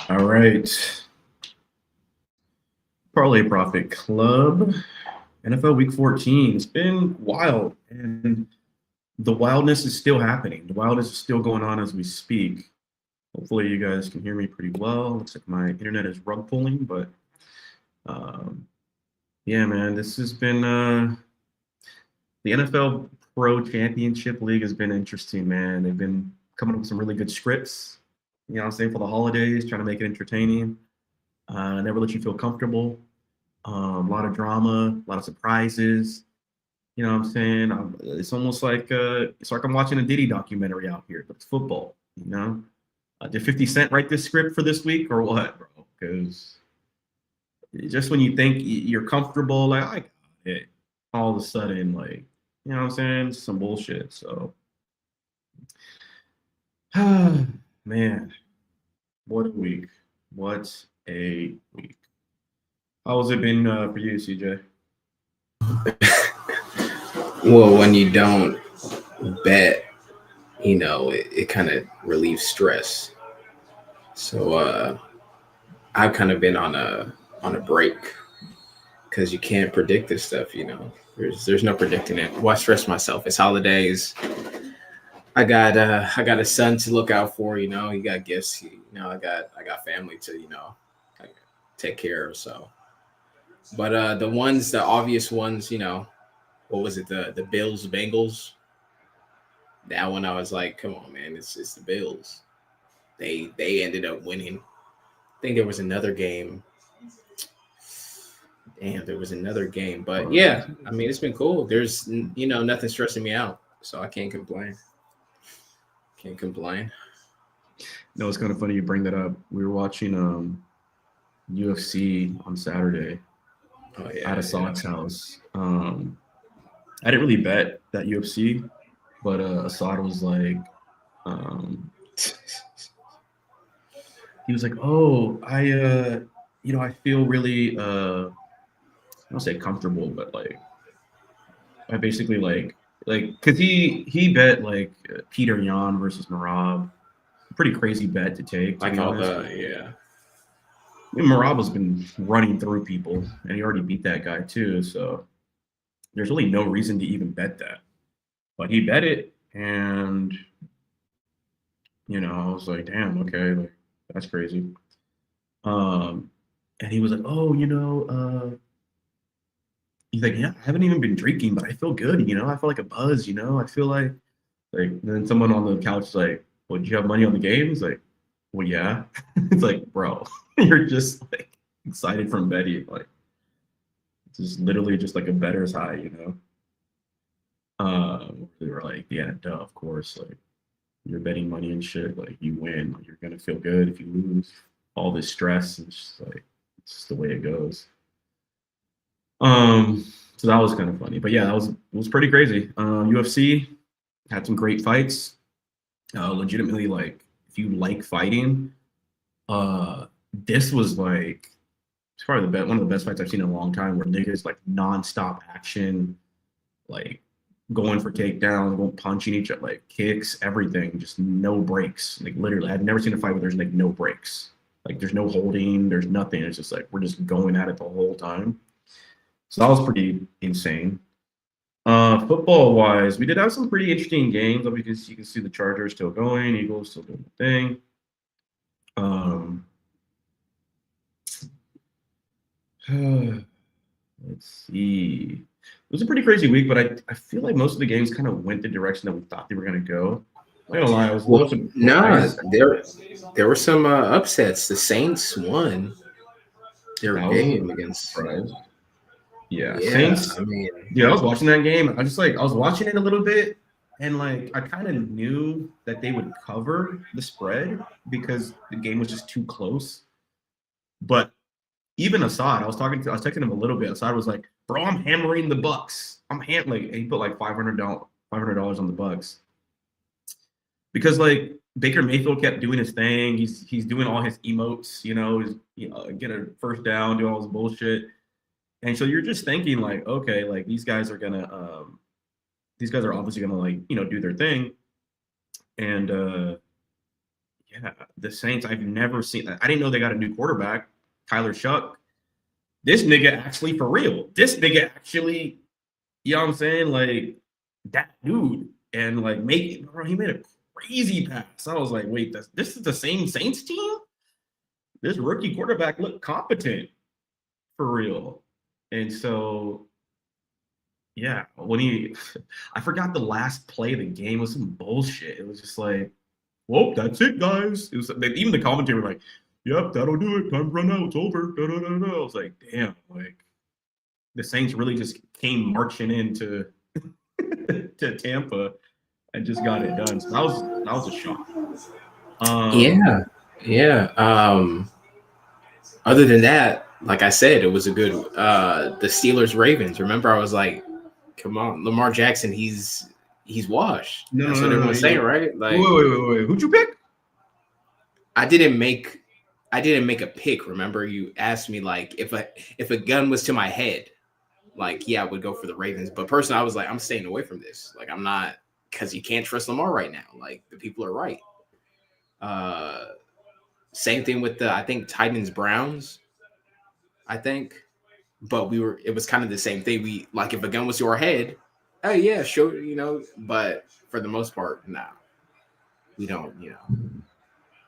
All right. Parlay Profit Club. NFL Week 14. It's been wild, and the wildness is still happening. The wildness is still going on as we speak. Hopefully, you guys can hear me pretty well. Looks like my internet is rug pulling, but um, yeah, man, this has been the NFL Pro Championship League has been interesting, man. They've been coming up with some really good scripts. You know what I'm saying, for the holidays, trying to make it entertaining. Never let you feel comfortable. A lot of drama, a lot of surprises. You know what I'm saying? It's almost like I'm watching a Diddy documentary out here, but it's football. You know, did 50 Cent write this script for this week or what, bro? Because just when you think you're comfortable, like I got it, all of a sudden, like you know what I'm saying, some bullshit. So, man, what a week! What a week! How has it been for you, CJ? Well, when you don't bet, it kind of relieves stress. So I've kind of been on a break because you can't predict this stuff. There's no predicting it. Why stress myself? It's holidays. I got a son to look out for. He got gifts. I got family to like, take care of. So, but the obvious ones, what was it? The Bills Bengals. That one I was like, come on, man, it's the Bills. They ended up winning. I think there was another game. Damn, there was another game. But yeah, I mean, it's been cool. There's nothing stressing me out, so I can't complain. Can't complain. No, it's kind of funny you bring that up. We were watching UFC on Saturday Oh at yeah, a yeah. Sox house. I didn't really bet that UFC, but Assad was like, um, he was like, "Oh, I feel really, I don't say comfortable, but like, I basically because he bet like Peter Yan versus Marab, pretty crazy bet to take, to I be call honest. the yeah. I mean, Maraba's been running through people, and he already beat that guy too. So there's really no reason to even bet that. But he bet it, and I was like, damn, okay, like that's crazy. Um, and he was like, oh, he's like, yeah, I haven't even been drinking, but I feel good. I feel like a buzz. I feel like. And then someone on the couch is like, well, did you have money on the game? He's like, well, yeah. It's like, bro, you're just like excited from betting, like. It's just literally just like a better's high. They were like, yeah, duh, of course. Like you're betting money and shit. Like you win, like, you're gonna feel good if you lose. All this stress, and it's just like it's just the way it goes. Um, so that was kind of funny, but yeah, it was pretty crazy. UFC had some great fights. Legitimately, like if you like fighting, uh, this was like it's probably one of the best fights I've seen in a long time. Where niggas like nonstop action, like going for takedowns, going punching each other, like kicks, everything, just no breaks. Like literally, I've never seen a fight where there's like no breaks. Like there's no holding, there's nothing. It's just like we're just going at it the whole time. So that was pretty insane. Football wise, we did have some pretty interesting games. Because you can see the Chargers still going, Eagles still doing the thing. Um, let's see. It was a pretty crazy week, but I feel like most of the games kind of went the direction that we thought they were going to go. I'm not gonna lie, I was a little Well, nah, surprised. there were some upsets. The Saints won their That was game a against. surprise. Yeah, Yeah, Saints. I mean, Yeah, I was watching that game. I was watching it a little bit, and like I kind of knew that they would cover the spread because the game was just too close. But even Assad, I was texting him a little bit. Assad was like, "Bro, I'm hammering the Bucks. I'm like he put like $500 on the Bucks because like Baker Mayfield kept doing his thing. He's doing all his emotes. Get a first down, do all this bullshit. And so you're just thinking like, okay, like these guys are obviously gonna like do their thing, and yeah, the Saints, I've never seen. I didn't know they got a new quarterback, Tyler Shuck. This nigga actually for real. This nigga actually, you know what I'm saying? Like that dude. And like bro, he made a crazy pass. I was like, wait, this is the same Saints team? This rookie quarterback looked competent for real. And so, yeah, I forgot the last play of the game was some bullshit. It was just like, well, that's it, guys. It was even the commentator was like, yep, that'll do it. Time to run out. It's over. Da, da, da, da. I was like, damn, like the Saints really just came marching into to Tampa and just got it done. So that was a shock. Yeah. Other than that, like I said, it was a good the Steelers Ravens. Remember, I was like, come on, Lamar Jackson, he's washed. That's what everyone's saying, right? Like wait. Who'd you pick? I didn't make a pick. Remember, you asked me like if a gun was to my head, like yeah, I would go for the Ravens. But personally, I was like, I'm staying away from this. Like I'm not, because you can't trust Lamar right now. Like the people are right. Same thing with the I think Titans Browns. I think, but it was kind of the same thing. We like if a gun was to our head, oh yeah, sure, but for the most part, nah, we don't,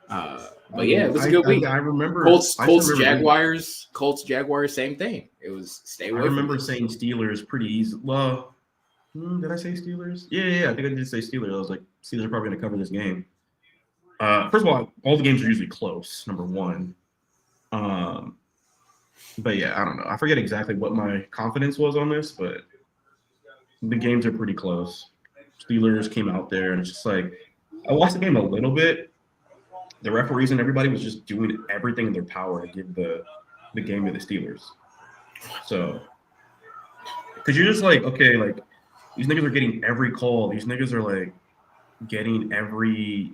But yeah, it was a good week. I remember Colts Jaguars, same thing. It was stay away. I remember saying Steelers pretty easy. Well, did I say Steelers? Yeah. I think I did say Steelers. I was like, Steelers are probably going to cover this game. First of all the games are usually close. Number one. But yeah, I don't know. I forget exactly what my confidence was on this, but the games are pretty close. Steelers came out there, and it's just like I watched the game a little bit. The referees and everybody was just doing everything in their power to give the game to the Steelers. So, because you're just like, okay, like these niggas are getting every call. These niggas are like getting every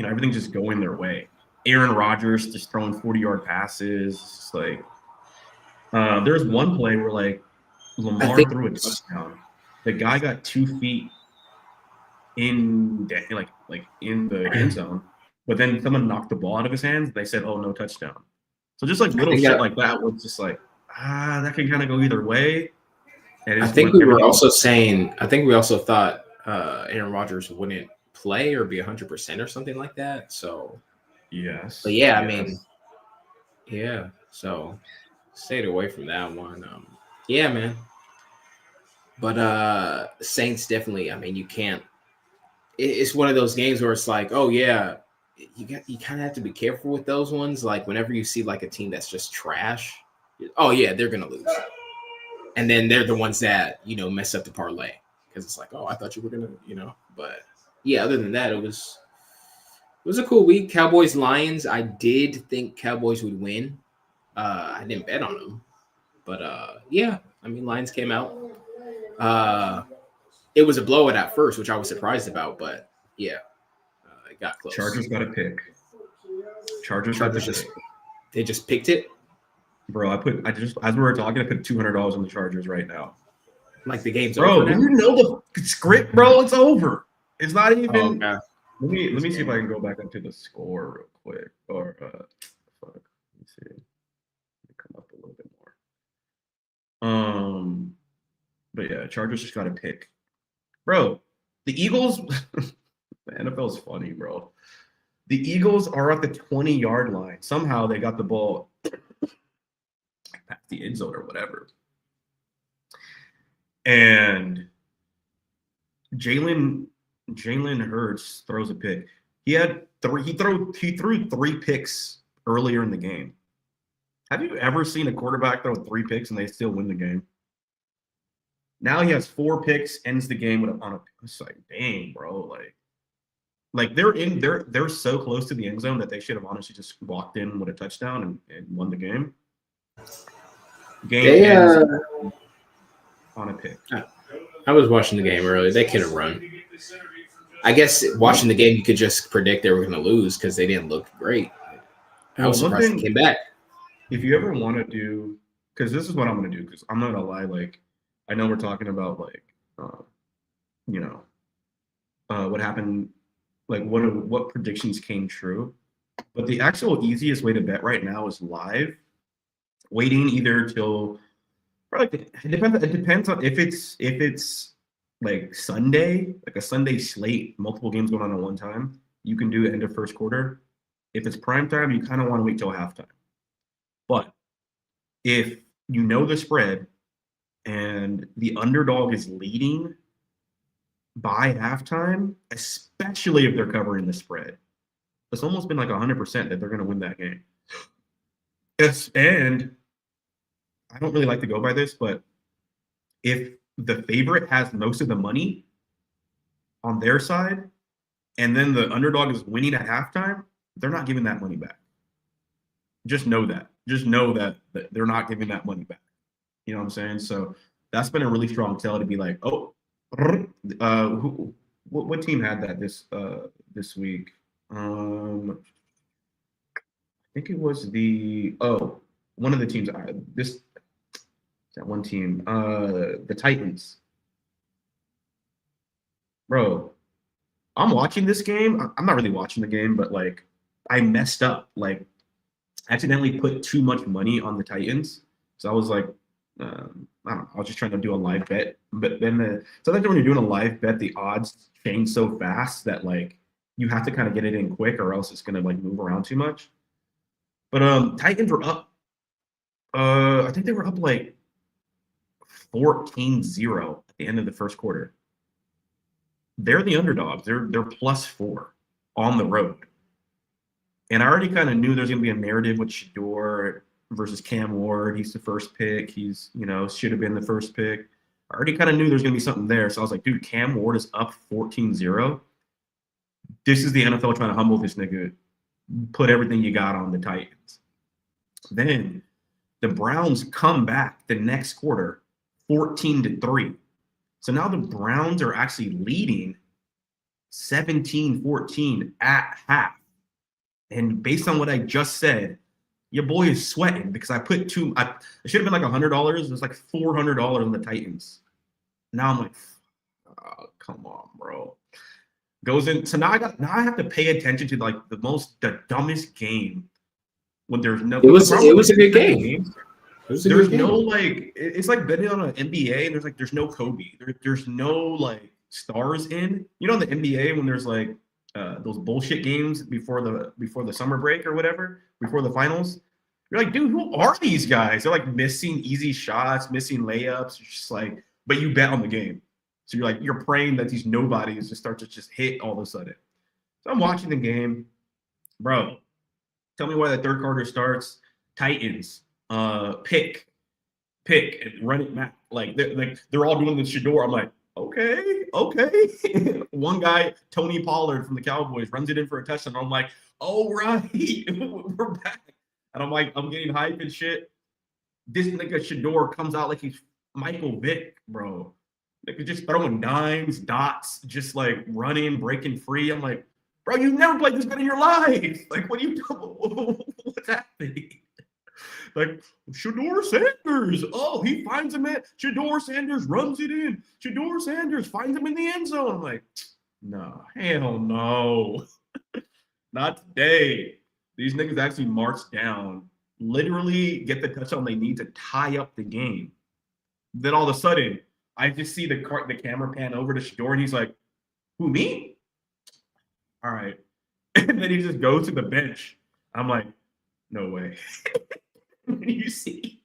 everything's just going their way. Aaron Rodgers just throwing 40-yard passes. It's like there's one play where like Lamar threw a touchdown. The guy got 2 feet in in the end zone, but then someone knocked the ball out of his hands. They said, "Oh, no touchdown." So just like little shit like that was just like that can kind of go either way. And I think we also thought Aaron Rodgers wouldn't play or be 100% or something like that. So yes, but yeah, I mean, yeah. So stayed away from that one. Yeah, man. But Saints definitely. I mean, you can't. It's one of those games where it's like, oh yeah, you kind of have to be careful with those ones. Like whenever you see like a team that's just trash, oh yeah, they're gonna lose, and then they're the ones that mess up the parlay because it's like, oh, I thought you were gonna, But yeah, other than that, it was a cool week. Cowboys Lions. I did think Cowboys would win. I didn't bet on them, but yeah, I mean Lions came out. It was a blowout at first, which I was surprised about, but yeah, it got close. Chargers got a pick. Chargers they just picked it, bro. I just as we were talking, I put $200 on the Chargers right now. Like the game's bro, over. Bro, do you know the script, bro? It's over. It's not even. Oh, okay. Let me see if I can go back up to the score real quick. Or fuck. Let me see. Let me come up a little bit more. But yeah, Chargers just got a pick. Bro, the Eagles, the NFL is funny, bro. The Eagles are at the 20-yard line. Somehow they got the ball past the end zone or whatever. And Jalen Hurts throws a pick. He threw 3 picks earlier in the game. Have you ever seen a quarterback throw 3 picks and they still win the game? Now he has 4 picks, ends the game on a. It's like, dang, bro, like they're so close to the end zone that they should have honestly just walked in with a touchdown and won the game. Game ends on a pick. I was watching the game earlier. They could have run. I guess watching the game, you could just predict they were going to lose because they didn't look great. I was surprised they came back. If you ever want to do, because this is what I'm going to do, because I'm not going to lie, like, I know we're talking about, like, what happened, like what predictions came true. But the actual easiest way to bet right now is live, waiting either till probably it depends on if it's like Sunday, like a Sunday slate, multiple games going on at one time. You can do end of first quarter. If it's prime time, you kind of want to wait till halftime. But if you know the spread and the underdog is leading by halftime, especially if they're covering the spread, it's almost been like 100% that they're going to win that game. And I don't really like to go by this, but if the favorite has most of the money on their side and then the underdog is winning at halftime, they're not giving that money back. Just know that. Just know that they're not giving that money back. You know what I'm saying? So that's been a really strong tell to be like, oh, what team had that this week? I think it was one of the teams. That one team, the Titans. Bro, I'm watching this game. I'm not really watching the game, but like I messed up. Like accidentally put too much money on the Titans. So I was like, I don't know. I was just trying to do a live bet. But then sometimes when you're doing a live bet, the odds change so fast that like you have to kind of get it in quick or else it's gonna like move around too much. But Titans were up. I think they were up like 14-0 at the end of the first quarter. They're the underdogs. They're +4 on the road. And I already kind of knew there's going to be a narrative with Shador versus Cam Ward. He's the first pick. He's, should have been the first pick. I already kind of knew there's going to be something there. So I was like, dude, Cam Ward is up 14-0. This is the NFL trying to humble this nigga. Put everything you got on the Titans. Then the Browns come back the next quarter, 14-3. So now the Browns are actually leading 17-14 at half. And based on what I just said, your boy is sweating because I put it should have been like $100. It was like $400 on the Titans. Now I'm like, oh, come on, bro. Goes in. So now I have to pay attention to like the dumbest game when there's no. It was a good game. There's no like it's like betting on an NBA and there's no Kobe. There's no like stars in. You know, in the NBA when there's like those bullshit games before the summer break or whatever, before the finals. You're like, dude, who are these guys? They're like missing easy shots, missing layups. You're just like, but you bet on the game. So you're praying that these nobodies just start to just hit all of a sudden. So I'm watching the game, bro. Tell me why the third quarter starts. Titans, pick, and run it back. Like they're all doing the Shador. I'm like, okay. One guy, Tony Pollard from the Cowboys, runs it in for a touchdown. I'm like, oh right, we're back. And I'm like, I'm getting hype and shit. This nigga Shador comes out like he's Michael Vick, bro. Like just throwing dimes, dots, just like running, breaking free. I'm like, bro, you've never played this good in your life. Like, what are you doing? What's happening? Like, Shador Sanders. Oh, he finds him at Shador Sanders, runs it in. Shador Sanders finds him in the end zone. I'm like, no, hell no. Not today. These niggas actually march down, literally get the touchdown they need to tie up the game. Then all of a sudden, I just see the camera pan over to Shador, and he's like, who, me? All right. And then he just goes to the bench. I'm like, no way. you see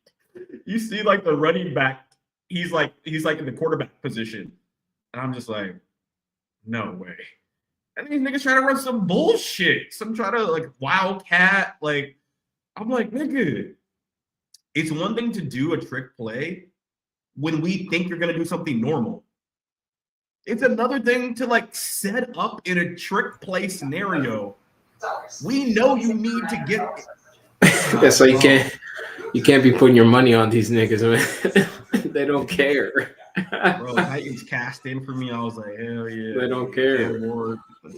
like the running back, he's like in the quarterback position. And I'm just like, no way. And these niggas try to run some bullshit. Some try to like wildcat. Like, I'm like, nigga, it's one thing to do a trick play when we think you're gonna do something normal. It's another thing to like set up in a trick play scenario. We know you need to get. Yeah, so you can't be putting your money on these niggas, man. They don't care. Bro, Titans cast in for me. I was like, hell yeah. They don't care.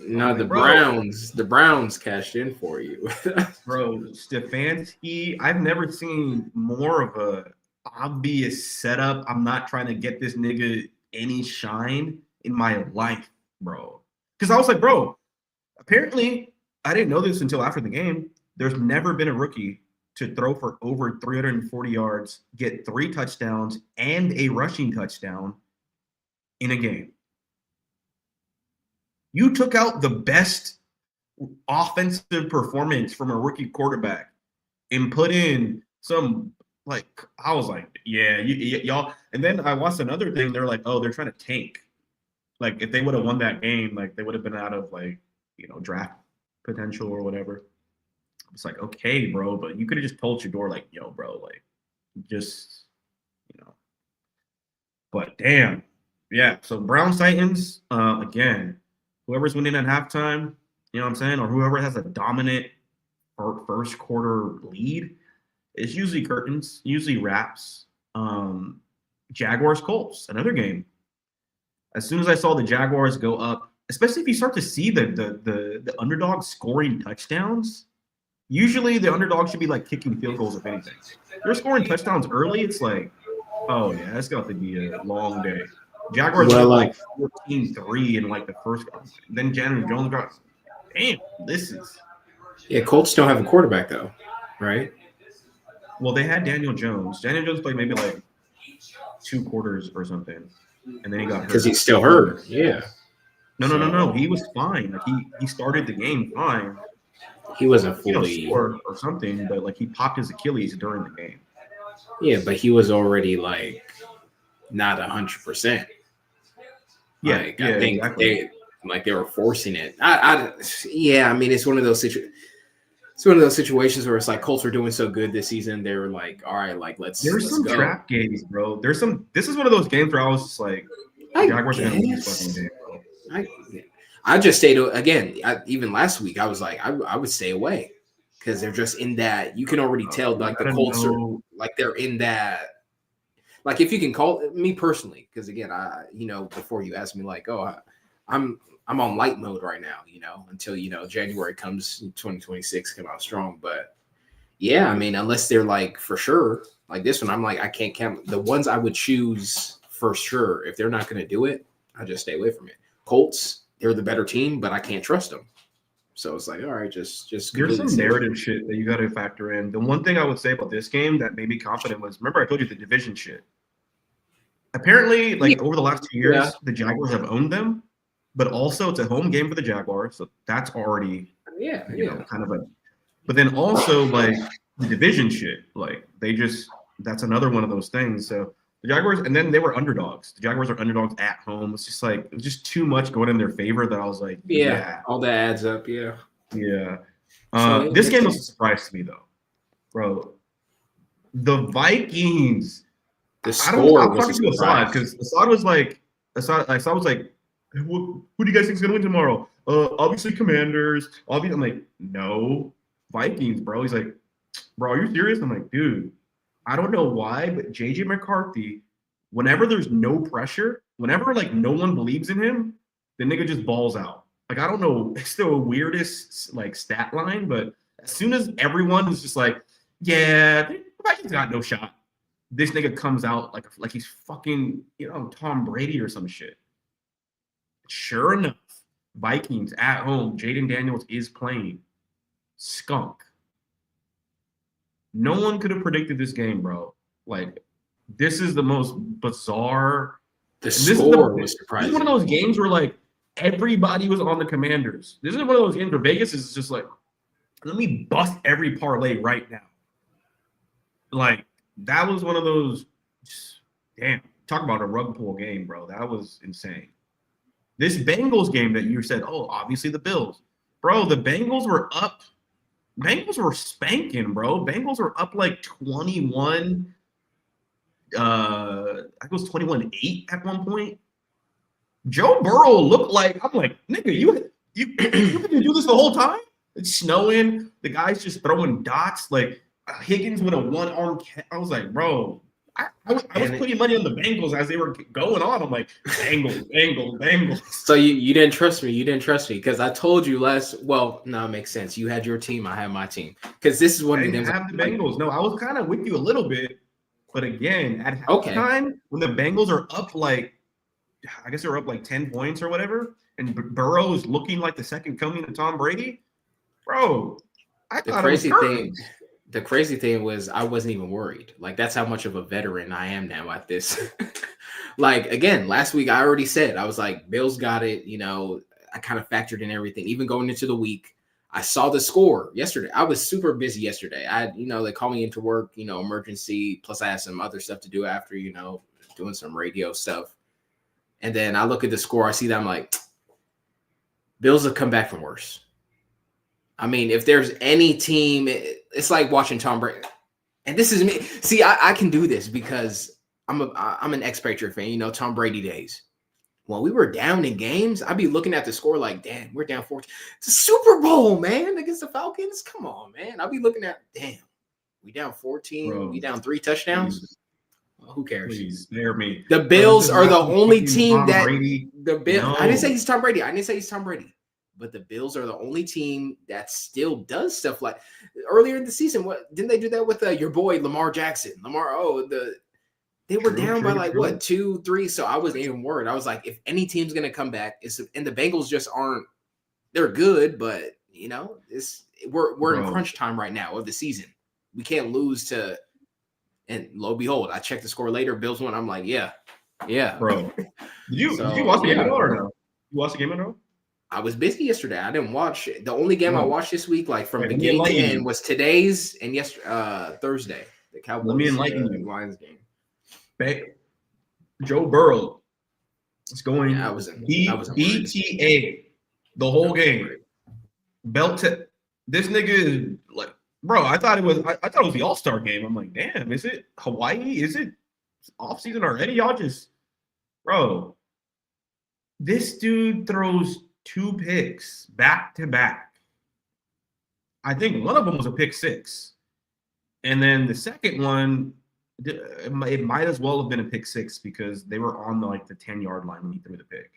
No, the Browns cashed in for you. Bro, Stefanski, I've never seen more of a obvious setup. I'm not trying to get this nigga any shine in my life, bro. Because I was like, bro, Apparently, I didn't know this until after the game. There's never been a rookie to throw for over 340 yards, get 3 touchdowns, and a rushing touchdown in a game. You took out the best offensive performance from a rookie quarterback and put in some, like, I was like, yeah, y'all. And then I watched another thing. They're like, oh, they're trying to tank. Like, if they would have won that game, like, they would have been out of, like, draft potential or whatever. It's like, okay, bro, but you could have just told your door, like, yo, bro, like, just, But damn, yeah. So Browns Titans, again, whoever's winning at halftime, you know what I'm saying, or whoever has a dominant first quarter lead, it's usually curtains, usually wraps. Jaguars Colts, another game. As soon as I saw the Jaguars go up, especially if you start to see the underdog scoring touchdowns, usually the underdog should be like kicking field goals if anything. If they're scoring touchdowns early, it's like, oh yeah, it's got to be a long day. Jaguars were like 14-3 in like the first. Then Daniel Jones got, damn, this is. Yeah, Colts don't have a quarterback though, right? Well, they had Daniel Jones. Daniel Jones played maybe like 2 quarters or something, and then he got hurt. Because he's still hurt. Yeah. No. He was fine. Like he started the game fine. He wasn't fully scored or something, but like he popped his Achilles during the game. Yeah, but he was already like not 100%. Yeah, I think exactly. They were forcing it. I mean, it's one of those situations where it's like Colts are doing so good this season. They were like, all right, like let's some go. trap games, bro. This is one of those games where I was just like, Jaguars are gonna lose this fucking game, bro. I just stayed again. Even last week, I was like, I would stay away because they're just in that. You can already tell, like the Colts are like they're in that. Like if you can call it, me personally, because again, before you asked me, like, oh, I'm on light mode right now, until January comes, 2026 come out strong. But yeah, I mean, unless they're like for sure, like this one, I'm like, I can't count the ones I would choose for sure. If they're not going to do it, I just stay away from it. Colts, they're the better team, but I can't trust them. So it's like, all right, just there's some narrative shit that you got to factor in. The one thing I would say about this game that made me confident was, remember I told you the division shit. Apparently, like over the last 2 years, the Jaguars have owned them, but also it's a home game for the Jaguars, so that's already kind of a. But then also like the division shit, like that's another one of those things. So the Jaguars, and then they were underdogs. The Jaguars are underdogs at home. It's just like it was just too much going in their favor that I was like, all that adds up, yeah. This game was a surprise to me though, bro. The Vikings. The score was a surprise because Assad was like, who do you guys think is gonna win tomorrow? Obviously Commanders. I'm like, no, Vikings, bro. He's like, bro, are you serious? I'm like, dude. I don't know why, but JJ McCarthy, whenever there's no pressure, whenever like no one believes in him, the nigga just balls out. Like, I don't know, it's the weirdest like stat line, but as soon as everyone is just like, yeah, the Vikings got no shot, this nigga comes out like he's fucking, Tom Brady or some shit. Sure enough, Vikings at home, Jaden Daniels is playing. Skunk. No one could have predicted this game, bro. Like, this is the most bizarre. The score was surprising. This is one of those games where, like, everybody was on the Commanders. This is one of those games where Vegas is just like, let me bust every parlay right now. Like, that was one of those, damn, talk about a rug pull game, bro. That was insane. This Bengals game that you said, oh, obviously the Bills. Bro, the Bengals were up. Bengals were spanking, bro. Bengals were up like 21. I think it was 21-8 at one point. Joe Burrow looked like, I'm like, nigga, you can do this the whole time? It's snowing. The guy's just throwing dots. Like Higgins with a one-arm I was like, bro, I was putting money on the Bengals as they were going on. I'm like, Bengals. So you didn't trust me. You didn't trust me because I told you well, no, it makes sense. You had your team. I had my team. Because this is one of the games. I have the Bengals. No, I was kind of with you a little bit. But again, at halftime, when the Bengals are up like I guess they were up like 10 points or whatever, and Burrow is looking like the second coming of Tom Brady. Bro, I The thought it was crazy thing, curtains. the crazy thing was I wasn't even worried. Like that's how much of a veteran I am now at this. Like again, last week I already said I was like, Bills got it. You know, I kind of factored in everything, even going into the week. I saw the score yesterday. I was super busy yesterday. They called me into work, emergency. Plus, I had some other stuff to do after, doing some radio stuff. And then I look at the score. I see that I'm like, Bills have come back from worse. I mean, if there's any team, it's like watching Tom Brady. And this is me. See, I can do this because I'm an ex-Patriot fan. Tom Brady days. When we were down in games, I'd be looking at the score like, damn, we're down 14. It's a Super Bowl, man, against the Falcons. Come on, man. I'll be looking at, damn, we down 14. Bro, We down 3 touchdowns. please, Well, who cares? please spare me. The Bro, this Bills is are the not only fucking team Tom that Brady. the Bills. No. I didn't say he's Tom Brady. But the Bills are the only team that still does stuff like earlier in the season. What didn't they do that with your boy Lamar Jackson? They were down by like what 2, 3. So I wasn't even worried. I was like, if any team's gonna come back, and the Bengals just aren't. They're good, but we're in crunch time right now of the season. We can't lose to. And lo and behold, I checked the score later. Bills won. I'm like, yeah. Bro, did you watch the game at all or no? You watched the game at all? I was busy yesterday. I didn't watch it. The only game I watched this week, like from beginning to end, was today's and Thursday. The Cowboys. Let me enlighten you. Lions game. Joe Burrow is going BTA the whole game. This nigga is like, bro. I thought it was the All-Star game. I'm like, damn, is it Hawaii? Is it off season already? Y'all just, bro. This dude throws 2 picks back to back. I think one of them was a pick 6. And then the second one, it might as well have been a pick 6 because they were on the 10-yard line when he threw the pick.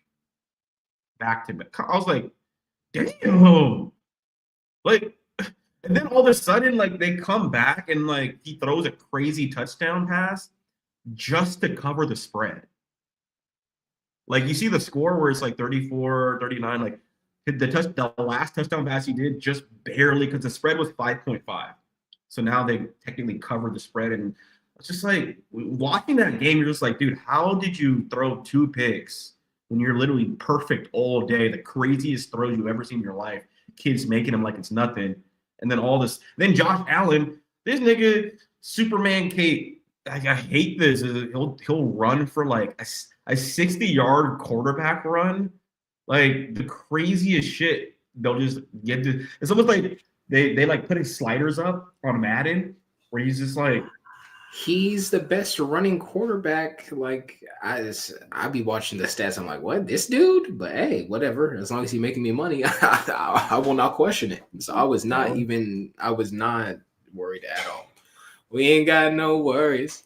Back to back. I was like, damn. And then all of a sudden, they come back and he throws a crazy touchdown pass just to cover the spread. You see the score where it's 34-39, the last touchdown pass he did just barely because the spread was 5.5. So now they technically covered the spread. And it's just watching that game, you're just like, dude, how did you throw 2 picks when you're literally perfect all day? The craziest throws you've ever seen in your life. Kids making them like it's nothing. And then all this. Then Josh Allen, this nigga, Superman Kate. I hate this. He'll run for a 60-yard quarterback run, the craziest shit. They'll just get to. It's almost like they put his sliders up on Madden, where he's just he's the best running quarterback. I be watching the stats. I'm like, what, this dude? But hey, whatever. As long as he's making me money, I will not question it. So I was not worried at all. We ain't got no worries.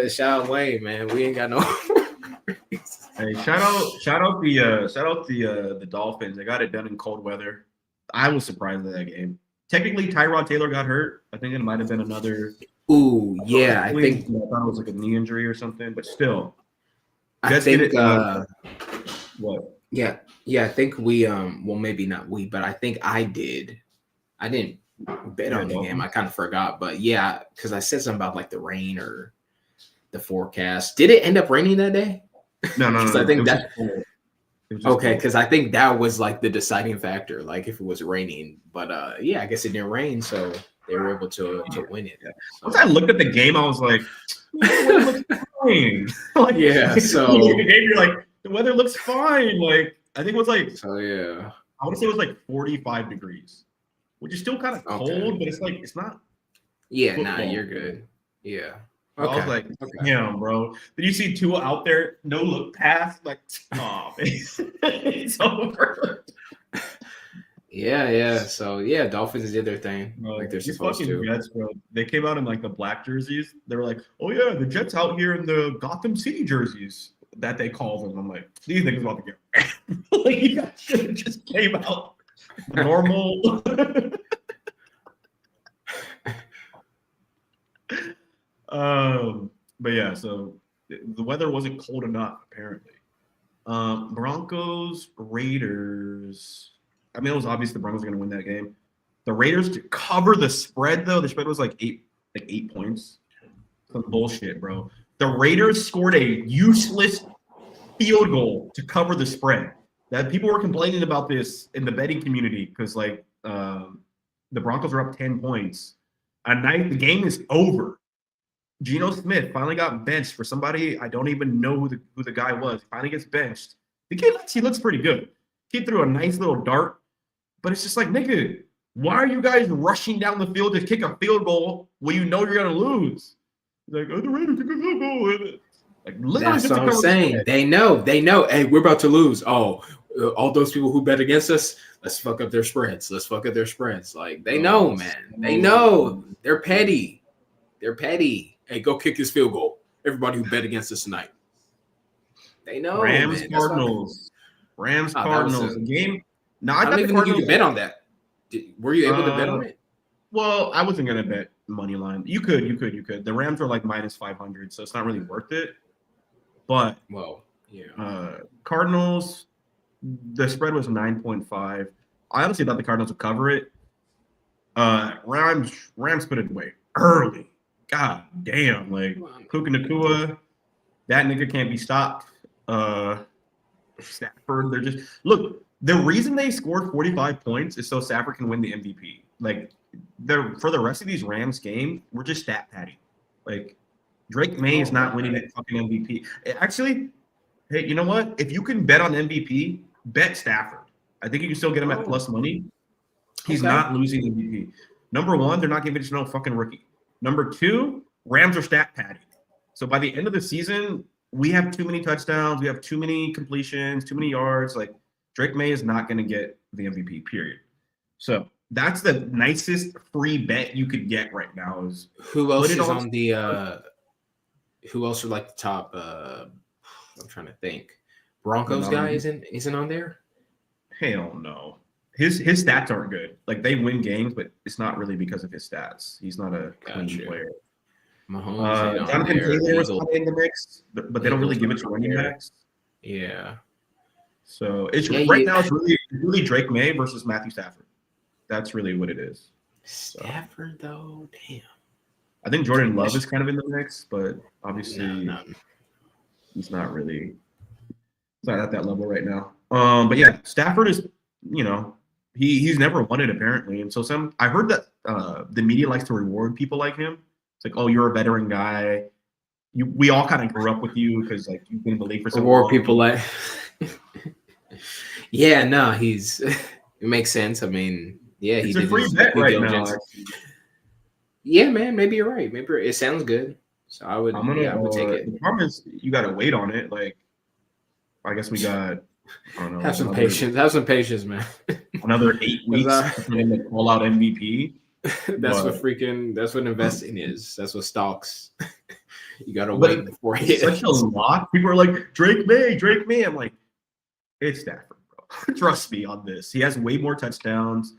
Shout out Wayne, man. We ain't got no worries. Hey, shout out the Dolphins. They got it done in cold weather. I was surprised at that game. Technically, Tyrod Taylor got hurt. I think it might have been another. Ooh, yeah. I thought it was a knee injury or something, but still. I think. What? Yeah. I think we. Well, maybe not we, but I think I did. I didn't bet on the game. I kind of forgot, but yeah, because I said something about the rain or the forecast. Did it end up raining that day? No. I think that. Okay, because cool. I think that was the deciding factor, if it was raining. But yeah, I guess it didn't rain, so they were able to win it. Yeah. So. Once I looked at the game, I was like, "It looks fine." Yeah. So the game, you're like, the weather looks fine. I think it was So yeah. I want to say it was 45 degrees, which is still kind of cold, but it's not. Yeah. Nah, you're good. Yeah. Okay. I was like, damn, bro. Did you see Tua out there? No look pass. Oh, it's over. Yeah. So yeah, Dolphins did their thing. They're supposed to. Jets, bro. They came out in the black jerseys. They were like, oh yeah, the Jets out here in the Gotham City jerseys that they call them. I'm like, these niggas about to get you guys should have just came out normal. But yeah, so the weather wasn't cold enough apparently. Broncos, Raiders. I mean, it was obvious the Broncos were going to win that game. The Raiders to cover the spread, though. The spread was like 8 points. Some bullshit, bro. The Raiders scored a useless field goal to cover the spread. That people were complaining about this in the betting community because the Broncos are up 10 points. At night, the game is over. Geno Smith finally got benched for somebody I don't even know who the guy was. Finally gets benched. The kid he looks pretty good. Kid threw a nice little dart, but it's just like, nigga, why are you guys rushing down the field to kick a field goal when you know you're gonna lose? Like, oh, the Raiders took a field goal. Like, literally, that's what I'm saying. They know. Hey, we're about to lose. Oh, all those people who bet against us, let's fuck up their spreads. Like, they know, man. They know. They're petty. Hey, go kick his field goal. Everybody who bet against us tonight. They know. Rams, man. Cardinals. The game. No, I don't even think you could bet on that. Were you able to bet on it? Well, I wasn't gonna bet money line. You could. The Rams are like minus 500, so it's not really worth it. But Cardinals, the spread was 9.5. I honestly thought the Cardinals would cover it. Rams put it away early. God damn, like Puka Nacua, that nigga can't be stopped. Stafford, they're just look. The reason they scored 45 points is so Stafford can win the MVP. Like, for the rest of these Rams games, we're just stat padding. Like, Drake May is not winning that fucking MVP. Actually, hey, you know what? If you can bet on MVP, bet Stafford. I think you can still get him at plus money. He's not losing MVP. Number one, they're not giving it to no fucking rookie. Number two, Rams are stat padding. So by the end of the season, we have too many touchdowns. We have too many completions, too many yards. Like, Drake May is not going to get the MVP, period. So that's the nicest free bet you could get right now. Is who else is on the who else are like the top I'm trying to think. Broncos guy isn't on there? Hell no. His stats aren't good. Like, they win games, but it's not really because of his stats. He's not a clean player. Mahomes, Jonathan Taylor was in the mix, but they don't really give it to running backs. Yeah. So it's now it's really Drake May versus Matthew Stafford. That's really what it is. Stafford though, damn. I think Jordan Love is kind of in the mix, but obviously he's not really. He's not at that level right now. But yeah, Stafford is, he's never won it apparently, and so I heard that the media likes to reward people like him. It's like, oh, you're a veteran guy. We all kind of grew up with you because like you've been in the league for so long. Reward people like. Yeah, no, it makes sense. I mean, yeah, it's a free bet right now. Yeah, man, maybe you're right. Maybe it sounds good. So I would take it. The problem is you got to wait on it. Like, I guess we got. I don't know. Have some patience, man. Another 8 weeks to call out MVP. That's what investing is. That's what stocks. You gotta wait before it. Such a lot. People are like, Drake May. I'm like, it's Stafford, bro. Trust me on this. He has way more touchdowns.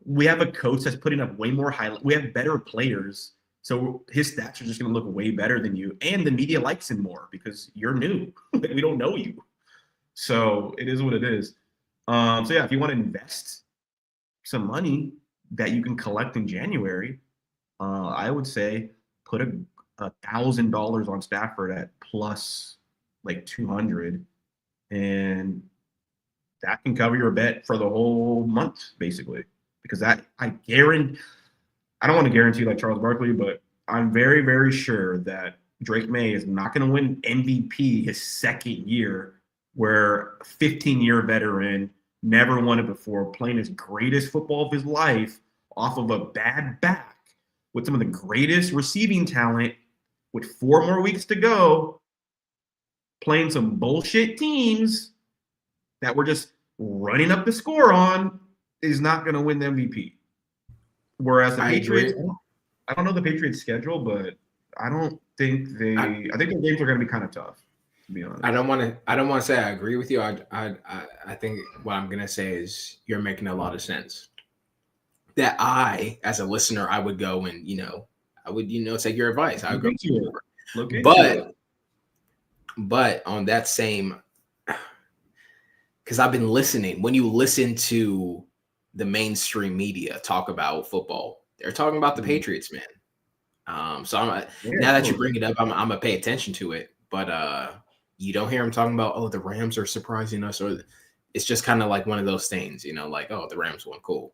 We have a coach that's putting up way more we have better players. So his stats are just gonna look way better than you. And the media likes him more because you're new. We don't know you. So it is what it is. So yeah, if you want to invest some money that you can collect in January, I would say put $1,000 on Stafford at plus like 200, and that can cover your bet for the whole month basically. Because I don't want to guarantee like Charles Barkley, but I'm very, very sure that Drake May is not going to win MVP his second year, where a 15-year veteran, never won it before, playing his greatest football of his life off of a bad back with some of the greatest receiving talent with 4 more weeks to go, playing some bullshit teams that we're just running up the score on, is not going to win the MVP. Whereas the Patriots, I don't know the Patriots' schedule, but I think their games are going to be kind of tough, to be honest. I don't want to say I agree with you. I think what I'm going to say is you're making a lot of sense. That as a listener, I would go and, I would take your advice. I would go. But But on that same, because I've been listening, when you listen to the mainstream media talk about football, they're talking about the Patriots, man. So Yeah, now that you totally. bring it up, I'm gonna pay attention to it. But you don't hear them talking about, oh, the Rams are surprising us, or it's just kind of like one of those things, like, oh, the Rams won, cool.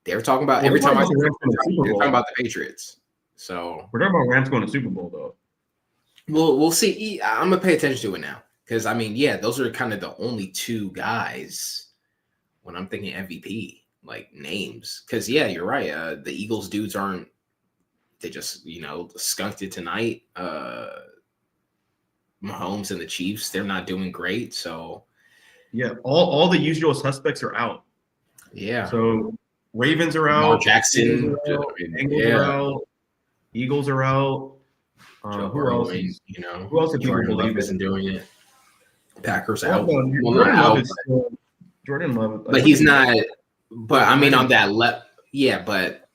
They're talking about Well, every they're talking time I about see the Rams them, going to Super they're talking Bowl. about the Patriots. So We're talking about Rams going to Super Bowl, though. we'll see. I'm gonna pay attention to it now because I mean, yeah, those are kind of the only two guys when I'm thinking MVP like names. Because yeah, you're right. The Eagles dudes aren't. They just skunked it tonight. Mahomes and the Chiefs, they're not doing great. So Yeah, all the usual suspects are out. yeah, So Ravens are Lamar out, Steelers Jackson, are out, Bengals are yeah, out, Eagles are out. Joe Who else Burrow ain't, is? Who else do people Jordan Love believe in? isn't doing it. Packers Well, out. no, Well, not Jordan Love out, is still Jordan Love. but What he's is he? not. But I mean, on Ninety. that left, yeah, but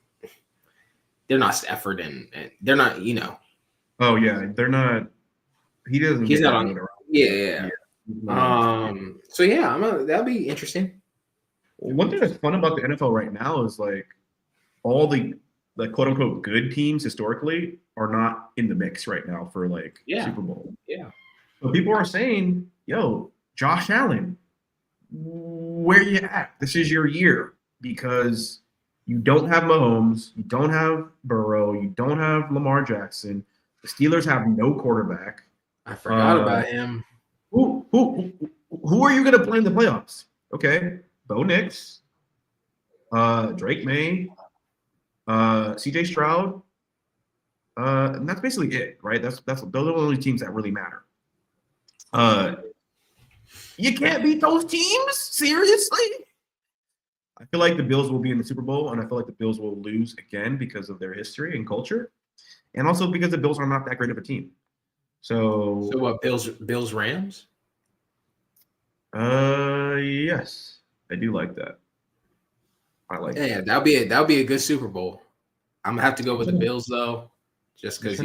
they're not Stafford and they're not. Oh yeah, they're not. He doesn't He's get not that on. load around. Yeah, Yeah. yeah. He's not. So yeah, that'll be interesting. One thing that's fun about the NFL right now is like all the quote unquote good teams historically are not in the mix right now for like Yeah, Super Bowl. yeah. So people are saying, yo, Josh Allen, where you at? This is your year because you don't have Mahomes, you don't have Burrow, you don't have Lamar Jackson. The Steelers have no quarterback. I forgot about him. Who are you going to play in the playoffs? Okay, Bo Nix, Drake May, C.J. Stroud, and that's basically it, right? Those are the only teams that really matter. You can't beat those teams? Seriously? I feel like the Bills will be in the Super Bowl, and I feel like the Bills will lose again because of their history and culture, and also because the Bills are not that great of a team. So what? Bills Rams. Yes, I do like that. I like Yeah, that. that'll be a good Super Bowl. I'm gonna have to go with the Bills though, just because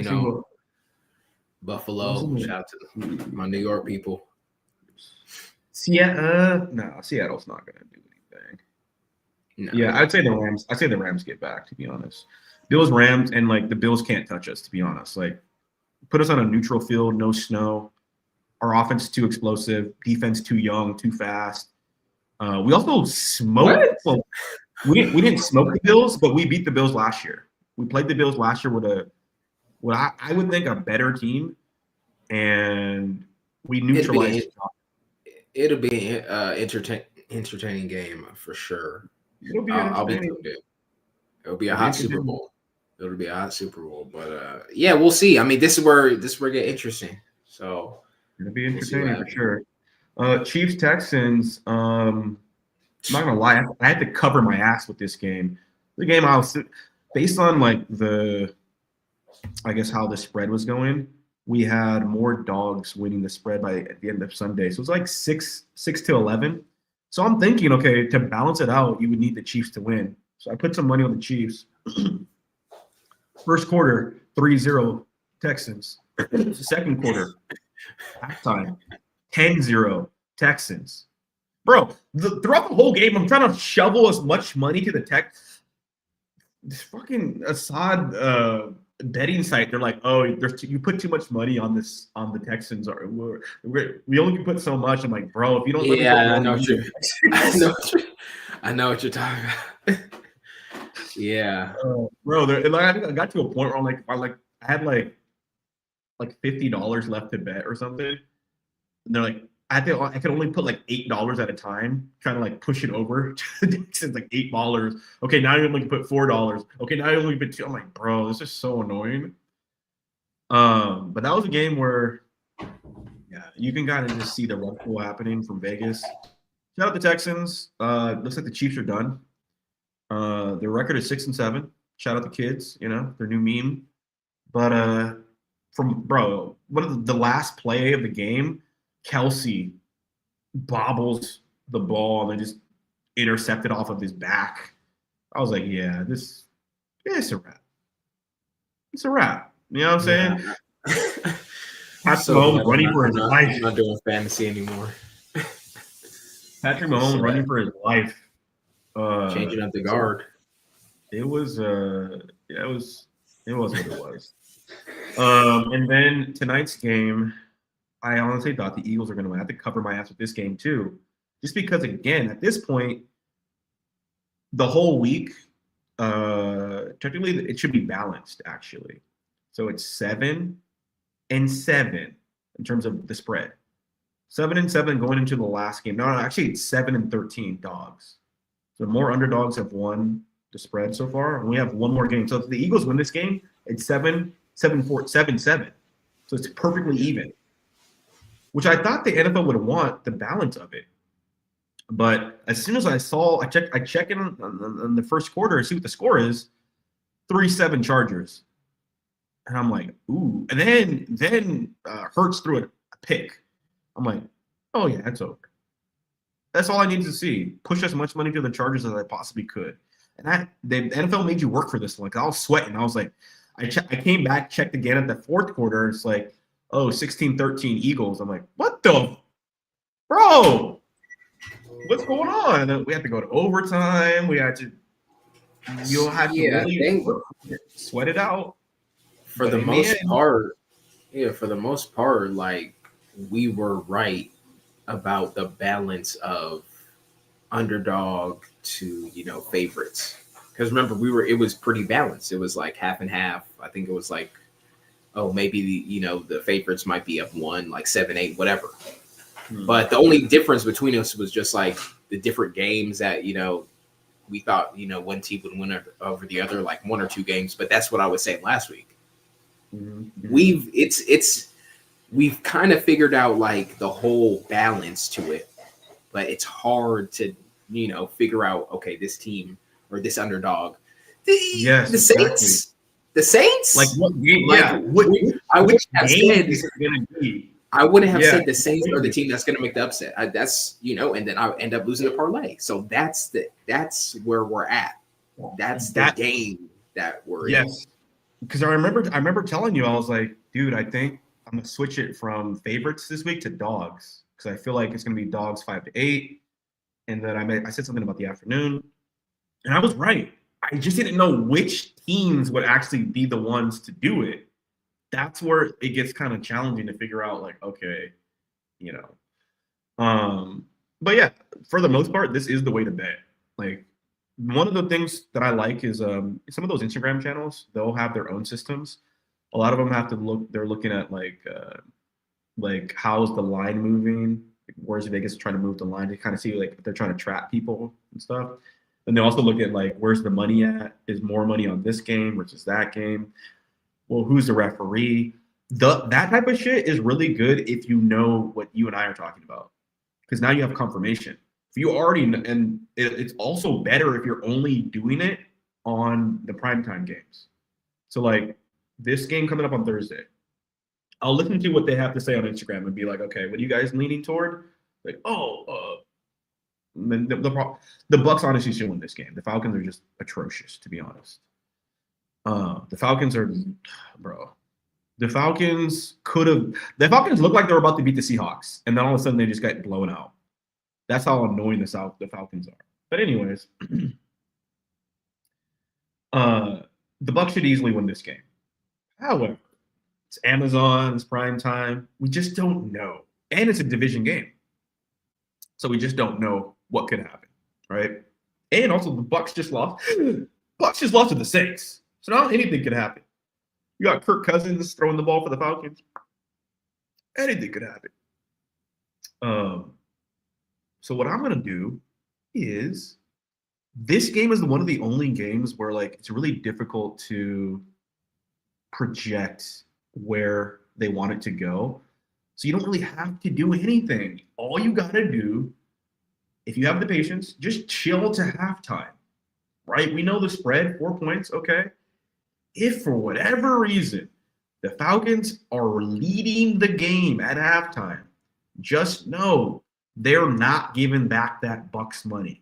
Buffalo. Shout out to my New York people. No, Seattle's not gonna do anything. No. Yeah, I'd say the Rams. I'd say the Rams get back. To be honest, Bills, Rams, and like the Bills can't touch us. To be honest, like put us on a neutral field, no snow. Our offense is too explosive, defense too young, too fast. We also smoked. Well, we didn't smoke the Bills, but we beat the Bills last year. We played the Bills last year with what I would think a better team, and we neutralized. It'll be an entertaining game for sure. It'll be I'll be entertaining. tuned in. It'll be a hot Super Bowl. It'll be a hot Super Bowl, but yeah, we'll see. I mean, this is where it get interesting. So it'll be entertaining for sure. Chiefs Texans. I'm not gonna lie, I had to cover my ass with this game. The game I was based on like I guess how the spread was going. We had more dogs winning the spread at the end of Sunday, so it was like 6-11. So I'm thinking, okay, to balance it out, you would need the Chiefs to win. So I put some money on the Chiefs. First quarter, 3-0 Texans. Second quarter, halftime, 10-0 Texans. Bro, throughout the whole game, I'm trying to shovel as much money to the this fucking Assad betting site. They're like, oh, you put too much money on the Texans, or we only can put so much. I'm like, bro, if you don't, I know what I know what you're talking about. Yeah, bro. I think I got to a point where I had like $50 left to bet or something, and they're like, I could only put like $8 at a time, trying to like push it over to the Texans, like $8. Okay, now you only can put $4. Okay, now you only put $2. I'm like, bro, this is so annoying. But that was a game where, yeah, you can kind of just see the rug pull happening from Vegas. Shout out the Texans. Looks like the Chiefs are done. Their record is 6-7. Shout out the kids, their new meme. But what is the last play of the game? Kelsey bobbles the ball and then just intercepted off of his back. I was like, yeah, it's a wrap. It's a wrap. You know what I'm saying? Patrick So Mahomes glad running for his I'm life. not doing fantasy anymore. Patrick Mahomes running for his life. Changing up the guard. It was yeah, it was what it was. And then tonight's game, I honestly thought the Eagles are going to have to cover my ass with this game too, just because again at this point, the whole week, technically it should be balanced actually. So it's 7-7 in terms of the spread. 7-7 going into the last game. No, actually it's 7-13 dogs. So more underdogs have won the spread so far, and we have one more game. So if the Eagles win this game, it's 7-7. So it's perfectly even, which I thought the NFL would want the balance of it. But as soon as I check in on the first quarter and see what the score is, 3-7 Chargers. And I'm like, ooh. And then Hurts threw a pick. I'm like, oh yeah, it's over. That's all I needed to see. Push as much money to the Chargers as I possibly could. And the NFL made you work for this one. I was sweating. I was like, I came back, checked again at the fourth quarter. It's like, oh, 16-13 Eagles. I'm like, what the? Bro, what's going on? And we had to go to overtime. We had to, you'll have to really sweat it out. For the most part, like we were right about the balance of underdog to favorites. Because remember, it was pretty balanced. It was like half and half. I think it was like, oh, maybe the favorites might be up one, like 7-8, whatever. But the only difference between us was just like the different games that we thought one team would win over the other, like one or two games. But that's what I was saying last week. Mm-hmm. We've kind of figured out like the whole balance to it, but it's hard to figure out, okay, this team or this underdog. The Saints. The Saints? Like what game? Like, yeah. I wouldn't have said is going to be. I wouldn't have said the Saints are the team that's going to make the upset. That's and then I end up losing the parlay. So that's where we're at. That's the game that we're in. Because I remember telling you, I was like, dude, I think I'm gonna switch it from favorites this week to dogs because I feel like it's gonna be dogs 5-8. And then I said something about the afternoon, and I was right. I just didn't know which teams would actually be the ones to do it. That's where it gets kind of challenging to figure out, like, okay, But yeah, for the most part, this is the way to bet. Like, one of the things that I like is some of those Instagram channels, they'll have their own systems. A lot of them have to look, they're looking at like how's the line moving? Where's Vegas trying to move the line to kind of see like if they're trying to trap people and stuff. And they also look at like where's the money at? Is more money on this game versus that game? Well, who's the referee? That type of shit is really good if you know what you and I are talking about, because now you have confirmation. If you already and it's also better if you're only doing it on the primetime games. So like this game coming up on Thursday, I'll listen to what they have to say on Instagram and be like, okay, what are you guys leaning toward? Like, the Bucks honestly should win this game. The Falcons are just atrocious, to be honest. The Falcons are, bro. The Falcons looked like they were about to beat the Seahawks, and then all of a sudden they just got blown out. That's how annoying the Falcons are. But anyways, the Bucks should easily win this game. However, it's Amazon, it's prime time. We just don't know. And it's a division game. So we just don't know what could happen, right? And also the Bucks just lost. Bucks just lost to the Saints. So now anything could happen. You got Kirk Cousins throwing the ball for the Falcons. Anything could happen. So what I'm gonna do is this game is one of the only games where like it's really difficult to project where they want it to go. So you don't really have to do anything. All you gotta do, if you have the patience, just chill to halftime. Right? We know the spread, 4 points, okay. If for whatever reason the Falcons are leading the game at halftime, just know they're not giving back that Bucks money.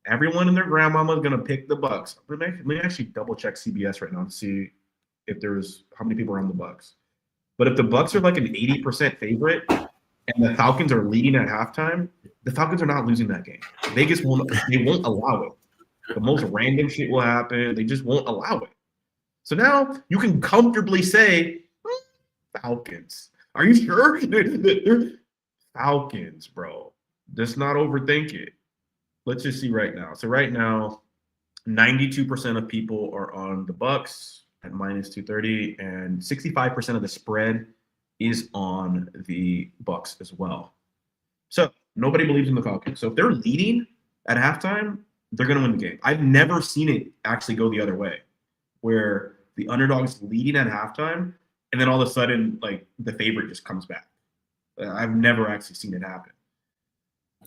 Everyone and their grandmama is going to pick the Bucks. Let me actually double check CBS right now and see if there's how many people are on the Bucks. But if the Bucks are like an 80% favorite and the Falcons are leading at halftime, the Falcons are not losing that game. Vegas won't allow it. The most random shit will happen. They just won't allow it. So now you can comfortably say Falcons. Are you sure? Falcons, bro. Just not overthink it. Let's just see right now. So right now, 92% of people are on the Bucks at minus 230, and 65% of the spread is on the Bucks as well. So nobody believes in the Falcons. So if they're leading at halftime, they're going to win the game. I've never seen it actually go the other way, where the underdog's leading at halftime, and then all of a sudden, like, the favorite just comes back. I've never actually seen it happen.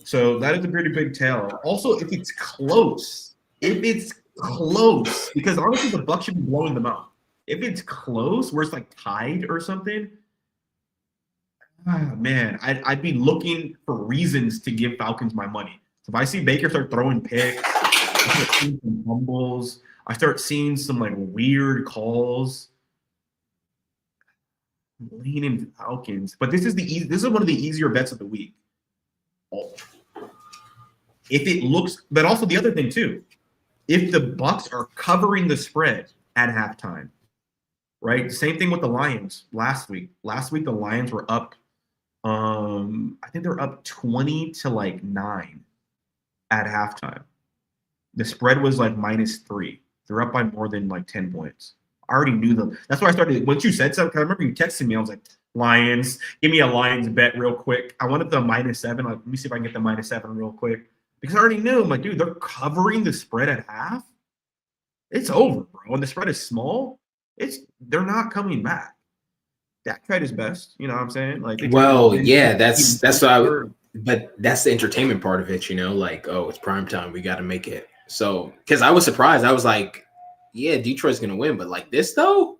So that is a pretty big tell. Also, if it's close, because honestly, the Bucks should be blowing them out. If it's close, where it's like tied or something, man, I'd be looking for reasons to give Falcons my money. So if I see Baker start throwing picks, I start seeing some fumbles, I start seeing some like weird calls, I'm leaning Falcons. But this is one of the easier bets of the week. If it looks, but also the other thing too, if the Bucks are covering the spread at halftime, right? Same thing with the Lions last week. Last week the Lions were up. I think they're up 20 to like 9 at halftime. The spread was like -3. They're up by more than like 10 points. I already knew them. That's why I started. Once you said something, I remember you texted me. I was like, Lions, give me a Lions bet real quick. I wanted the -7. Like, let me see if I can get the -7 real quick. Because I already knew. I'm like, dude, they're covering the spread at half. It's over, bro. When the spread is small, they're not coming back. Dak tried his best. You know what I'm saying? Like, well, yeah, that's but that's the entertainment part of it, you know, like, oh, it's prime time, we got to make it. So, because I was surprised, I was like, yeah, Detroit's gonna win, but like this though,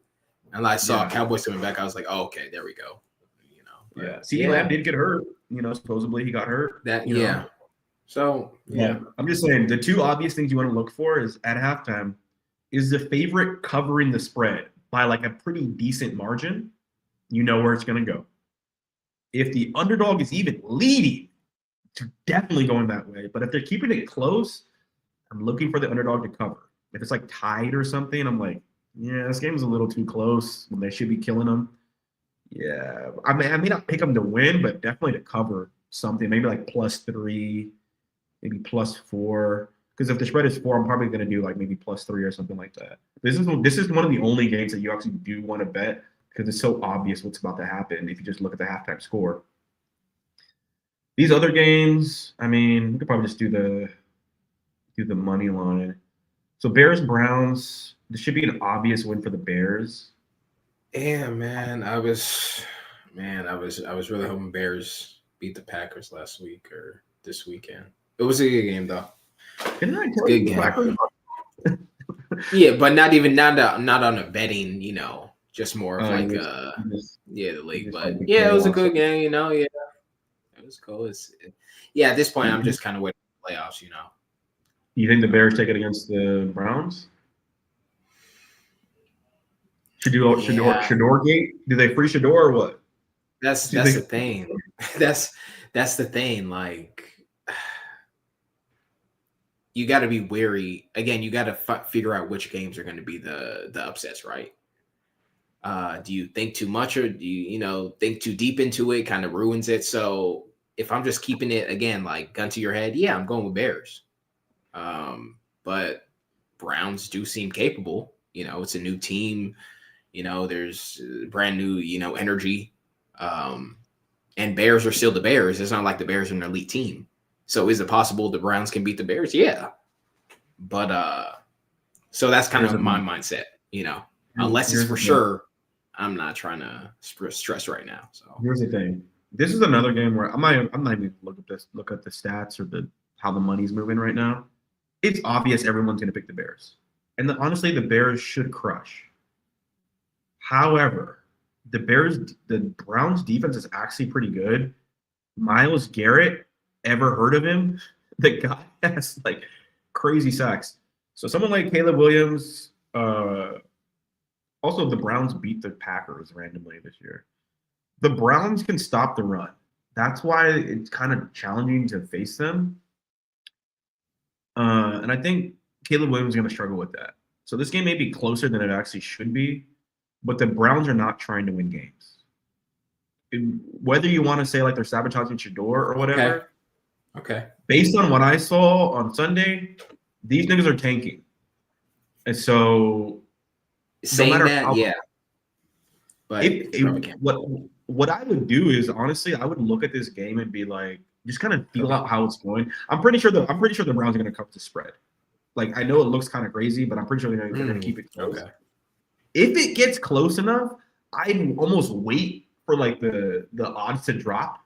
and I saw Cowboys coming back, I was like, oh, okay, there we go. You know, yeah. CeeDee Lamb did get hurt. You know, supposedly he got hurt. Know. So yeah, I'm just saying the two obvious things you want to look for is at halftime, is the favorite covering the spread by like a pretty decent margin? You know where it's going to go. If the underdog is even leading, it's definitely going that way. But if they're keeping it close, I'm looking for the underdog to cover. If it's like tied or something, I'm like, yeah, this game's a little too close when they should be killing them. Yeah, I may not pick them to win, but definitely to cover something. Maybe like +3, maybe +4. Because if the spread is 4, I'm probably going to do like maybe +3 or something like that. This is one of the only games that you actually do want to bet, because it's so obvious what's about to happen if you just look at the halftime score. These other games, I mean, we could probably just do the money line. So Bears Browns, this should be an obvious win for the Bears. Yeah, man. I was really hoping Bears beat the Packers last week or this weekend. It was a good game though. Didn't I tell you the Packers? Yeah, but not on a betting, you know, just more of like the league. But yeah, it was a good game, you know. Yeah, it was cool. At this point, I'm just kind of waiting for the playoffs, you know. You think the Bears take it against the Browns? Shador Gate? Do they free Shador or what? That's the thing. That's the thing. Like, you got to be wary. Again, you got to figure out which games are going to be the upsets, right? Do you think too much, or do you think too deep into it? Kind of ruins it. So if I'm just keeping it, again, like gun to your head, yeah, I'm going with Bears. But Browns do seem capable. You know, it's a new team. You know, there's brand new, energy. And Bears are still the Bears. It's not like the Bears are an elite team. So is it possible the Browns can beat the Bears? Yeah. But so that's kind of my mindset, unless it's for sure. I'm not trying to stress right now. So here's the thing. This is another game where I'm not even look at the stats or how the money's moving right now. It's obvious everyone's going to pick the Bears. And honestly, the Bears should crush. However, the Browns defense is actually pretty good. Myles Garrett, ever heard of him? The guy has like crazy sacks. So someone like Caleb Williams, also the Browns beat the Packers randomly this year. the Browns can stop the run. That's why it's kind of challenging to face them. And I think Caleb Williams is going to struggle with that. So this game may be closer than it actually should be, but the Browns are not trying to win games. Whether you want to say like they're sabotaging Shador or whatever, Okay. based on what I saw on Sunday, these niggas are tanking. And so Saying matter that, how- yeah. But what I would do is honestly, I would look at this game and be like, just kind of feel out how it's going. I'm pretty sure the Browns are going to cover the spread. Like I know it looks kind of crazy, but I'm pretty sure they're going to keep it close. Okay. If it gets close enough, I'd almost wait for like the odds to drop.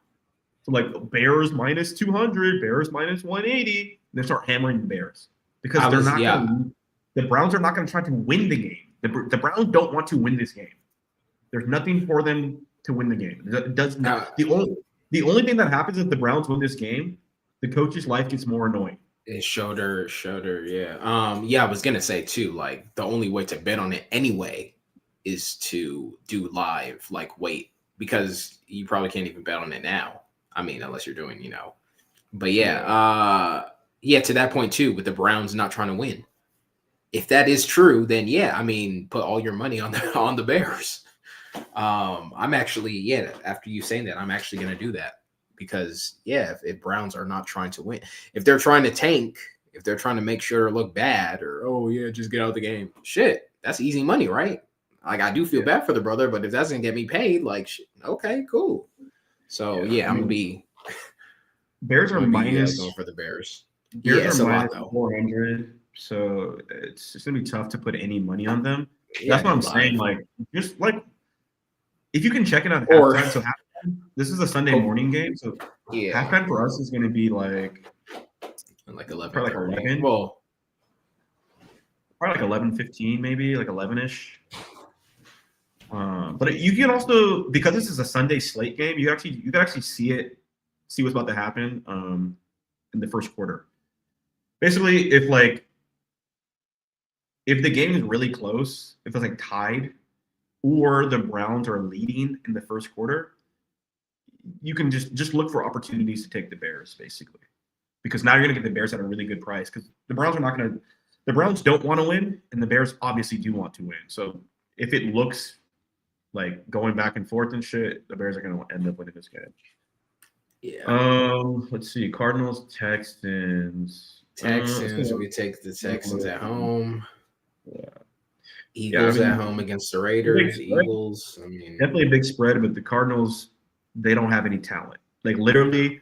So like Bears minus 200, Bears minus 180, then start hammering the Bears because the Browns are not going to try to win the game. The Browns don't want to win this game. There's nothing for them to win the game. It does not. The only thing that happens if the Browns win this game, the coach's life gets more annoying. It's shoulder, yeah. Yeah, I was gonna say too, like the only way to bet on it anyway is to do live, like wait, because you probably can't even bet on it now. I mean, unless you're doing, But yeah, to that point too, with the Browns not trying to win. If that is true, then yeah, I mean, put all your money on the Bears. I'm actually, after you saying that, I'm actually gonna do that. Because if Browns are not trying to win, if they're trying to tank, if they're trying to make sure look bad, or just get out of the game, shit, that's easy money, right? Like I do feel bad for the brother, but if that's gonna get me paid, like okay, cool. So I'm gonna be. Bears are minus going for the Bears. Bears are minus 400, so it's just gonna be tough to put any money on them. That's what I'm saying. Like just like if you can check it at halftime, so halftime. This is a Sunday morning game, so halftime for us is going to be like 11. Probably like 11. Well, probably like 11:15, maybe like 11ish. But you can also, because this is a Sunday slate game, you can actually see what's about to happen in the first quarter. Basically, if the game is really close, if it's like tied, or the Browns are leading in the first quarter, you can just look for opportunities to take the Bears, basically, because now you're going to get the Bears at a really good price because the Browns don't want to win, and the Bears obviously do want to win. So if it looks like going back and forth and shit, the Bears are going to end up winning this game. Yeah. Let's see. Cardinals, Texans. We take the Texans at home. Yeah. Eagles at home against the Raiders. Eagles. I mean, definitely a big spread, but the Cardinals, they don't have any talent. Like literally,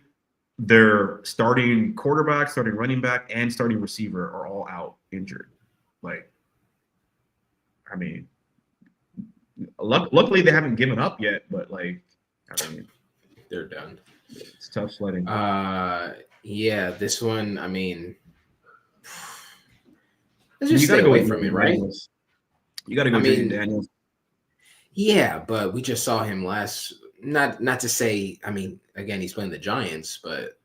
their starting quarterback, starting running back, and starting receiver are all out injured. Like, I mean, luckily they haven't given up yet, but like, I mean, they're done. It's tough sledding. This one, I mean, let's just stay away from it, right? You got to go Jaden Daniels. Yeah, but we just saw him last. Not to say, I mean, again, he's playing the Giants, but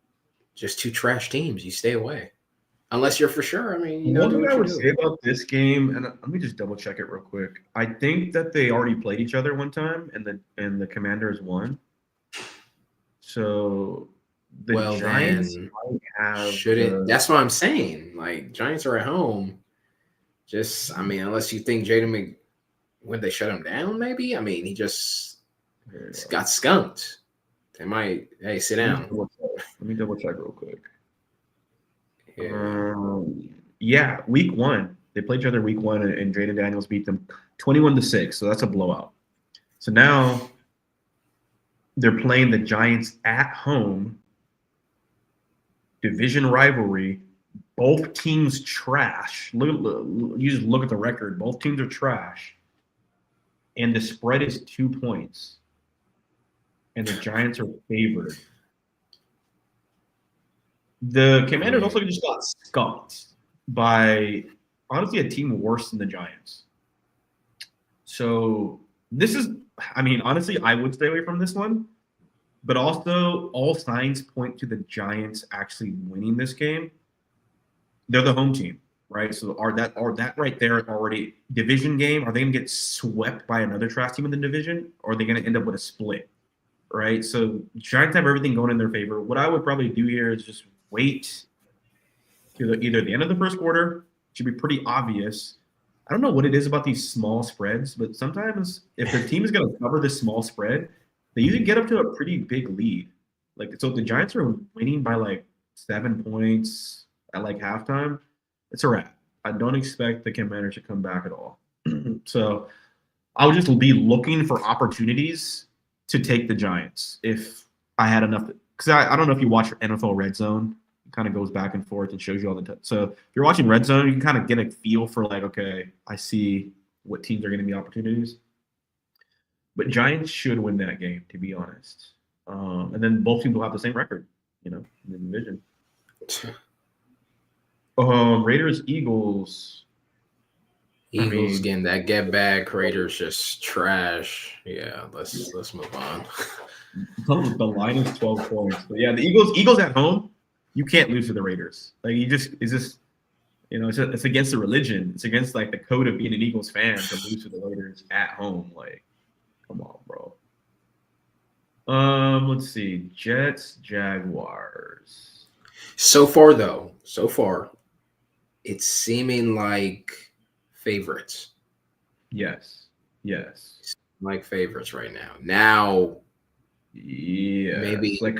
just two trash teams. You stay away, unless you're for sure. I mean, one thing I would say about this game, and let me just double check it real quick. I think that they already played each other one time, and the Commanders won. So the Giants might have. That's what I'm saying. Like Giants are at home. Just, I mean, unless you think when they shut him down, maybe. I mean, he just got skunked. They might. Hey, sit down. Let me double check real quick. Yeah, week 1 they played each other week 1, and Jaden Daniels beat them 21-6. So that's a blowout. So now they're playing the Giants at home. Division rivalry. Both teams trash. You just look at the record. Both teams are trash. And the spread is 2 points. And the Giants are favored. The Commanders also just got skunked by, honestly, a team worse than the Giants. So this is, I mean, honestly, I would stay away from this one. But also, all signs point to the Giants actually winning this game. They're the home team, right? So are that right there already division game? Are they going to get swept by another trash team in the division, or are they going to end up with a split? right? So Giants have everything going in their favor. What I would probably do here is just wait to either the end of the first quarter. Should be pretty obvious. I don't know what it is about these small spreads, but sometimes if their team is going to cover this small spread, they usually get up to a pretty big lead. Like, so if the Giants are winning by like 7 points at like halftime, it's a wrap. I don't expect the Commanders to come back at all. So I would just be looking for opportunities to take the Giants if I had enough. Because I don't know if you watch NFL Red Zone. It kind of goes back and forth and shows you all the time. So if you're watching Red Zone, you can kind of get a feel for like, okay, I see what teams are going to be opportunities. But Giants should win that game, to be honest. And then both teams will have the same record, in the division. Raiders, Eagles. Eagles getting that get back. Raiders just trash. Yeah, let's move on. The line is 12 points. But yeah, the Eagles at home, you can't lose to the Raiders. Like it's against the religion. It's against like the code of being an Eagles fan to lose to the Raiders at home. Like, come on, bro. Let's see. Jets, Jaguars. So far, it's seeming like favorites. Yes. Like favorites right now. Now, yeah, maybe like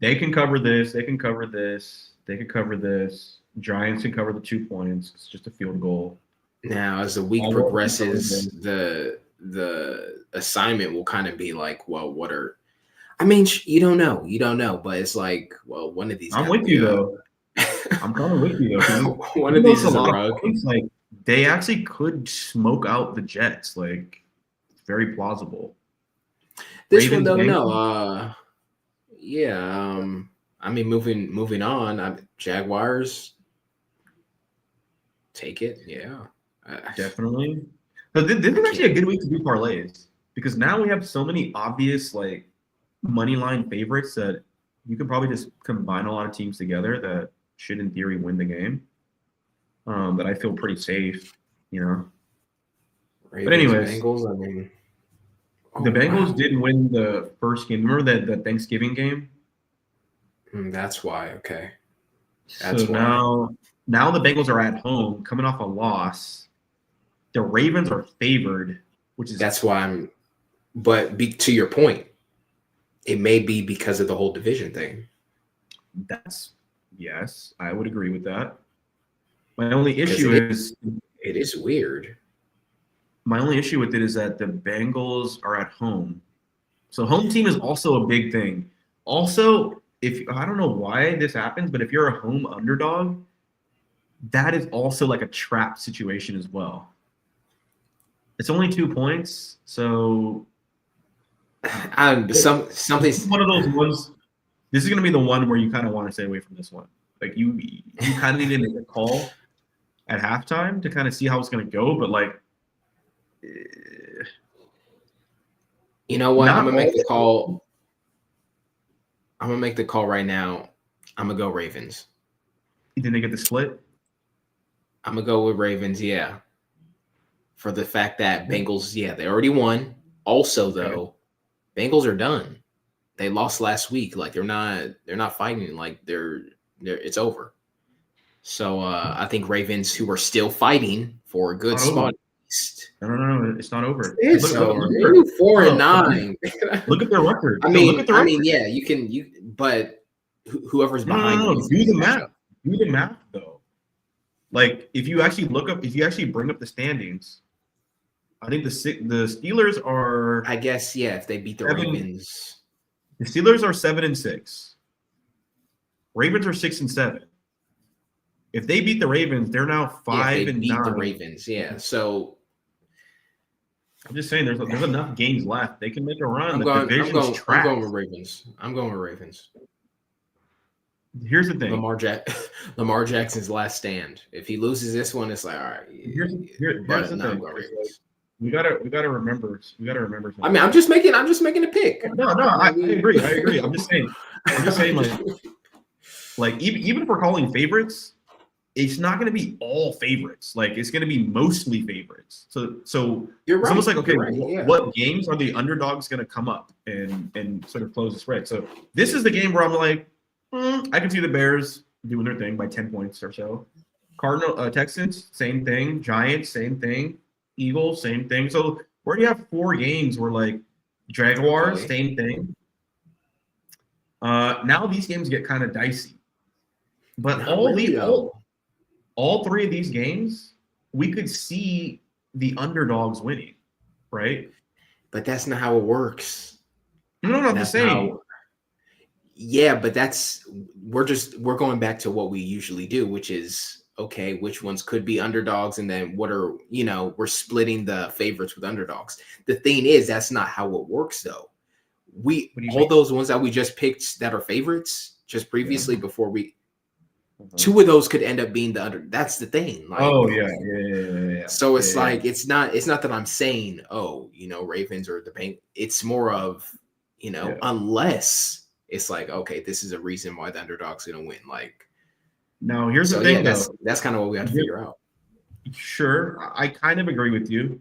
they can cover this. They can cover this. They can cover this. Giants can cover the 2 points. It's just a field goal. Now, as the week progresses, the assignment will kind of be like, well, what are? I mean, you don't know, but it's like, well, one of these. I'm with you though. I'm kind of with you though. One of these is a rug. Like they actually could smoke out the Jets. Like it's very plausible. This one though, no. I mean, moving on. Jaguars take it. Yeah, definitely. But this is actually a good week to do parlays because now we have so many obvious like money line favorites that you could probably just combine a lot of teams together that should, in theory, win the game. That I feel pretty safe, Ravens, but anyways, Bengals. I mean, the Bengals did win the first game. Remember the Thanksgiving game? That's why. Okay. That's so why. Now the Bengals are at home, coming off a loss. The Ravens are favored, that's why I'm. But to your point, it may be because of the whole division thing. Yes, I would agree with that. My only issue is it is weird. My only issue with it is that the Bengals are at home. So home team is also a big thing. Also, I don't know why this happens, but if you're a home underdog, that is also like a trap situation as well. It's only 2 points, so something's one of those ones. This is going to be the one where you kind of want to stay away from this one. Like you kind of need to make a call at halftime to kind of see how it's going to go. But like, you know what? I'm gonna make the call. I'm gonna make the call right now. I'm gonna go Ravens. You think they get the split? I'm gonna go with Ravens. Yeah. For the fact that Bengals, they already won. Also, though, Bengals are done. They lost last week. Like they're not fighting. Like it's over. So I think Ravens, who are still fighting for a good spot. No, it's not over. It's over. 4-9. Look at their record. I mean, yeah, you can. But whoever's behind. No. Do the math. Do the math though. Like if you actually bring up the standings, I think the Steelers are. I guess if they beat the Ravens, the Steelers are 7-6. Ravens are 6-7. If they beat the Ravens, they're now 5-9. Beat the Ravens, So I'm just saying, there's enough games left. They can make a run. I'm going with Ravens. Here's the thing: Lamar Jackson's last stand. If he loses this one, it's like all right. Here's the thing: we gotta remember. Something. I mean, I'm just making a pick. No, I agree. I'm just saying, like even if we're calling favorites, it's not going to be all favorites. Like it's going to be mostly favorites. So You're it's right. almost like, okay, You're right. Yeah. what games are the underdogs going to come up and sort of close the spread? So this is the game where I'm like, I can see the Bears doing their thing by 10 points or so. Texans, same thing. Giants, same thing. Eagles, same thing. So where you have 4 games where like Jaguars, Okay. same thing. Now these games get kind of dicey. But Not really, though. all 3 of these games, we could see the underdogs winning, right? But that's not how it works. No, not the That's same. Yeah, but we're going back to what we usually do, which is okay, which ones could be underdogs, and then what are we're splitting the favorites with underdogs. The thing is, that's not how it works, though. Those ones that we just picked that are favorites just previously before we. 2 of those could end up being the under. That's the thing. Like, Yeah. So it's like it's not that I'm saying, Ravens or the Bengals. It's more of unless it's like, okay, this is a reason why the underdog's gonna win. Like, now here's the thing, though. That's kind of what we have to figure out. Sure, I kind of agree with you.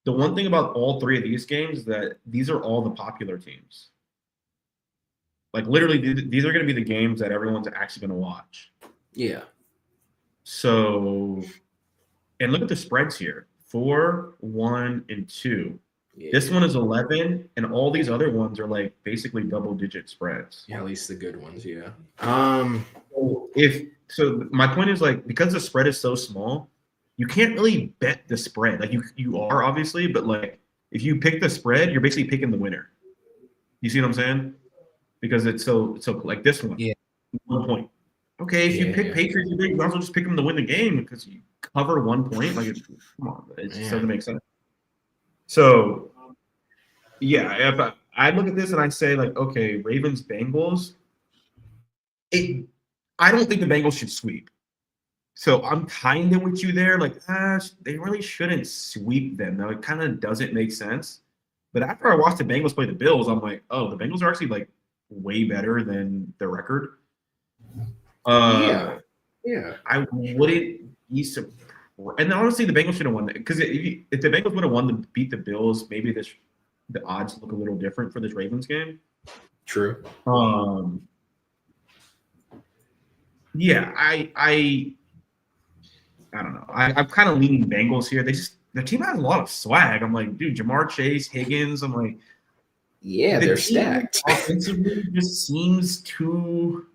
The one thing about all 3 of these games is that these are all the popular teams. Like literally, these are going to be the games that everyone's actually going to watch. Yeah. So, and look at the spreads here: 4, 1, and 2. Yeah. This one is 11, and all these other ones are like basically double-digit spreads. Yeah, at least the good ones. Yeah. So my point is, like, because the spread is so small, you can't really bet the spread. Like you are obviously, but like if you pick the spread, you're basically picking the winner. You see what I'm saying? Because it's so like this one. Yeah. 1 point. Okay, if you pick Patriots, you also just pick them to win the game because you cover 1 point. Like, come on, it just doesn't make sense. So, yeah, if I look at this and I say, like, okay, Ravens, Bengals, I don't think the Bengals should sweep. So I'm kind of with you there. Like, they really shouldn't sweep them. Now, it kind of doesn't make sense. But after I watched the Bengals play the Bills, I'm like, oh, the Bengals are actually, like, way better than their record. Yeah. I wouldn't be surprised. And honestly, the Bengals should have won that because if the Bengals would have won to beat the Bills, maybe the odds look a little different for this Ravens game. True. Yeah, I don't know. I'm kind of leaning Bengals here. The team has a lot of swag. I'm like, dude, Jamar Chase, Higgins. I'm like, yeah, they're stacked. Offensively, just seems too.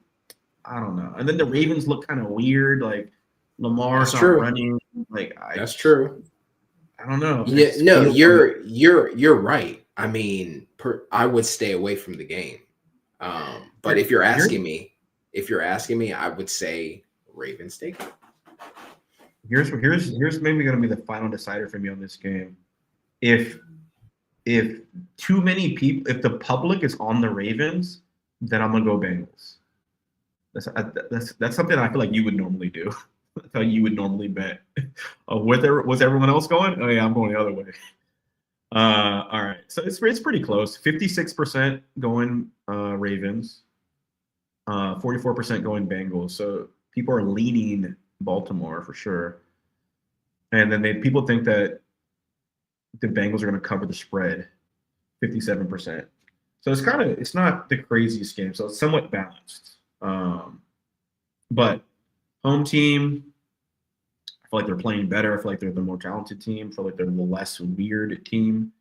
I don't know. And then the Ravens look kind of weird. Like Lamar's not running. Like that's true. I don't know. Yeah, no, you're right. I mean, I would stay away from the game. But if you're asking me, I would say Ravens take it. Here's maybe going to be the final decider for me on this game. If too many people, if the public is on the Ravens, then I'm gonna go Bengals. That's something I feel like you would normally do. That's how you would normally bet. Was everyone else going? Oh yeah, I'm going the other way. All right, so it's pretty close. 56% going Ravens, 44% going Bengals. So people are leaning Baltimore for sure, and then people think that the Bengals are going to cover the spread, 57%. So it's not the craziest game. So it's somewhat balanced. But home team, I feel like they're playing better. I feel like they're the more talented team. I feel like they're the less weird team.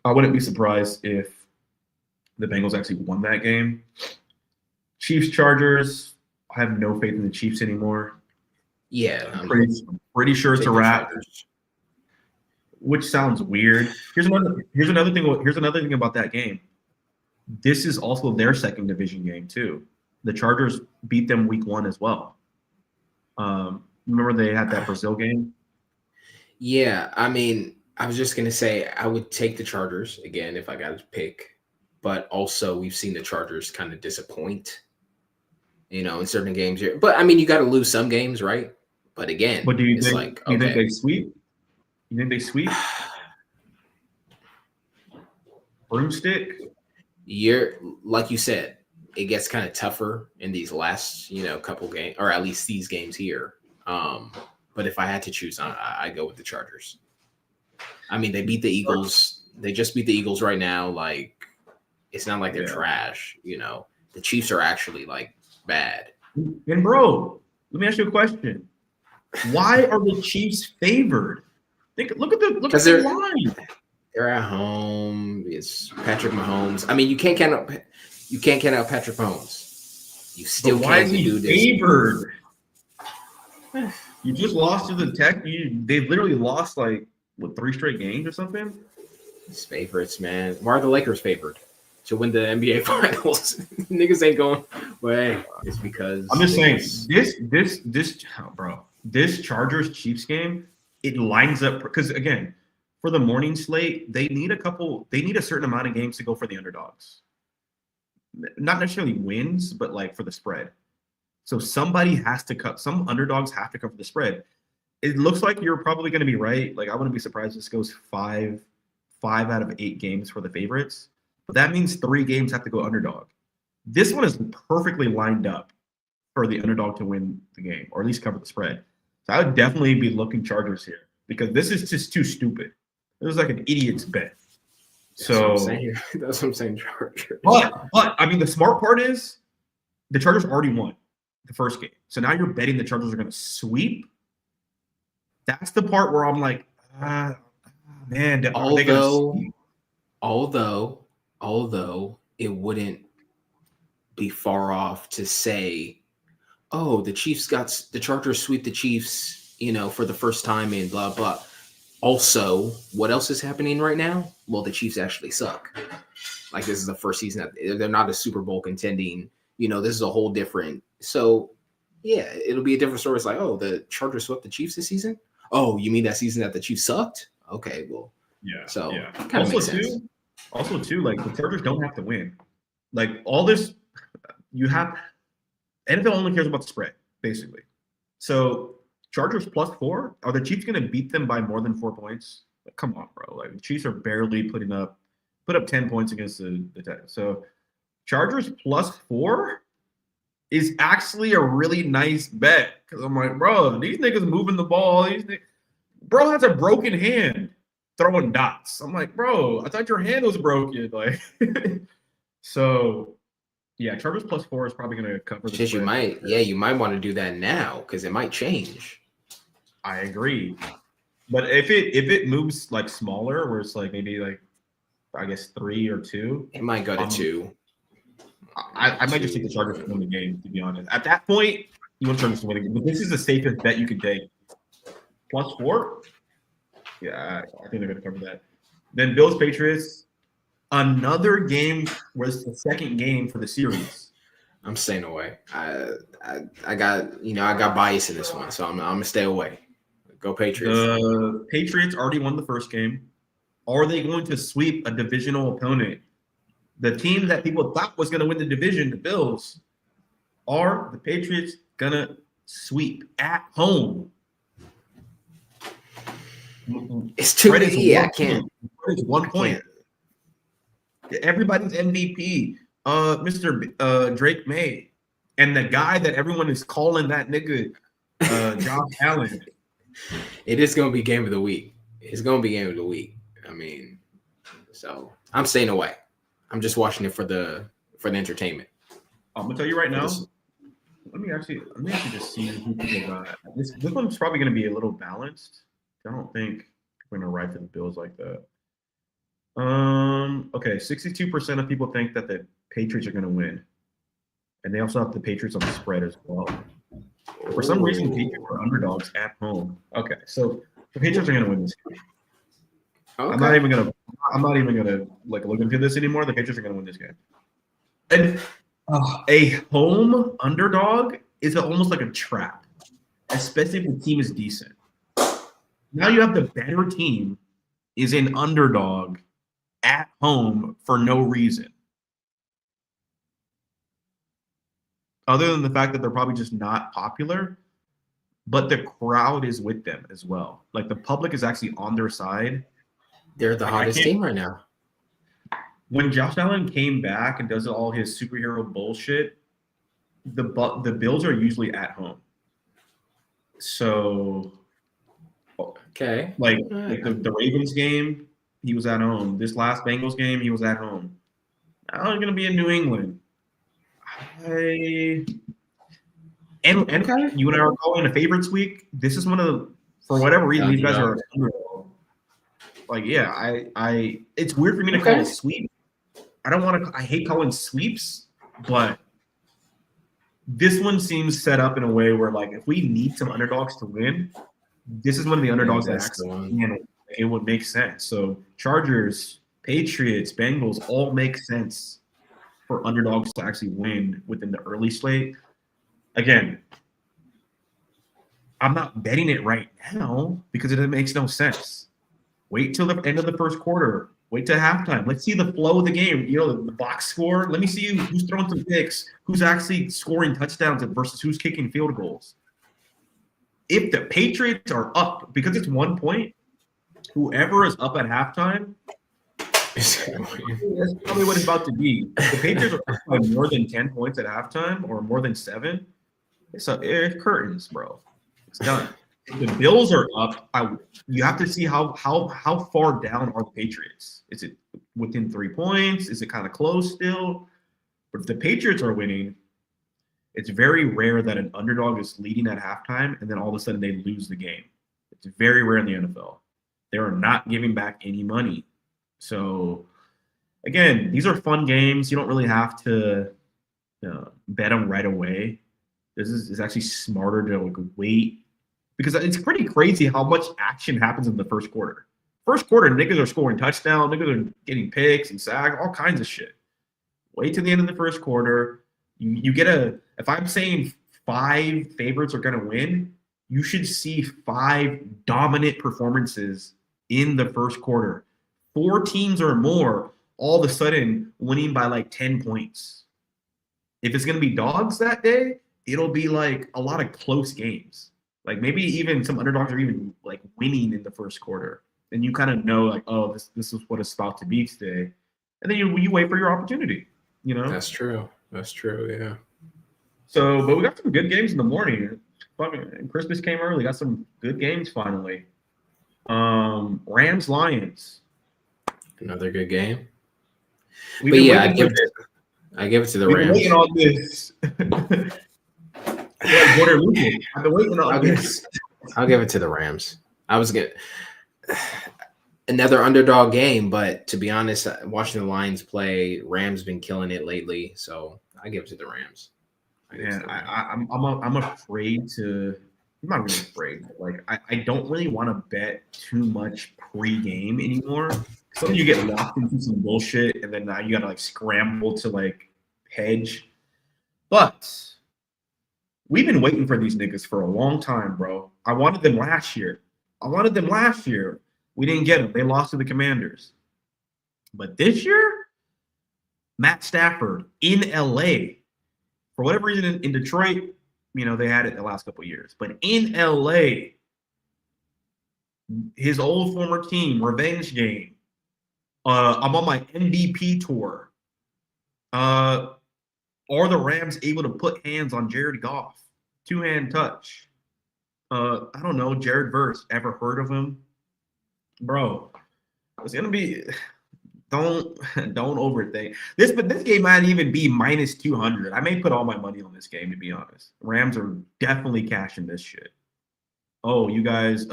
I wouldn't be surprised if the Bengals actually won that game. Chiefs, Chargers, I have no faith in the Chiefs anymore. Yeah. I'm pretty sure it's a wrap. Which sounds weird. Here's another thing about that game. This is also their second division game too. The Chargers beat them week 1 as well. Remember they had that Brazil game? Yeah, I mean, I was just gonna say I would take the Chargers again if I got to pick, but also we've seen the Chargers kind of disappoint, in certain games here. But I mean, you got to lose some games, right? But again, do you think they sweep? You think they sweep? Broomstick? You're like you said, it gets kind of tougher in these last, couple games, or at least these games here. But if I had to choose, I go with the Chargers. I mean, they beat the Eagles. They just beat the Eagles right now. Like, it's not like they're trash. The Chiefs are actually like bad. And bro, let me ask you a question. Why are the Chiefs favored? Look at the line. They're at home. It's Patrick Mahomes. I mean, you can't count out Patrick Mahomes. You still can't do this. Favored? You just lost to the Tech. They literally lost like 3 straight games or something. It's favorites, man. Why are the Lakers favored to win the NBA Finals? Niggas ain't going. Well, hey, it's because I'm just saying this Chargers Chiefs game, it lines up because again, for the morning slate, they need a certain amount of games to go for the underdogs. Not necessarily wins, but like for the spread. So some underdogs have to cover the spread. It looks like you're probably going to be right. Like I wouldn't be surprised if this goes 5 out of 8 games for the favorites. But that means 3 games have to go underdog. This one is perfectly lined up for the underdog to win the game, or at least cover the spread. So I would definitely be looking Chargers here because this is just too stupid. It was like an idiot's bet. That's what I'm saying, Chargers. But I mean, the smart part is the Chargers already won the first game. So now you're betting the Chargers are going to sweep. That's the part where I'm like, man, are they going to sweep? Although it wouldn't be far off to say, oh, the Chargers sweep the Chiefs, for the first time in blah, blah. Also, what else is happening right now? Well, the Chiefs actually suck. Like this is the first season that they're not a Super Bowl contending. This is a whole different. So, yeah, it'll be a different story. It's like, oh, the Chargers swept the Chiefs this season. Oh, you mean that season that the Chiefs sucked? Okay, well, yeah. So yeah. Kind of makes sense. Also, like the Chargers don't have to win. Like all this, NFL only cares about the spread, basically. So Chargers +4. Are the Chiefs going to beat them by more than 4 points? Like, come on, bro. Like the Chiefs are barely put up 10 points against the Titans. So Chargers +4 is actually a really nice bet because I'm like, bro, these niggas moving the ball. Bro has a broken hand throwing dots. I'm like, bro, I thought your hand was broken. Like, so yeah, Chargers +4 is probably going to cover the spread. You might want to do that now because it might change. I agree, but if it moves like smaller, where it's like maybe like I guess 3 or 2, it might go to 2. I might just take the Chargers to win the game. To be honest, at that point, you want Chargers to win the game. But this is the safest bet you could take. +4, yeah, I think they're going to cover that. Then Bills Patriots, another game was the second game for the series. I'm staying away. I got bias in this one, so I'm gonna stay away. Go Patriots. The Patriots already won the first game. Are they going to sweep a divisional opponent? The team that people thought was going to win the division, the Bills, are the Patriots going to sweep at home? It's too easy. I can't. It's 1 point. Everybody's MVP, Mr. Drake May, and the guy that everyone is calling that nigga, Josh Allen. It is going to be game of the week. It's going to be game of the week. I mean, so I'm staying away. I'm just watching it for the entertainment. I'm gonna tell you right now. Let me actually just see who people got. This one's probably gonna be a little balanced. I don't think we're gonna ride for the Bills like that. Okay, 62% of people think that the Patriots are gonna win, and they also have the Patriots on the spread as well. For some reason, Patriots are underdogs at home. Okay, so the Patriots are gonna win this game. Okay. I'm not even gonna like look into this anymore. The Patriots are gonna win this game. And a home underdog is almost like a trap, especially if the team is decent. Now you have the better team is an underdog at home for no reason, other than the fact that they're probably just not popular. But the crowd is with them as well. Like the public is actually on their side. They're the hottest team right now. when Josh Allen came back and does all his superhero bullshit, the Bills are usually at home. So, Okay. like the Ravens game, he was at home. This last Bengals game, he was at home. Now he's gonna be in New England. And Okay. you and I are calling a favorites week. This is one of the, for whatever reason, these guys are like, yeah, I it's weird for me to call it sweep. I don't want to, I hate calling sweeps, but this one seems set up in a way where, like, if we need some underdogs to win, this is one of the underdogs that actually it would make sense. So Chargers, Patriots, Bengals all make sense for underdogs to actually win within the early slate. Again, I'm not betting it right now because it makes no sense. Wait till the end of the first quarter. Wait till halftime. Let's see the flow of the game. You know, the box score. Let me see who's throwing some picks, who's actually scoring touchdowns versus who's kicking field goals. If the Patriots are up, because it's 1 point, whoever is up at halftime, that's probably what it's about to be. The Patriots are up by more than 10 points at halftime or more than 7. It's curtains, bro. It's done. If the Bills are up, you have to see how far down are the Patriots. Is it within 3 points? Is it kind of close still? But if the Patriots are winning, it's very rare that an underdog is leading at halftime and then all of a sudden they lose the game. It's very rare in the NFL. They are not giving back any money. So, again, these are fun games. You don't really have to bet them right away. This is actually smarter to like wait, because it's pretty crazy how much action happens in the first quarter. First quarter, niggas are scoring touchdowns, niggas are getting picks and sacks, all kinds of shit. Wait till the end of the first quarter. You get if I'm saying 5 favorites are going to win, you should see 5 dominant performances in the first quarter. 4 teams or more all of a sudden winning by like 10 points. If it's going to be dogs that day, it'll be like a lot of close games. Like maybe even some underdogs are even like winning in the first quarter. And you kind of know like, oh, this is what it's about to be today. And then you wait for your opportunity, you know? That's true. That's true, yeah. So, but we got some good games in the morning. Fucking Christmas came early. Got some good games finally. Rams Lions. Another good game. But yeah, I give it to the Rams. Waiting on this. I've been waiting on this. I'll give it to the Rams. I was getting another underdog game, but to be honest, watching the Lions play, Rams been killing it lately, so I give it to the Rams. I'm afraid to. I'm not really afraid. Like I don't really want to bet too much pre-game anymore. So you get locked into some bullshit, and then now you gotta like scramble to like hedge. But we've been waiting for these niggas for a long time, bro. I wanted them last year. We didn't get them. They lost to the Commanders. But this year, Matt Stafford in LA. For whatever reason, in Detroit, you know, they had it the last couple of years. But in LA, his old former team, revenge game. I'm on my MVP tour. Are the Rams able to put hands on Jared Goff? 2-hand touch. I don't know. Jared Verse. Ever heard of him? Bro, it's gonna be. Don't overthink this. But this game might even be minus 200. I may put all my money on this game, to be honest. Rams are definitely cashing this shit. Oh, you guys,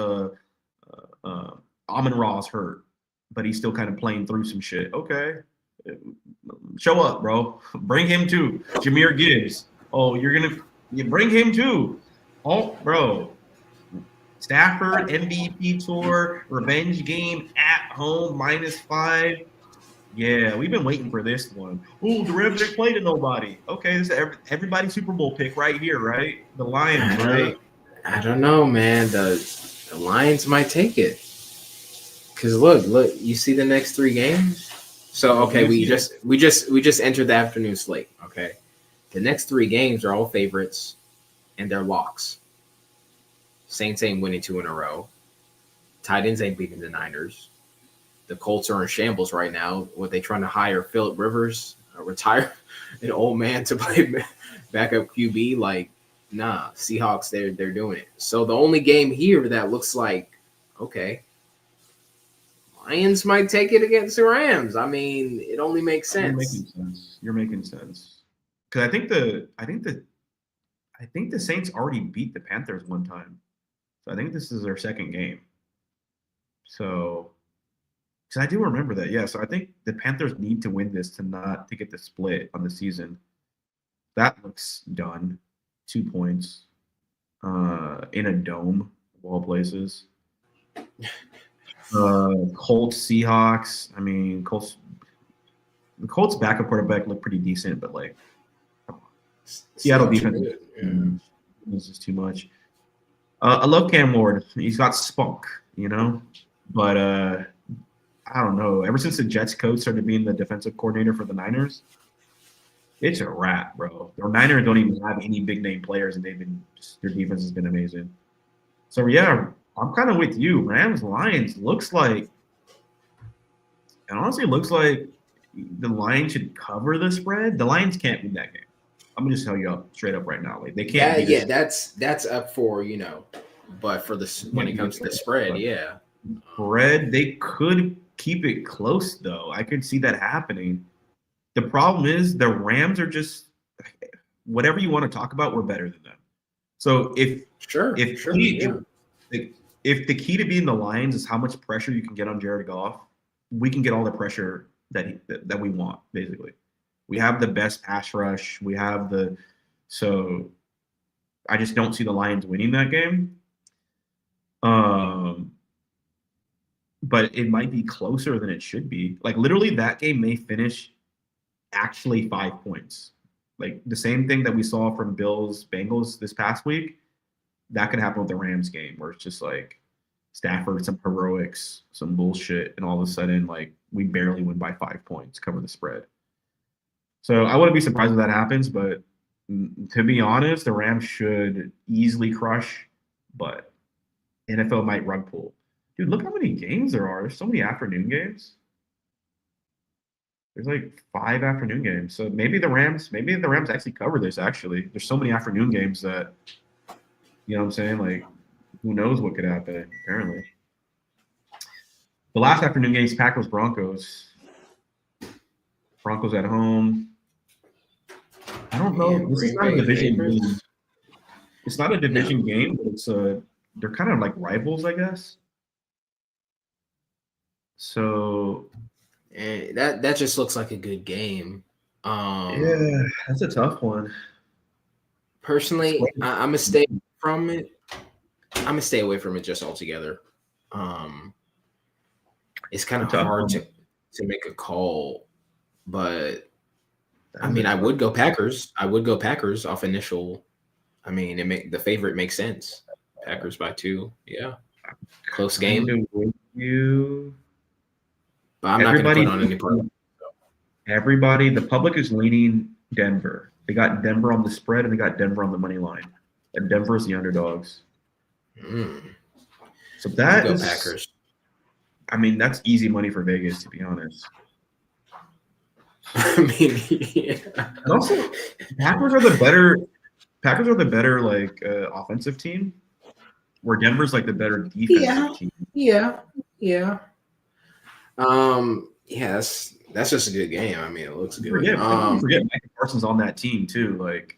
Amon-Ra's hurt, but he's still kind of playing through some shit. Okay, show up, bro. Bring him too. Jahmyr Gibbs. Oh, you bring him too. Oh, bro. Stafford MVP tour revenge game at home -5. Yeah, we've been waiting for this one. Oh, the Rams didn't play to nobody. Okay, this is everybody's Super Bowl pick right here, right? The Lions, right? I don't know, man. The Lions might take it. Because look, you see the next 3 games? So okay, we just entered the afternoon slate. Okay. The next 3 games are all favorites and they're locks. Saints ain't winning 2 in a row. Titans ain't beating the Niners. the Colts are in shambles right now. What they trying to hire Phillip Rivers, retire an old man to play backup QB? Like, nah, Seahawks, they're doing it. So the only game here that looks like, okay, Lions might take it against the Rams. I mean, it only makes sense. You're making sense. Because I think the Saints already beat the Panthers one time. So I think this is their second game. So, because I do remember that, yeah. So I think the Panthers need to win this to get the split on the season. That looks done. 2 points in a dome of all places. Colts, Seahawks. I mean, the Colts backup quarterback looked pretty decent, but like, come on. Seattle defense is just too much. I love Cam Ward. He's got spunk, but I don't know. Ever since the Jets coach started being the defensive coordinator for the Niners, it's a wrap, bro. The Niners don't even have any big name players, and their defense has been amazing. So yeah, I'm kind of with you. Rams Lions it honestly looks like the Lions should cover the spread. The Lions can't win that game. I'm gonna just tell you straight up right now, like they can't. That's up for but for when it comes to the spread, yeah. Spread, they could keep it close though. I could see that happening. The problem is the Rams are just whatever you want to talk about, we're better than them. So if the key to beating the Lions is how much pressure you can get on Jared Goff, we can get all the pressure that we want, basically. We have the best pass rush. So I just don't see the Lions winning that game. But it might be closer than it should be. Like literally that game may finish actually 5 points. Like the same thing that we saw from Bills Bengals this past week, that could happen with the Rams game where it's just like Stafford, some heroics, some bullshit, and all of a sudden like we barely win by 5 points, cover the spread. So I wouldn't be surprised if that happens, but to be honest, the Rams should easily crush, but NFL might rug pull. Dude, look how many games there are. There's so many afternoon games. There's like 5 afternoon games. So maybe the Rams actually cover this, actually. There's so many afternoon games that, you know what I'm saying? Like, who knows what could happen, apparently. The last afternoon game is Packers-Broncos. Broncos at home. I don't know. This is not a division game. It's not a division game, but they're kind of like rivals, I guess. So that just looks like a good game. Yeah, that's a tough one. Personally, I'm gonna stay from it. I'm gonna stay away from it just altogether. It's kind of hard to make a call, but I mean, I would go Packers. Off initial. I mean, the favorite makes sense. Packers by 2. Yeah, close game. But I'm not going to put on any part. Everybody, the public is leaning Denver. They got Denver on the spread, and they got Denver on the money line. And Denver is the underdogs. So that is Packers. I mean, that's easy money for Vegas, to be honest. I mean, yeah. And also, Packers are the better like offensive team, where Denver's like the better defensive team. Yeah. That's just a good game. I mean, it looks good. Forget Micah Parsons on that team too. Like,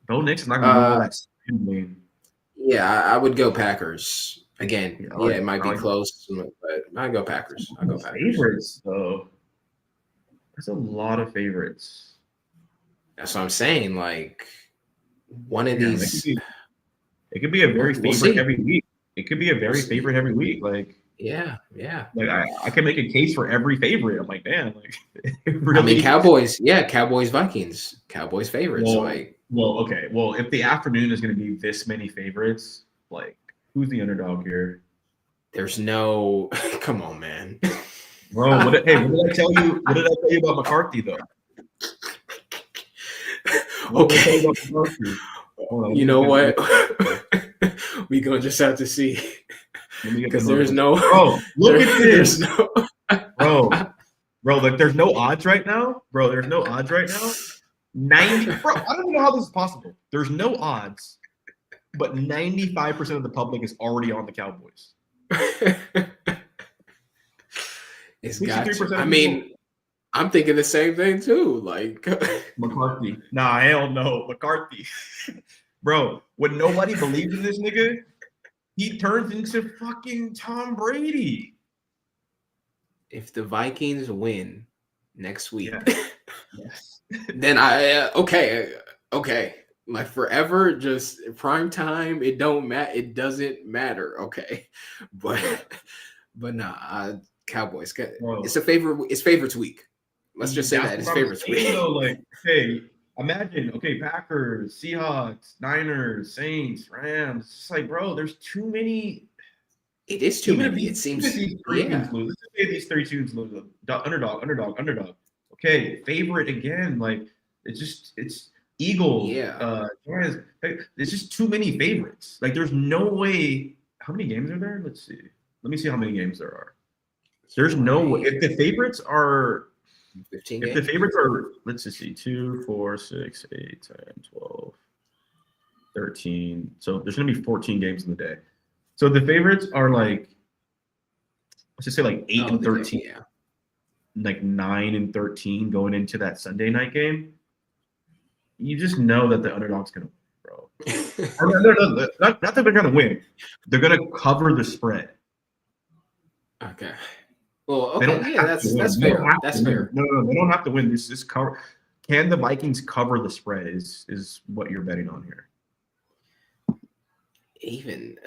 Bo Nixon's not going to do that. Yeah, I would go Packers again. Yeah, it might be close, but I go Packers. Favorites though. That's a lot of favorites. That's what I'm saying. Like one of these, it could be a very favorite every week. It could be a very favorite every week. Like. Yeah. Like I can make a case for every favorite. I'm like, man, like really... I mean, Cowboys, Vikings, Cowboys favorites. Okay. Well, if the afternoon is going to be this many favorites, like who's the underdog here? There's no. Come on, man. Bro, what did I tell you? What did I tell you about McCarthy though? Okay. You know what? We gonna just have to see. Let me get Because there's no bro. Look at this, there's no bro. Like there's no odds right now, bro. There's no odds right now. 90, bro. I don't even know how this is possible. There's no odds, but 95% of the public is already on the Cowboys. It's got to. I mean, I'm thinking the same thing too. Like McCarthy. Nah, hell no. McCarthy. Bro, when nobody believes in this nigga, he turns into fucking Tom Brady. If the Vikings win next week, yes. Then okay. Like forever, just prime time. It don't matter. It doesn't matter. Okay, but nah, Cowboys. Bro. It's a favorite. It's favorites week. Let's just say that it's favorites week. Though, like, hey, imagine, okay, Packers, Seahawks, Niners, Saints, Rams. It's like, bro, there's too many. It is too many. It seems. These three teams lose. Let's just say these three teams lose. Underdog. Okay, favorite again. Like it's Eagles. Yeah. It's just too many favorites. Like there's no way. How many games are there? Let's see. Let me see how many games there are. There's no way. If the favorites are 15 if games? the favorites are, let's just see, 2, 4, 6, 8, 10, 12, 13. So there's going to be 14 games in the day. So the favorites are like, let's just say like 8 and 13. Yeah. Like 9 and 13 going into that Sunday night game. You just know that the underdog's going to win, bro. No, not that they're going to win. They're going to cover the spread. Okay. Well, okay, yeah, that's fair. That's fair. No, they don't have to win. This cover. Can the Vikings cover the spread? Is what you're betting on here? Even.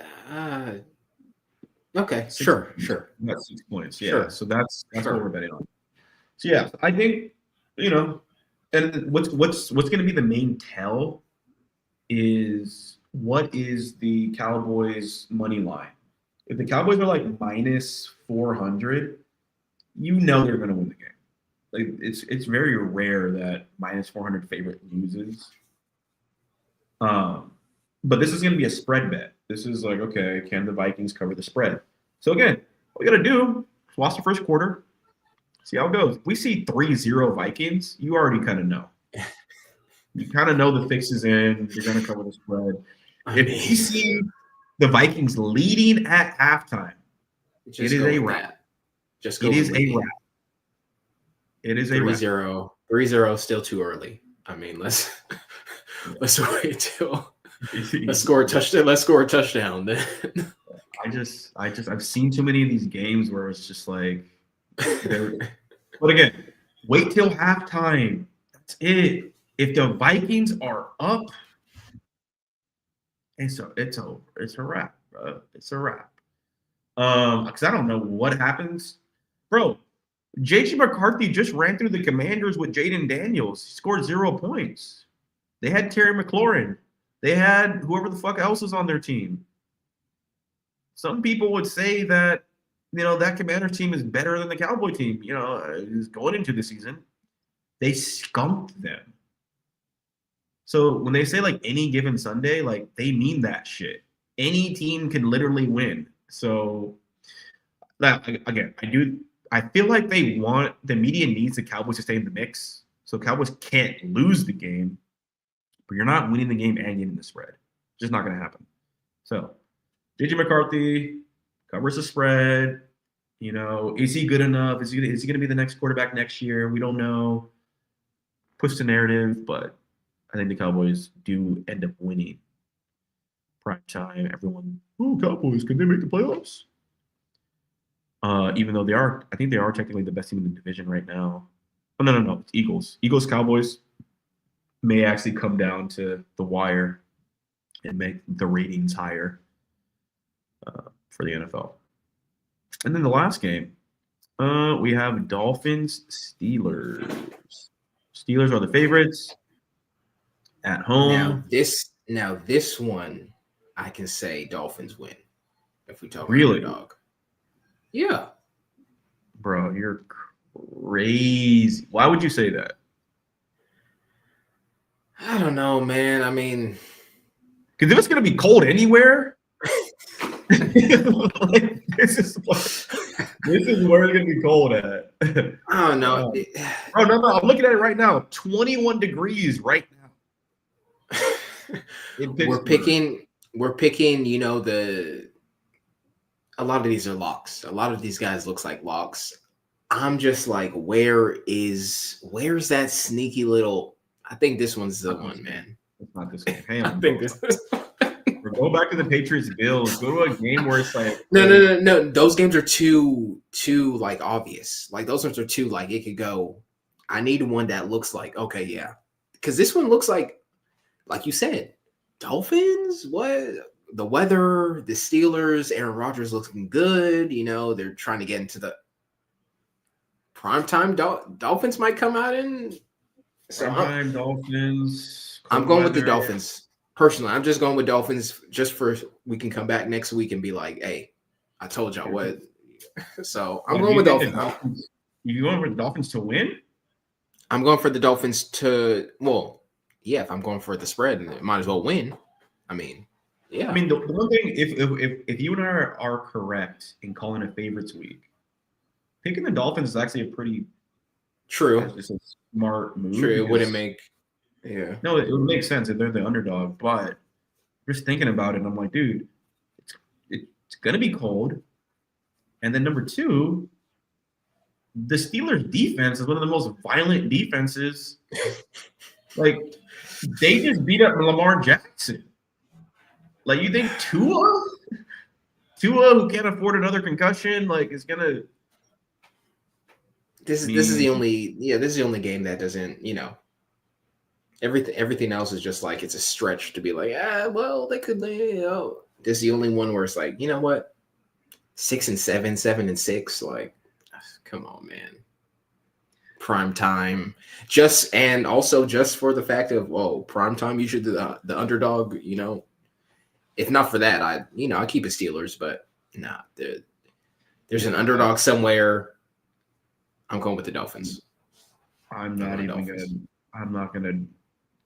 Okay. Sure. That's 6 points. Yeah. Sure. So that's what we're betting on. So yeah, I think and what's going to be the main tell is what is the Cowboys money line. If the Cowboys are like minus 400, you know they're going to win the game. Like it's very rare that minus 400 favorite loses. But this is going to be a spread bet. This is like, okay, can the Vikings cover the spread? So again, what we got to do is watch the first quarter, see how it goes. If we see 3-0 Vikings, you already kind of know. You kind of know the fix is in. You're going to cover the spread. If you see the Vikings leading at halftime, it is a wrap. Just go. It is a wrap. It is a 3-0. 3-0 still too early. I mean, let's wait till let's score a touchdown. Let's score a touchdown then. I've seen too many of these games where it's just like but again, wait till halftime. That's it. If the Vikings are up, it's over. It's a wrap, bro. It's a wrap. Because I don't know what happens. Bro, J.J. McCarthy just ran through the Commanders with Jaden Daniels. He scored 0 points. They had Terry McLaurin. They had whoever the fuck else was on their team. Some people would say that, that Commanders team is better than the Cowboy team, is going into the season. They skunked them. So when they say like any given Sunday, like they mean that shit. Any team can literally win. So that again, I feel like the media needs the Cowboys to stay in the mix. So Cowboys can't lose the game, but you're not winning the game and getting the spread. Just not going to happen. So J.J. McCarthy covers the spread. Is he good enough? Is he going to be the next quarterback next year? We don't know. Push the narrative, but I think the Cowboys do end up winning. Prime time, everyone. Cowboys, can they make the playoffs? Even though I think they are technically the best team in the division right now. Oh, no. It's Eagles. Eagles, Cowboys may actually come down to the wire and make the ratings higher for the NFL. And then the last game, we have Dolphins, Steelers. Steelers are the favorites at home. Now this one, I can say Dolphins win. If we talk really, underdog. Yeah. Bro, you're crazy. Why would you say that? I don't know, man. I mean, because if it's going to be cold anywhere, Like, this is where it's gonna be cold at. I don't know. Oh no, I'm looking at it right now. 21 degrees right now. we're picking, you know, a lot of these are locks. A lot of these guys looks like locks. I'm just like, where's that sneaky little? I think this one's the one, man. It's not this one. Hang I on, think this. or go back to the Patriots Bills. Go to a game where it's like No. Those games are too like obvious. Like those ones are too like it could go. I need one that looks like okay, yeah, because this one looks like you said, Dolphins. What the weather, the Steelers, Aaron Rodgers looking good. You know they're trying to get into the primetime. Dolphins might come out and so primetime Dolphins. I'm going with the Dolphins. Personally, I'm just going with Dolphins just for we can come back next week and be like, hey, I told y'all what. So I'm going with Dolphins. You going for the Dolphins to win? I'm going for the Dolphins to yeah, if I'm going for the spread, it might as well win. I mean, yeah. I mean, the one thing, if you and I are correct in calling a favorites week, picking the Dolphins is actually a pretty it's a smart move. True, it wouldn't make no, it would make sense if they're the underdog, but just thinking about it, I'm like, dude, it's gonna be cold. And then number two, the Steelers defense is one of the most violent defenses. Like, they just beat up Lamar Jackson. Like, you think Tua, who can't afford another concussion, like, is gonna. This is the only game that doesn't, you know. Everything else is just like it's a stretch to be like, well, they could, you know. This is the only one where it's like, you know what, 6-7, 7-6, like, come on, man. Prime time, and also just for the fact of prime time, you should do the underdog. You know, if not for that, I keep it Steelers, but nah, there's an underdog somewhere. I'm going with the Dolphins. I'm not gonna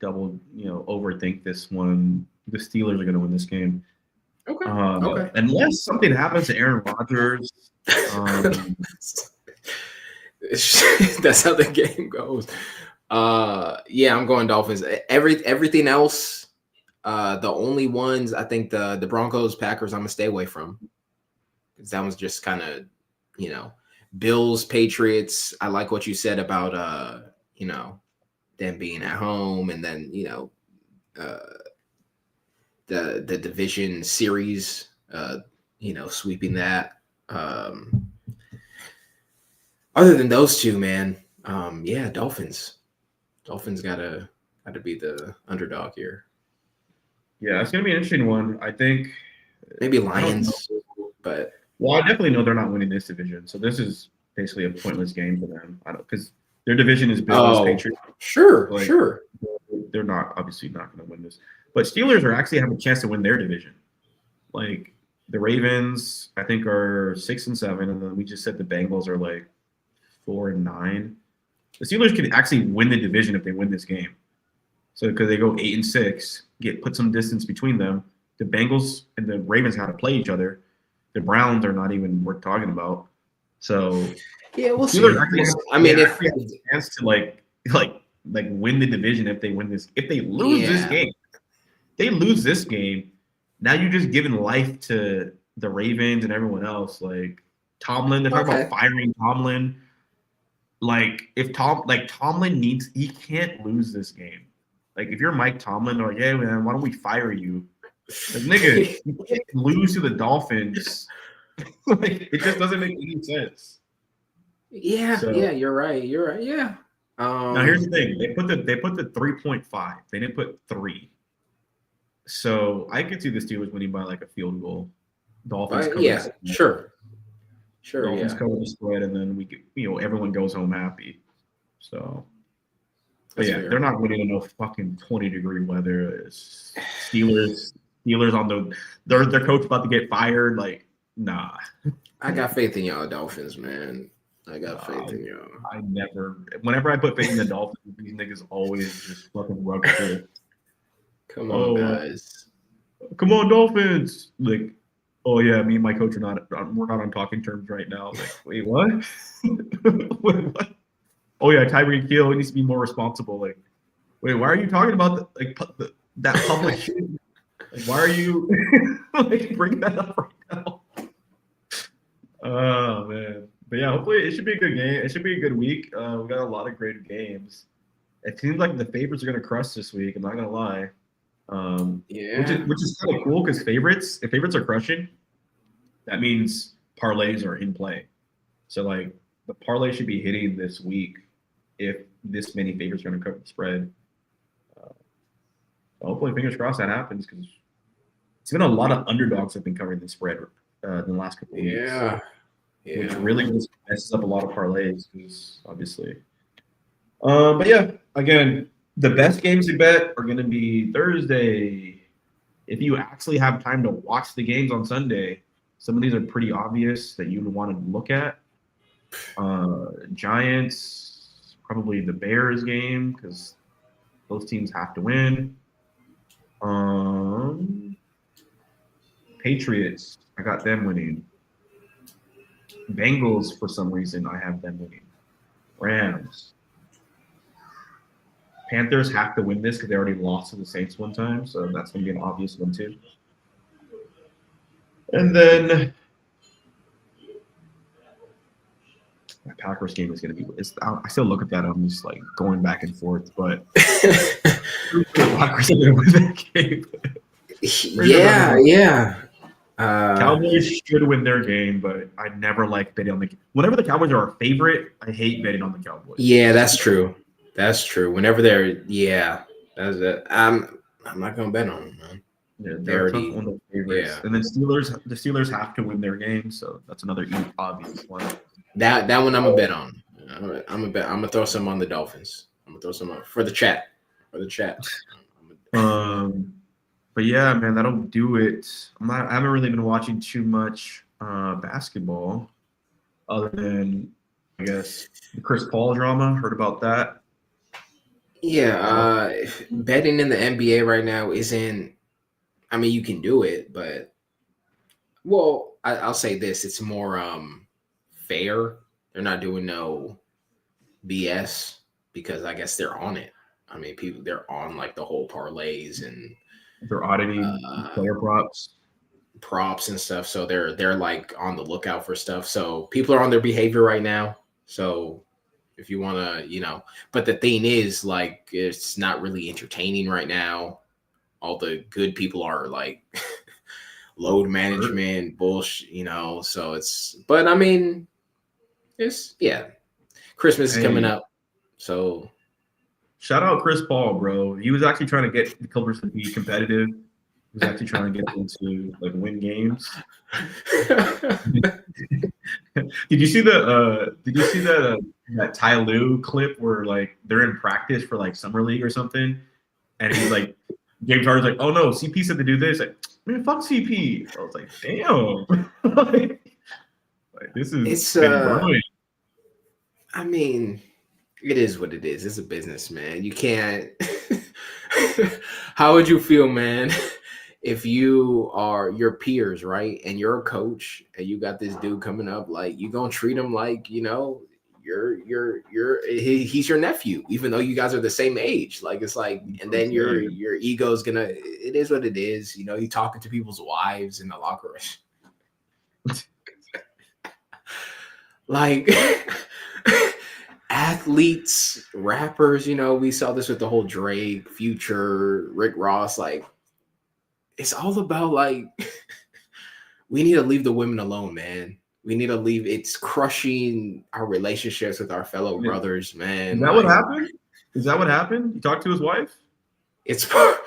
double, overthink this one. The Steelers are gonna win this game. Okay. Unless something happens to Aaron Rodgers. That's how the game goes. Yeah, I'm going Dolphins. Everything else, the only ones I think the Broncos, Packers, I'm gonna stay away from. Because that one's just kind of, Bills, Patriots. I like what you said about them being at home, and then the division series, sweeping that. Other than those two, man, Dolphins. Dolphins gotta be the underdog here. Yeah, it's gonna be an interesting one. I think maybe Lions, but I definitely know they're not winning this division. So this is basically a pointless game for them. I don't because their division is Bills, Patriots. Sure. They're obviously not going to win this. But Steelers are actually have a chance to win their division. Like the Ravens, I think are 6-7, and then we just said the Bengals are like 4-9. The Steelers can actually win the division if they win this game. So because they go 8-6, put some distance between them. The Bengals and the Ravens have to play each other. The Browns are not even worth talking about. So yeah, we'll see. I mean, if they have a chance to like win the division if they win this, if they lose this game, now you're just giving life to the Ravens and everyone else. Like Tomlin, they're talking about firing Tomlin. Like if Tomlin he can't lose this game. Like if you're Mike Tomlin, they're like, hey man, why don't we fire you? Like, nigga, you can't lose to the Dolphins. Like it just doesn't make any sense. Yeah, you're right. Yeah. Now here's the thing: they put the 3.5. They didn't put 3. So I could see the Steelers winning by like a field goal. Dolphins. Sure. Dolphins cover the spread, and then we get, everyone goes home happy. So, but they're not winning in no fucking 20-degree weather. It's Steelers on their coach about to get fired. Like, nah. I got faith in y'all Dolphins, man. I got faith in y'all. Whenever I put faith in the Dolphins, these niggas always just fucking rug pull. Come on, guys. Come on, Dolphins. Like, Oh yeah, me and my coach are not. We're not on talking terms right now. I was like, wait, what? Wait, what? Oh yeah, Tyreek Hill needs to be more responsible. Like, wait, why are you talking about that public shooting? Like, why are you like bringing that up right now? Oh man, but yeah, hopefully it should be a good game. It should be a good week. We got a lot of great games. It seems like the favorites are gonna crush this week. I'm not gonna lie. Which Yeah. is kind of cool because if favorites are crushing, that means parlays are in play. So like the parlay should be hitting this week if this many favorites are going to cover the spread. Uh, Hopefully, fingers crossed that happens because it's been a lot of underdogs have been covering the spread in the last couple of weeks, Yeah. which Yeah. really just messes up a lot of parlays because obviously. But yeah, again, the best games to bet are going to be Thursday. If you actually have time to watch the games on Sunday, some of these are pretty obvious that you would want to look at. Giants, probably the Bears game because those teams have to win. Patriots, I got them winning. Bengals, for some reason, I have them winning. Rams. Panthers have to win this because they already lost to the Saints one time, so that's going to be an obvious one too. And then that Packers game is going to be. I still look at that. I'm just like going back and forth, but the Packers are going to win that game. Yeah. Yeah. Cowboys should win their game, but I never like betting on the. Whenever the Cowboys are a favorite, I hate betting on the Cowboys. Yeah, that's true. That's true. Whenever they're that's it. I'm not gonna bet on them, man. Yeah, They they're a tough already one of the favorites. yeah. And then the Steelers have to win their game, so that's another obvious one. That one I'm a bet on. I'm a bet. I'm gonna throw some on the Dolphins. I'm gonna throw some on for the chat. For the chat. But yeah, man, that'll do it. I haven't really been watching too much basketball, other than I guess the Chris Paul drama. Heard about that? Yeah, betting in the NBA right now isn't. I mean, you can do it, but well, I'll say this: it's more fair. They're not doing no BS because I guess they're on it. I mean, they're on like the whole parlays and They're auditing player props and stuff. So they're like on the lookout for stuff. So people are on their behavior right now. So if you want to, but the thing is, like, it's not really entertaining right now. All the good people are like load management bullshit, so but I mean, Christmas is coming up. So shout out Chris Paul, bro. He was actually trying to get the Clippers to be competitive. He was actually trying to get them to like win games. Did you see that Ty Lue clip where like they're in practice for like summer league or something, and he's like, James Harden's like, oh no, CP said to do this. Like, man, fuck CP. I was like, damn. like this is it's growing. I mean, it is what it is. It's a business, man. You can't. How would you feel, man, if you are your peers, right? And you're a coach and you got this dude coming up, like you gonna treat him like, he's your nephew, even though you guys are the same age. Like it's like, and then your ego's gonna, it is what it is. You talking to people's wives in the locker room. Like athletes, rappers, we saw this with the whole Drake, Future, Rick Ross. Like, it's all about like, we need to leave the women alone, man. We need to leave. It's crushing our relationships with our fellow brothers, man. Is that what happened? Is that what happened? You talked to his wife? It's part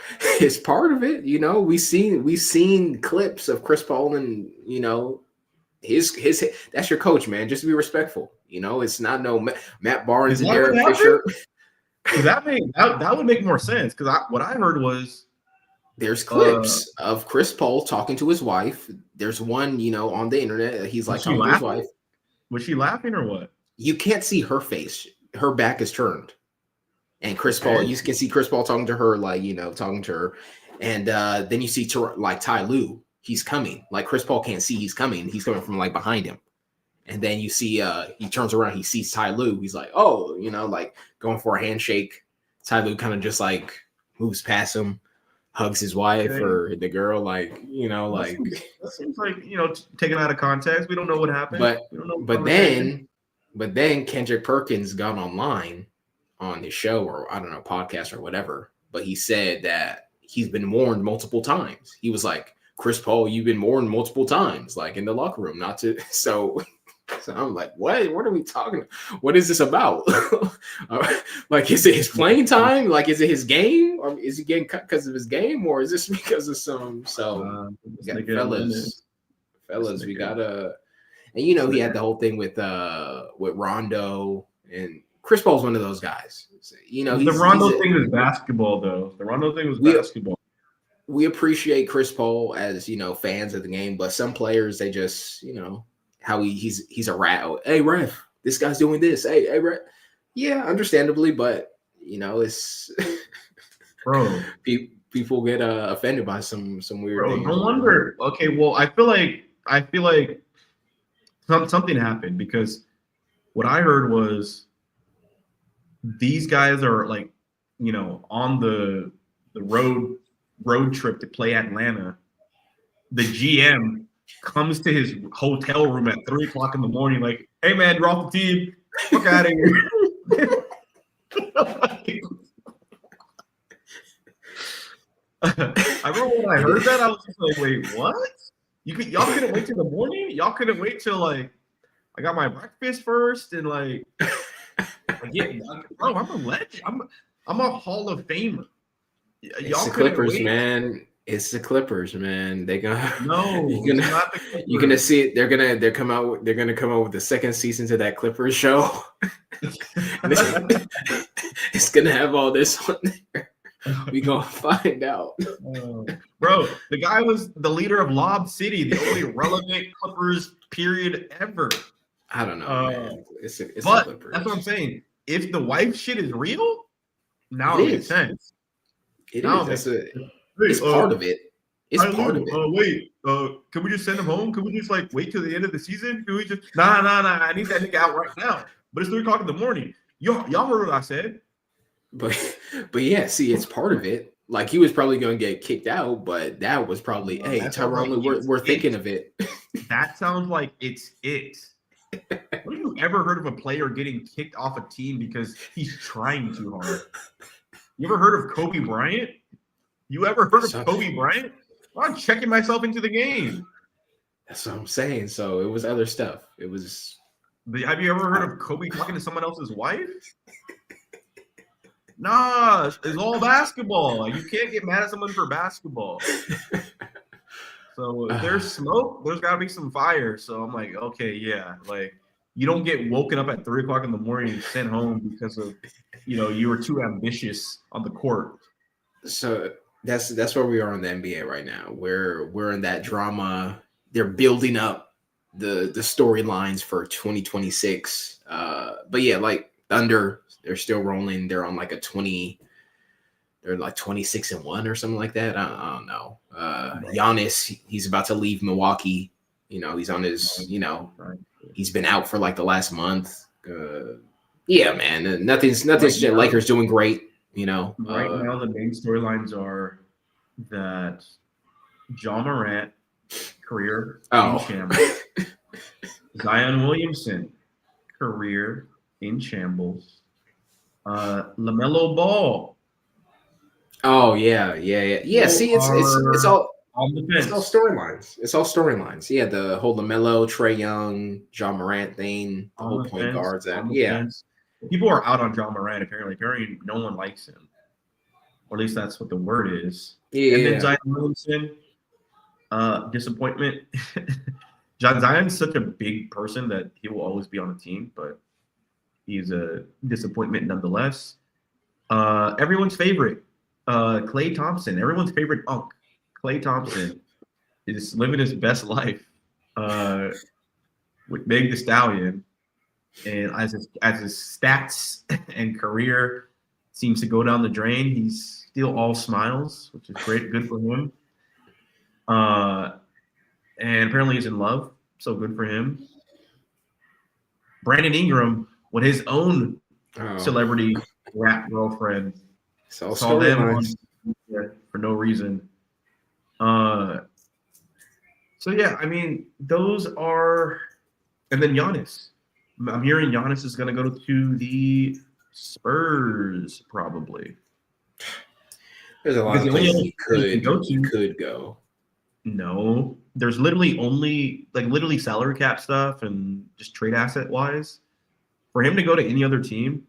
of it. We've seen clips of Chris Paul and his that's your coach, man. Just be respectful. It's not no Matt Barnes and Derek Fisher. That would make more sense because what I heard was there's clips of Chris Paul talking to his wife. There's one, on the internet. He's like talking to his wife. Was she laughing or what? You can't see her face. Her back is turned. And Chris Paul, you can see Chris Paul talking to her, like, talking to her. And then you see like Ty Lue. he's coming. Like Chris Paul can't see he's coming. He's coming from like behind him. And then you see he turns around, he sees Ty Lue. He's like, oh, like going for a handshake. Ty Lue kind of just like moves past him, hugs his wife or the girl, like, like that seems like, taken out of context. We don't know what happened. But then Kendrick Perkins got online on his show, or I don't know, podcast or whatever. But he said that he's been warned multiple times. He was like, Chris Paul, you've been warned multiple times, like in the locker room, not to. So I'm like, what? What are we talking about? What is this about? Like, is it his playing time? Like, is it his game? Or is he getting cut because of his game? Or is this because of some? So, fellas, we gotta. And he had the whole thing with Rondo, and Chris Paul's one of those guys. The Rondo thing was basketball, though. The Rondo thing was basketball. We appreciate Chris Paul as fans of the game, but some players, they just how he's a rat. Hey, ref, this guy's doing this. Hey, ref. Yeah, understandably, but it's bro. People get offended by some weird things. No wonder. Okay, well, I feel like something happened, because what I heard was these guys are like, on the road trip to play Atlanta. The GM comes to his hotel room at 3:00 in the morning, like, hey man, you're off the team. Fuck out of here. I remember when I heard that, I was just like, wait, what? Y'all couldn't wait till the morning? Y'all couldn't wait till like I got my breakfast first and like bro, I'm a legend. I'm a Hall of Famer. It's the Clippers, man. It's the Clippers, man. You're gonna see it. They're gonna come out with the second season to that Clippers show. It's gonna have all this on there. We gonna find out. Bro, the guy was the leader of Lob City, the only relevant Clippers period ever. I don't know, man. It's but Clippers. That's what I'm saying. If the wife shit is real, now it makes sense. It's part of it. It's part of it. Wait, can we just send him home? Can we just like wait till the end of the season? Can we just nah? I need that nigga out right now. But it's 3:00 in the morning. Y'all heard what I said. But yeah, see, it's part of it. Like, he was probably going to get kicked out, but that was probably, hey, Tyronn Lue, we're thinking of it. That sounds like it's it. Have you ever heard of a player getting kicked off a team because he's trying too hard? You ever heard of Kobe Bryant? You ever heard of Kobe Bryant? I'm checking myself into the game. That's what I'm saying. So it was other stuff. It was. Have you ever heard of Kobe talking to someone else's wife? Nah, it's all basketball. You can't get mad at someone for basketball. So if there's smoke, there's got to be some fire. So I'm like, okay, yeah. Like, you don't get woken up at 3:00 in the morning and sent home because of, you were too ambitious on the court. So that's where we are in the NBA right now. We're in that drama. They're building up the storylines for 2026. But yeah, like Thunder, they're still rolling. They're on like a 20. They're like 26-1 or something like that. I don't know. Giannis, he's about to leave Milwaukee. He's on his. He's been out for like the last month. Yeah, man. Nothing's. Lakers doing great. Right now, the main storylines are that John Morant career in shambles. Zion Williamson career in shambles. LaMelo Ball. Oh yeah. See, it's all on the bench. It's all storylines. Yeah, the whole LaMelo, Trae Young, John Morant thing, the whole point guards. People are out on John Morant apparently. Apparently, no one likes him, or at least that's what the word is. Yeah. And then Zion Williamson, disappointment. Zion's such a big person that he will always be on the team, but he's a disappointment nonetheless. Everyone's favorite, Klay Thompson. Everyone's favorite unk. Klay Thompson is living his best life with Meg Thee Stallion, and as his stats and career seems to go down the drain, he's still all smiles, which is great, good for him. apparently is in love, so good for him. Brandon Ingram, when his own celebrity rap girlfriend So saw them storylines. for no reason. So yeah, I mean, those are, and then Giannis. I'm hearing Giannis is going to go to the Spurs probably. There's a lot Because of the only places other he place he could can go he to, could go. no, there's literally only literally salary cap stuff and just trade asset wise. For him to go to any other team,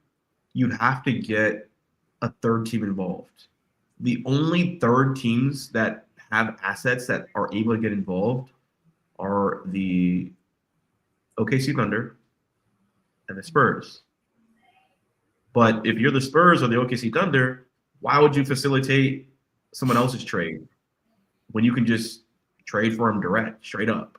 you'd have to get a third team involved. The only third teams that have assets that are able to get involved are the OKC Thunder and the Spurs. But if you're the Spurs or the OKC Thunder, why would you facilitate someone else's trade when you can just trade for him direct, straight up?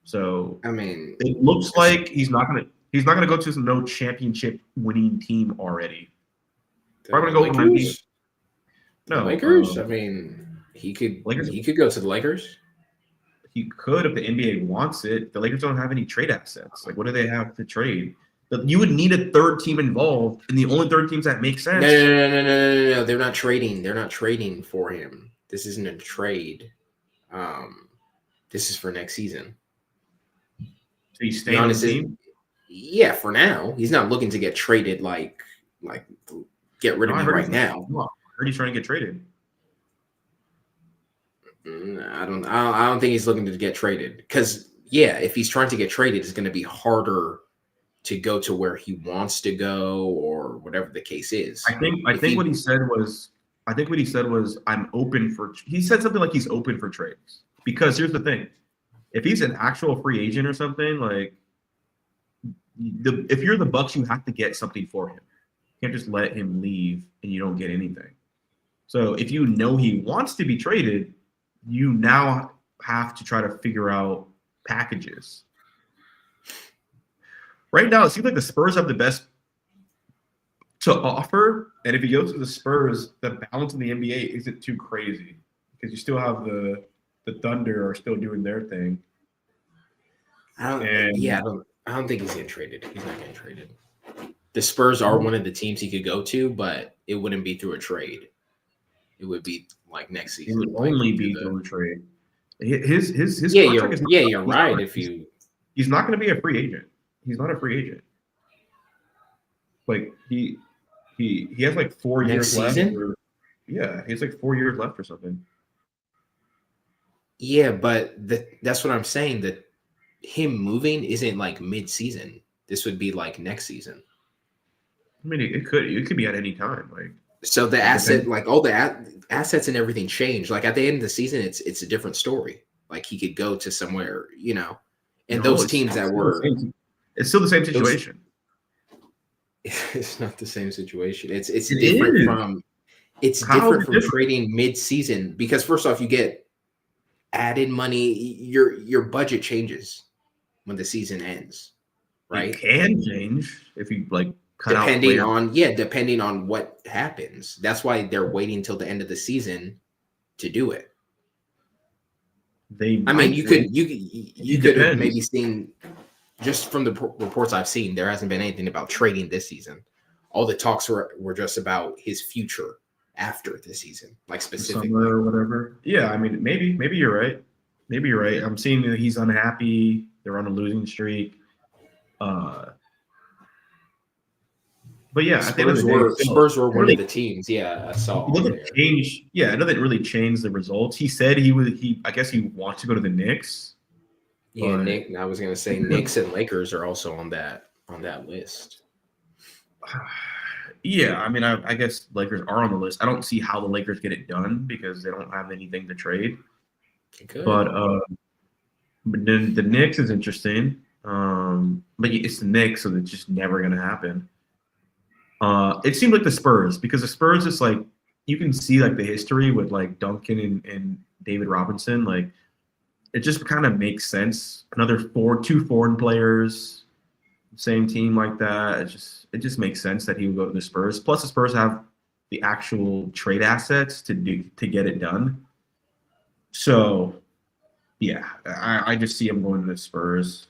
So I mean, it looks like he's not gonna go to no championship winning team already. Probably gonna go Lakers. no Lakers. I mean, he could Lakers. go to the Lakers. He could if the NBA wants it. The Lakers don't have any trade assets. Like, what do they have to trade? You would need a third team involved, and the only third teams that make sense. No. They're not trading. They're not trading for him. This isn't a trade. This is for next season. So he's staying on the team? Yeah, for now. He's not looking to get traded like get rid of me right now. I heard he's trying to get traded. I don't think he's looking to get traded. Because if he's trying to get traded, it's going to be harder to go to where he wants to go or whatever the case is. I think what he said was I'm open for. He said something like he's open for trades. Because here's the thing, if he's an actual free agent or something, like if you're the Bucks, you have to get something for him. You can't just let him leave and you don't get anything. So if you know he wants to be traded, you now have to try to figure out packages. Right now, it seems like the Spurs have the best to offer, and if he goes to the Spurs, the balance in the NBA isn't too crazy because you still have the Thunder are still doing their thing. I don't think he's getting traded. He's not getting traded. The Spurs are one of the teams he could go to, but it wouldn't be through a trade. It would be like next season. It would only be through a trade. His contract is you're right. He's not going to be a free agent. He's not a free agent. Like he has like 4 years left. He has like 4 years left or something. Yeah, but that's what I'm saying. That him moving isn't like mid-season. This would be like next season. I mean, it could be at any time. Like, so the asset, like all the assets and everything change. Like at the end of the season, it's a different story. Like he could go to somewhere, and those teams that were. It's still the same situation. It's not the same situation. It's different from. It's different from trading mid-season because first off, you get added money. Your budget changes when the season ends, right? It can change if you like cut depending on what happens. That's why they're waiting till the end of the season to do it. You could have maybe seen. Just from the reports I've seen, there hasn't been anything about trading this season. All the talks were just about his future after the season, like specifically. Summer or whatever. Yeah, I mean, maybe you're right. Maybe you're right. I'm seeing that he's unhappy. They're on a losing streak. But yeah, Spurs were one of the teams. Yeah, I saw. It doesn't change. Yeah, it doesn't really change the results. He said I guess he wants to go to the Knicks. Yeah, Nick. I was gonna say Knicks and Lakers are also on that list. Yeah, I mean, I guess Lakers are on the list. I don't see how the Lakers get it done because they don't have anything to trade. But then the Knicks is interesting. But it's the Knicks, so it's just never gonna happen. It seemed like the Spurs because the Spurs is like you can see like the history with like Duncan and David Robinson, like. It just kind of makes sense. Two foreign players, same team like that. It just makes sense that he would go to the Spurs. Plus, the Spurs have the actual trade assets to get it done. So, Yeah, I just see him going to the Spurs.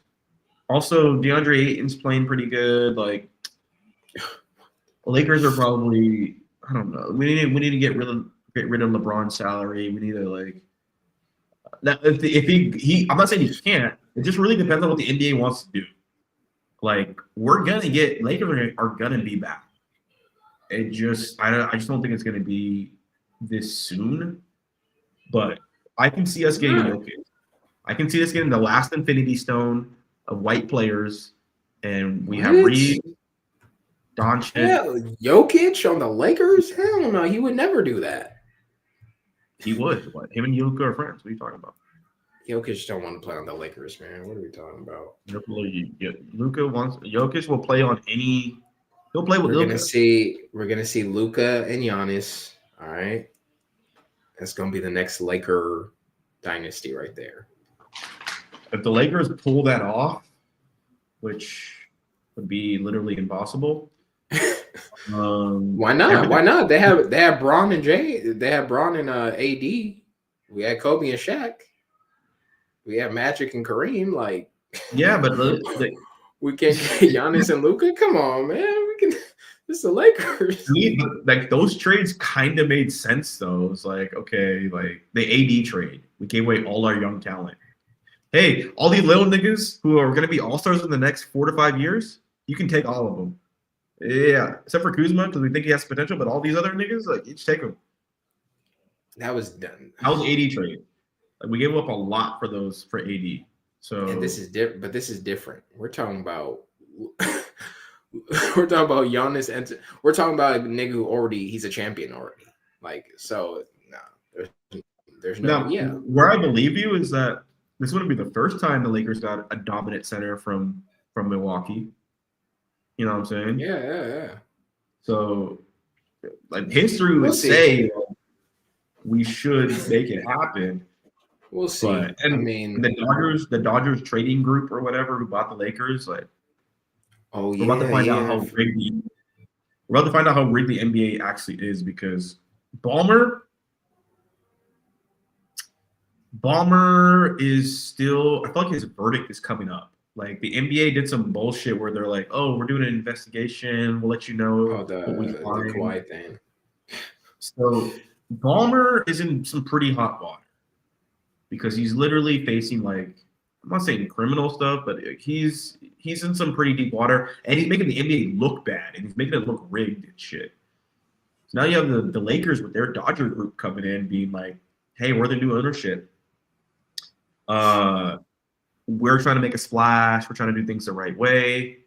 Also, DeAndre Ayton's playing pretty good. Like, Lakers are probably, I don't know. We need to get rid of LeBron's salary. We need to like that if he I'm not saying he can't. It just really depends on what the NBA wants to do. Like, we're gonna get Lakers are gonna be back. I just don't think it's gonna be this soon. But I can see us getting Nah. Jokic. I can see us getting the last Infinity Stone of white players, and we have What? Reed, Doncic. Hell, Jokic on the Lakers? Hell no, he would never do that. He would. What? Him and Luka are friends. What are you talking about? Jokic don't want to play on the Lakers, man. What are we talking about? Luka wants. Jokic will play on any. He'll play with We're Luka. gonna see Luka and Giannis. All right, that's gonna be the next Laker dynasty right there. If the Lakers pull that off, which would be literally impossible. Why not? Why not? They have Braun and They have Braun and AD. We had Kobe and Shaq. We have Magic and Kareem. Like, yeah, but we can't get Giannis and Luka. Come on, man. We can. This is the Lakers. Like, those trades kind of made sense though. It's like, okay, like the AD trade, we gave away all our young talent. Hey, all these little niggas who are going to be all-stars in the next 4 to 5 years, you can take all of them. Yeah, except for Kuzma because we think he has potential, but all these other niggas, like, you just take them. That was done. That was AD trade. Like, we gave up a lot for AD. So, and this is different, but this is different. We're talking about Giannis, and we're talking about a nigga who he's a champion already. Like, so no, there's no. Now, yeah. Where I believe you is that this wouldn't be the first time the Lakers got a dominant center from Milwaukee. You know what I'm saying? Yeah. So, like, history would say we should make it happen. We'll see. But, I mean, the Dodgers trading group or whatever who bought the Lakers, like, we're about to find out how rigged the NBA actually is, because Ballmer is still, I feel like his verdict is coming up. Like, the NBA did some bullshit where they're like, oh, we're doing an investigation. We'll let you know what we find. The Kawhi thing. So Ballmer is in some pretty hot water because he's literally facing, like, I'm not saying criminal stuff, but he's in some pretty deep water, and he's making the NBA look bad, and he's making it look rigged and shit. So now you have the Lakers with their Dodger group coming in being like, hey, we're the new ownership. We're trying to make a splash. We're trying to do things the right way.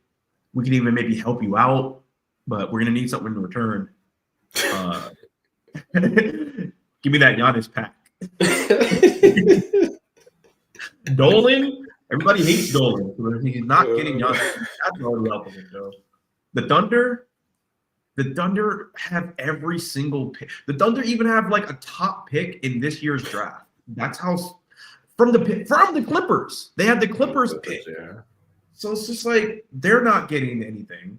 We can even maybe help you out, but we're going to need something in return. Give me that Giannis pack. Dolan, everybody hates Dolan. So he's not getting Giannis. That's already out the window. The Thunder have every single pick. The Thunder even have like a top pick in this year's draft. That's how from the Clippers. They had the Clippers pick. Yeah. So it's just like they're not getting anything.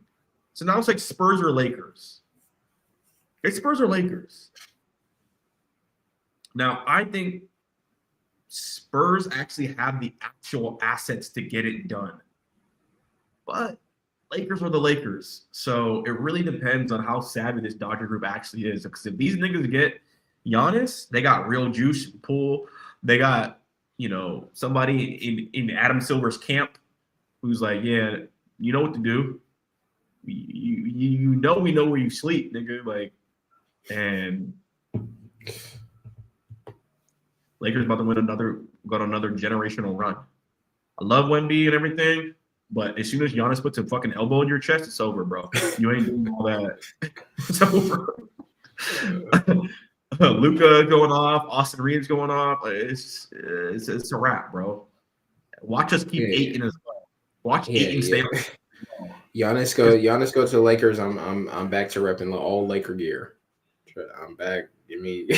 So now it's like Spurs or Lakers. It's Spurs or Lakers. Now, I think Spurs actually have the actual assets to get it done. But Lakers are the Lakers. So it really depends on how savvy this Dodger group actually is. Because if these niggas get Giannis, they got real juice to pull. They got, somebody in Adam Silver's camp who's like, yeah, you know what to do. We know where you sleep, nigga. Like, and Lakers about to got another generational run. I love Wemby and everything, but as soon as Giannis puts a fucking elbow in your chest, it's over, bro. You ain't doing all that. It's over. Luka going off, Austin Reeves going off. It's a wrap, bro. Watch us keep Ayton as well. Watch Ayton stay. Giannis go to the Lakers. I'm back to repping all Laker gear. I'm back. We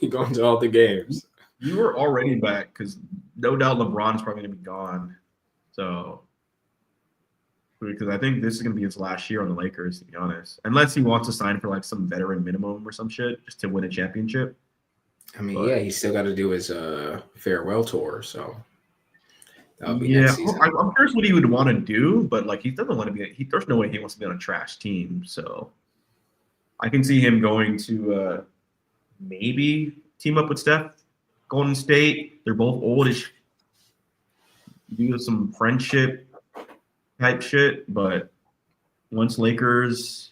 going to all the games. You were already back because no doubt LeBron's probably gonna be gone. So, because I think this is gonna be his last year on the Lakers, to be honest, unless he wants to sign for like some veteran minimum or some shit just to win a championship. I mean, But yeah, he's still got to do his farewell tour, so that'll be yeah, next season. I'm curious what he would want to do, but like he doesn't want to be. There's no way he wants to be on a trash team. So I can see him going to maybe team up with Steph, Golden State. They're both oldish. Do some friendship type shit, but once Lakers,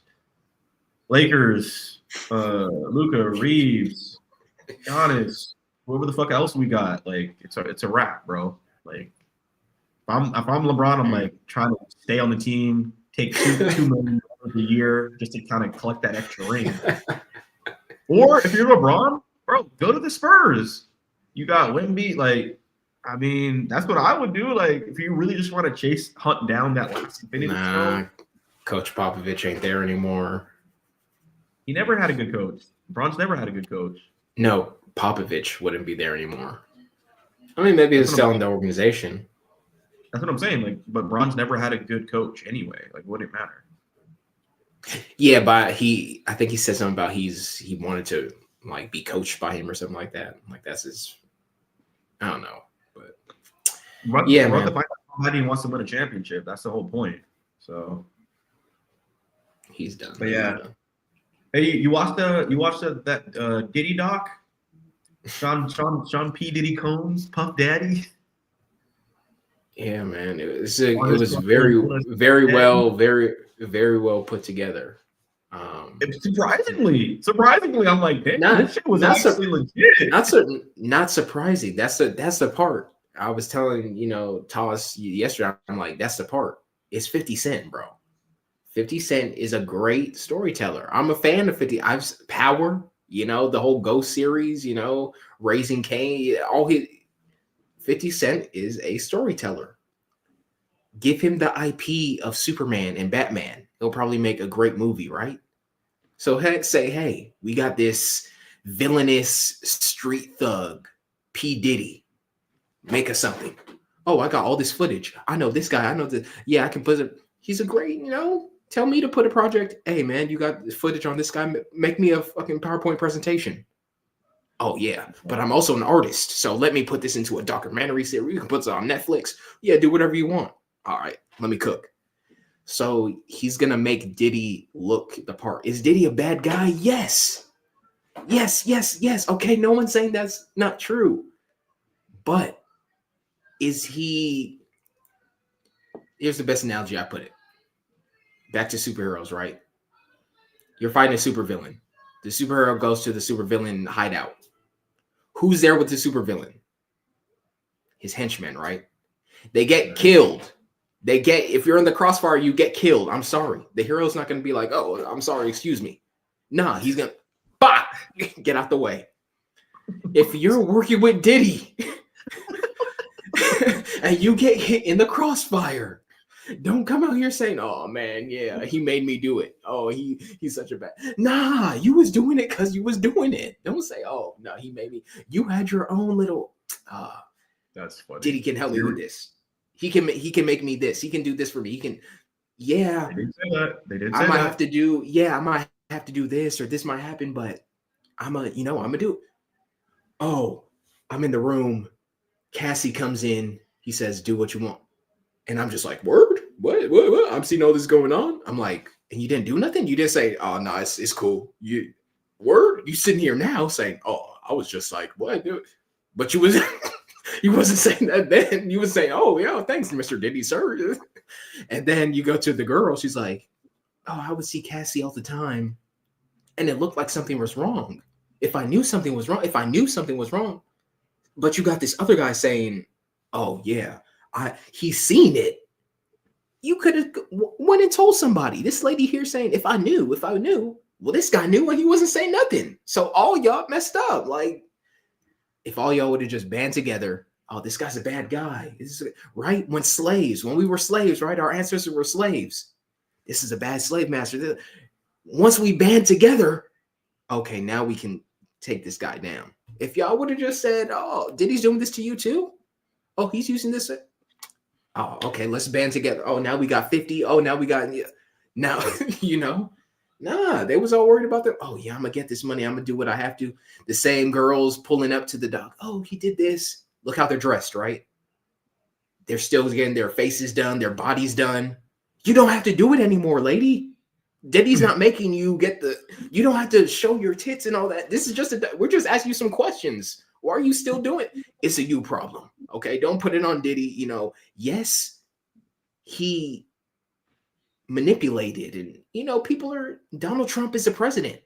Luca, Reeves, Giannis, whoever the fuck else we got, like it's a wrap, bro. Like if I'm LeBron, I'm like trying to stay on the team, take $2 million a year just to kind of collect that extra ring. Or if you're LeBron, bro, go to the Spurs. You got Wemby. Like, I mean, that's what I would do. Like, if you really just want to hunt down that last Infinity Stone. Coach Popovich ain't there anymore. He never had a good coach. LeBron's never had a good coach. No, Popovich wouldn't be there anymore. I mean, maybe he's selling the organization. That's what I'm saying. Like, but Bron's never had a good coach anyway. Like, would it matter? Yeah, but I think he said something about he wanted to like be coached by him or something like that. Like that's his. I don't know, but yeah, man. Somebody wants to win a championship. That's the whole point. So he's done. But yeah. Hey, you watched that Diddy doc? Sean P. Diddy Combs, Puff Daddy. Yeah, man. It was very well put together. Surprisingly, I'm like, damn, this shit was actually legit. Not surprising. That's the part. I was telling Toss yesterday. I'm like, that's the part. It's 50 Cent, bro. 50 Cent is a great storyteller. I'm a fan of 50. Power, the whole Ghost series, Raising Cain, 50 Cent is a storyteller. Give him the IP of Superman and Batman. He'll probably make a great movie, right? So hey, we got this villainous street thug, P. Diddy. Make us something. Oh, I got all this footage. I know this guy. I know this. Yeah, I can put it. He's a great, tell me to put a project. Hey, man, you got footage on this guy. Make me a fucking PowerPoint presentation. Oh, yeah, but I'm also an artist. So let me put this into a documentary series. You can put it on Netflix. Yeah, do whatever you want. All right, let me cook. So he's going to make Diddy look the part. Is Diddy a bad guy? Yes. Okay, no one's saying that's not true. But is he... Here's the best analogy I put it. Back to superheroes, right? You're fighting a supervillain. The superhero goes to the supervillain hideout. Who's there with the supervillain? His henchmen, right? They get killed. If you're in the crossfire, you get killed. I'm sorry. The hero's not going to be like, oh, I'm sorry, excuse me. Nah, he's going to get out the way. If you're working with Diddy and you get hit in the crossfire, don't come out here saying, oh, man, yeah, he made me do it. Oh, he's such a bad. Nah, you was doing it because you was doing it. Don't say, oh, no, he made me. You had your own little. That's funny. Diddy can help me with this. He can make me this. He can do this for me. He can. Yeah. They didn't say that. I might have to do. Yeah, I might have to do this or this might happen, but I'm gonna do it. Oh, I'm in the room. Cassie comes in. He says, do what you want. And I'm just like, word? What? I'm seeing all this going on. I'm like, and you didn't do nothing? You didn't say, oh, no, it's cool. You sitting here now saying, oh, I was just like, what? But you wasn't saying that then. You was saying, oh, yeah, thanks, Mr. Diddy, sir. And then you go to the girl. She's like, oh, I would see Cassie all the time. And it looked like something was wrong. If I knew something was wrong. But you got this other guy saying, oh, yeah, he's seen it. You could have went and told somebody. This lady here saying, if I knew. Well, this guy knew and he wasn't saying nothing. So all y'all messed up. Like, if all y'all would have just band together, oh, this guy's a bad guy. Right? When we were slaves, right? Our ancestors were slaves. This is a bad slave master. Once we band together, okay, now we can take this guy down. If y'all would have just said, oh, Diddy's doing this to you too? Oh, he's using this. Oh, okay, let's band together. Oh, now we got 50. Oh, now we got, now, Nah, they was all worried about their, oh yeah, I'm gonna get this money. I'm gonna do what I have to. The same girls pulling up to the dock. Oh, he did this. Look how they're dressed, right? They're still getting their faces done, their bodies done. You don't have to do it anymore, lady. Diddy's not making you get you don't have to show your tits and all that. This is just we're just asking you some questions. Why are you still doing it? It's a you problem. Okay. Don't put it on Diddy. You know, yes, he manipulated, and people are, Donald Trump is the president.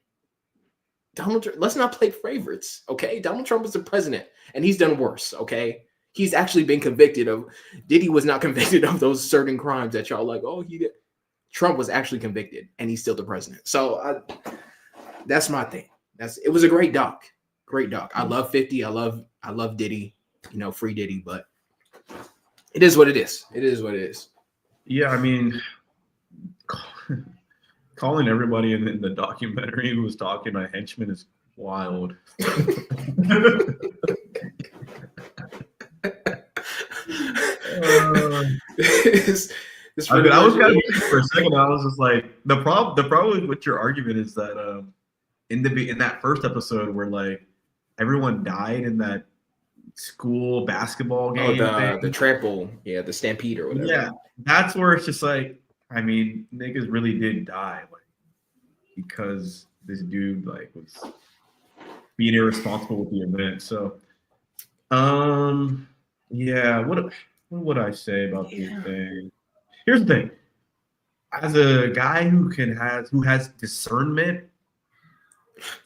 Let's not play favorites. Okay. Donald Trump is the president and he's done worse. Okay. He's actually been convicted of, Diddy was not convicted of those certain crimes that y'all like, oh, he did. Trump was actually convicted and he's still the president. So that's my thing. It was a great doc. Great doc. I love 50. I love Diddy, free Diddy, but it is what it is. It is what it is. Yeah, I mean, calling everybody in the documentary who was talking my henchman is wild. I was kind of for a second. I was just like, the problem with your argument is that in that first episode where like everyone died in that school basketball game. The trample, the stampede or whatever. Yeah, that's where it's just like, I mean, niggas really did die, like, because this dude like was being irresponsible with the event. So, yeah, what would I say about these things? Here's the thing: as a guy who has discernment,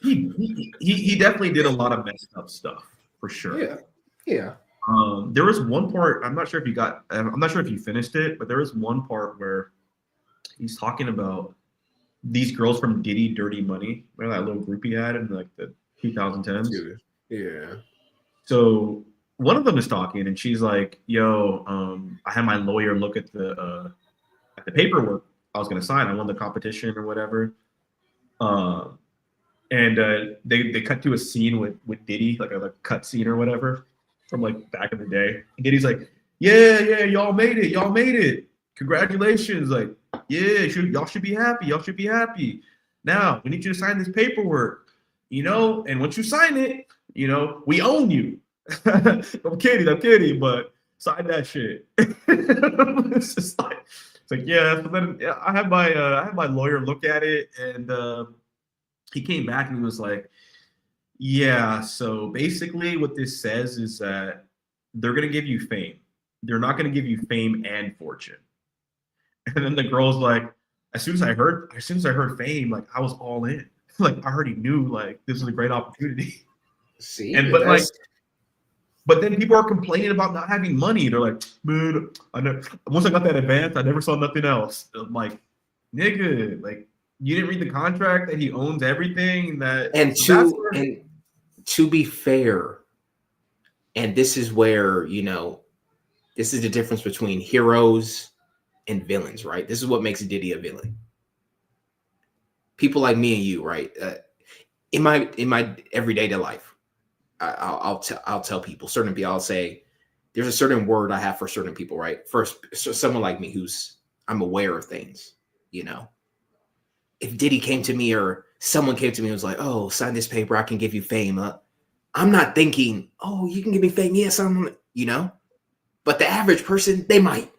he definitely did a lot of messed up stuff for sure. Yeah. There was one part, I'm not sure if you finished it, but there was one part where he's talking about these girls from Diddy Dirty Money. Remember that little group he had in like the 2010s? Yeah. So one of them is talking, and she's like, "Yo, I had my lawyer look at the paperwork I was gonna sign. I won the competition or whatever." And they cut to a scene with Diddy, like a cut scene or whatever from like back in the day. And Diddy's like, "Yeah, y'all made it. Congratulations! Like, yeah, y'all should be happy. Y'all should be happy. Now we need you to sign this paperwork, and once you sign it, we own you." I'm kidding, but sign that shit. It's just like, yeah. So then I had my lawyer look at it, and he came back and he was like, "Yeah, so basically what this says is that they're gonna give you fame. They're not gonna give you fame and fortune." And then the girl's like, as soon as I heard fame, like I was all in. Like I already knew like this was a great opportunity. See, but then people are complaining about not having money. They're like, "Man, once I got that advance, I never saw nothing else." I'm like, nigga, like you didn't read the contract that he owns everything. And to be fair, and this is where this is the difference between heroes and villains, right? This is what makes Diddy a villain. People like me and you, right? In my everyday life, I'll tell people, certain people, I'll say there's a certain word I have for certain people, right? First, so someone like me I'm aware of things, If Diddy came to me or someone came to me and was like, "Oh, sign this paper, I can give you fame," I'm not thinking, "Oh, you can give me fame." Yes, but the average person, they might.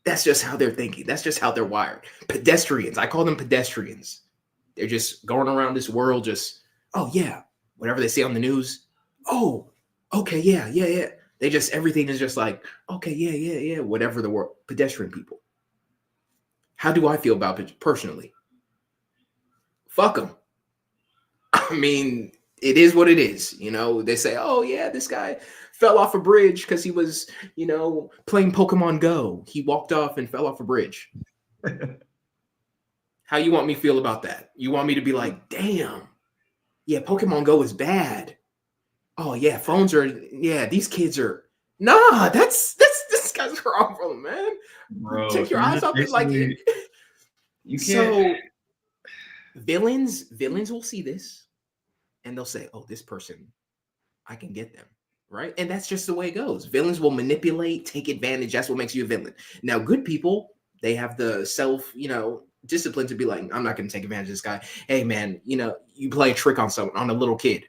That's just how they're thinking. That's just how they're wired. Pedestrians. I call them pedestrians. They're just going around this world just, oh, yeah. Whatever they see on the news. Oh, okay, yeah. They just, everything is just like, okay, yeah. Whatever the word. Pedestrian people. How do I feel about it personally? Fuck them. I mean, it is what it is. They say, oh, yeah, this guy fell off a bridge because he was, playing Pokemon Go. He walked off and fell off a bridge. How you want me to feel about that? You want me to be like, damn, yeah, Pokemon Go is bad. Oh, yeah, these kids are, nah, this guy's a problem, man. Bro, take your eyes off it. Like, you can't. So villains will see this and they'll say, oh, this person, I can get them. Right. And that's just the way it goes. Villains will manipulate, take advantage. That's what makes you a villain. Now, good people, they have the self, discipline to be like, I'm not going to take advantage of this guy. Hey, man, you play a trick on someone, on a little kid.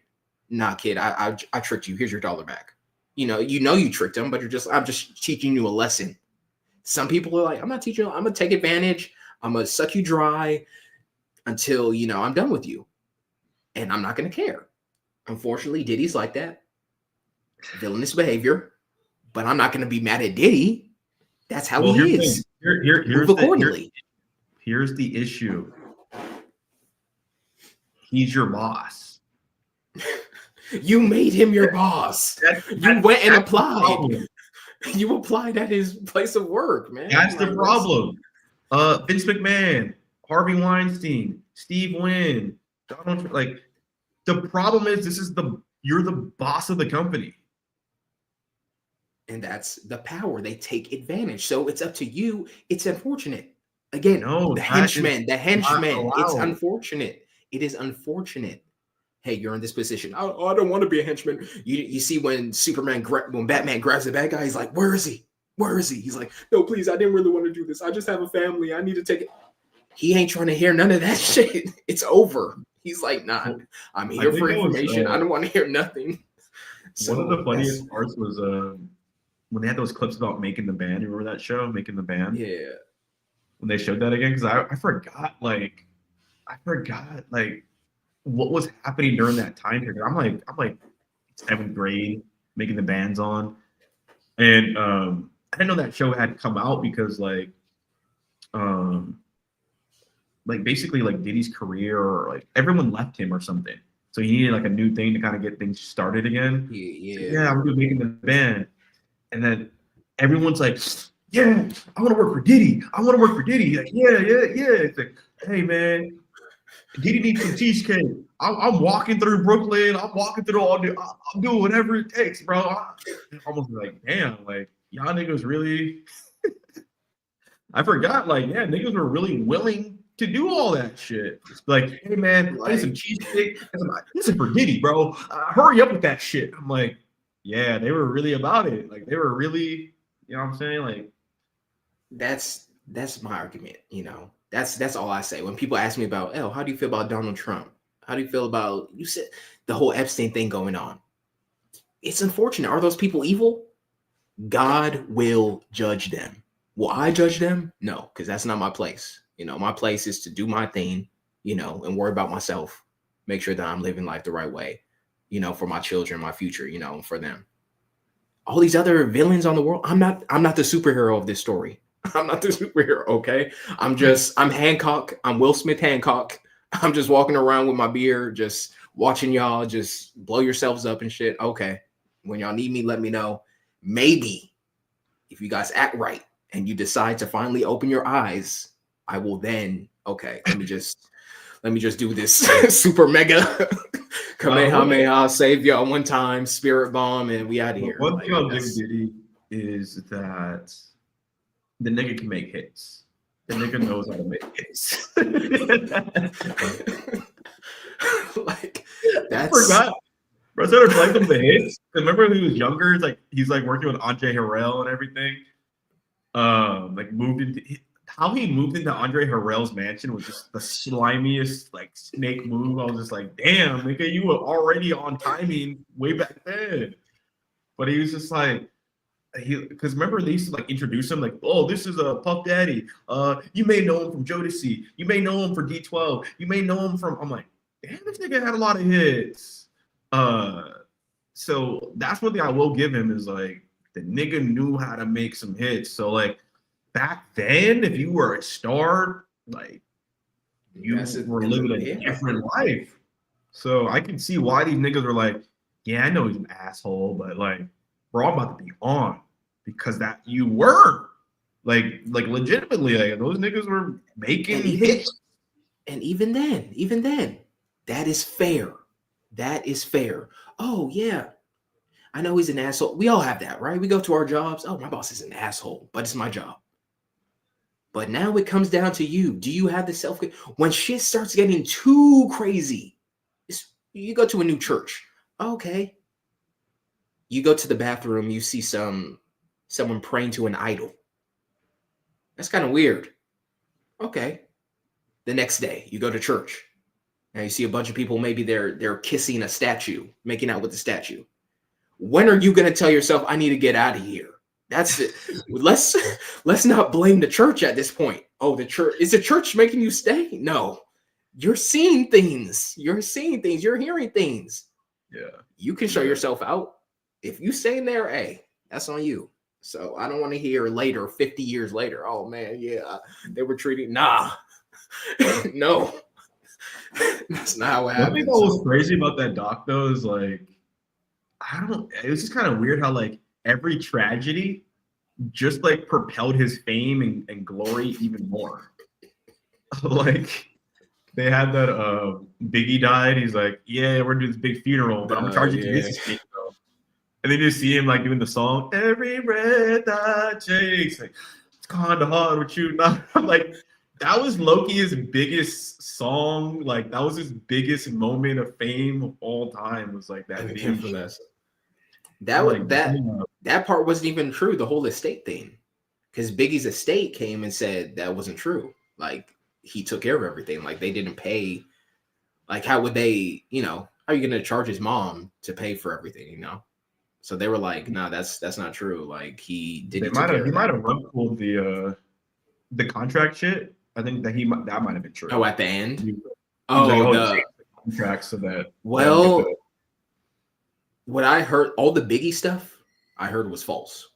Nah, kid, I tricked you. Here's your $1 back. You tricked him, but I'm just teaching you a lesson. Some people are like, I'm not teaching you. I'm going to take advantage. I'm going to suck you dry until, I'm done with you. And I'm not going to care. Unfortunately, Diddy's like that. Villainous behavior. But I'm not going to be mad at Diddy. That's how he is. Move accordingly. Here's the issue. He's your boss. You made him your boss. You went and applied. You applied at his place of work, man. That's the problem. Vince McMahon, Harvey Weinstein, Steve Wynn, Donald Trump. Like, the problem is you're the boss of the company. And that's the power. They take advantage. So it's up to you. It's unfortunate. Again, the henchman. It's unfortunate. It is unfortunate. Hey, you're in this position. I don't want to be a henchman. You see when Batman grabs the bad guy, he's like, where is he? Where is he? He's like, no, please, I didn't really want to do this. I just have a family. I need to take it. He ain't trying to hear none of that shit. It's over. He's like, nah, I'm here for information. I don't want to hear nothing. So one of the funniest parts was when they had those clips about Making the Band. You remember that show, Making the Band? Yeah. When they showed that again, because I forgot what was happening during that time period. I'm like 7th grade, making the bands on, and I didn't know that show had come out because basically Diddy's career, or like everyone left him or something, so he needed like a new thing to kind of get things started again. Yeah, I'm making the band, and then everyone's like, yeah, I want to work for Diddy. Like, yeah. It's like, hey man, Diddy needs some cheesecake. I'm walking through Brooklyn. I'm walking through I'm doing whatever it takes, bro. I'm almost like, damn, like y'all niggas really. I forgot, niggas were really willing to do all that shit. It's like, hey man, I need some cheesecake. This is for Diddy, bro. Hurry up with that shit. I'm like, yeah, they were really about it. Like they were really, you know what I'm saying? Like, that's my argument. That's all I say when people ask me about, how do you feel about Donald Trump? How do you feel about, you said, the whole Epstein thing going on? It's unfortunate. Are those people evil? God will judge them. Will I judge them? No, because that's not my place. My place is to do my thing, and worry about myself. Make sure that I'm living life the right way, for my children, my future, and for them. All these other villains on the world, I'm not the superhero of this story. I'm not the superhero, okay? I'm Hancock. I'm Will Smith Hancock. I'm just walking around with my beer, just watching y'all just blow yourselves up and shit. Okay. When y'all need me, let me know. Maybe if you guys act right and you decide to finally open your eyes, I will then, okay, let me just do this super mega Kamehameha, save y'all one time, spirit bomb, and we out of here. One thing I'll give Diddy is that the nigga can make hits. The nigga knows how to make hits. I forgot. Bro, I started playing them the hits. Remember when he was younger? It's like he's working with Andre Harrell and everything. How he moved into Andre Harrell's mansion was just the slimiest snake move. I was just like, damn, nigga, you were already on timing way back then. But he was just like, because remember they used to introduce him oh, this is a Puff Daddy. You may know him from Jodeci. You may know him for D12. You may know him from. I'm like, damn, this nigga had a lot of hits. So that's one thing I will give him is the nigga knew how to make some hits. So back then, if you were a star, you were living a different life. So I can see why these niggas are yeah, I know he's an asshole, but bro, I'm about to be on because that you were legitimately those niggas were making hits. And even then, that is fair. That is fair. Oh yeah, I know he's an asshole. We all have that, right? We go to our jobs. Oh, my boss is an asshole, but it's my job. But now it comes down to you. Do you have the self? When shit starts getting too crazy, you go to a new church. Okay. You go to the bathroom, you see someone praying to an idol. That's kind of weird. Okay. The next day, you go to church, and you see a bunch of people. Maybe they're kissing a statue, making out with the statue. When are you going to tell yourself, I need to get out of here? That's it. Let's not blame the church at this point. Oh, the church, is the church making you stay? No, you're seeing things. You're seeing things. You're hearing things. Yeah. You can show yourself out. If you stay in there, hey, that's on you. So I don't want to hear later, 50 years later, oh man, yeah, they were treating, nah, no, that's not how it One happened. thing that was crazy about that doc though is like, it was just kind of weird how like every tragedy just like propelled his fame and glory even more. Like they had that Biggie died. He's like, yeah, we're doing this big funeral, but I'm gonna charge you to this estate though. And then you see him like doing the song, every breath I take, like, it's kind of hard with you now. I'm like, that was Loki's biggest song. Like that was his biggest moment of fame of all time. Was like that video. That part wasn't even true. The whole estate thing, because Biggie's estate came and said that wasn't true. Like he took care of everything. Like they didn't pay. Like how would they? You know, how are you going to charge his mom to pay for everything? You know. So they were like, "No, that's not true." Like he didn't. He might have run pulled the contract shit. I think that that might have been true. Oh, at the end. The contract so that. Well, what I heard, all the Biggie stuff I heard was false.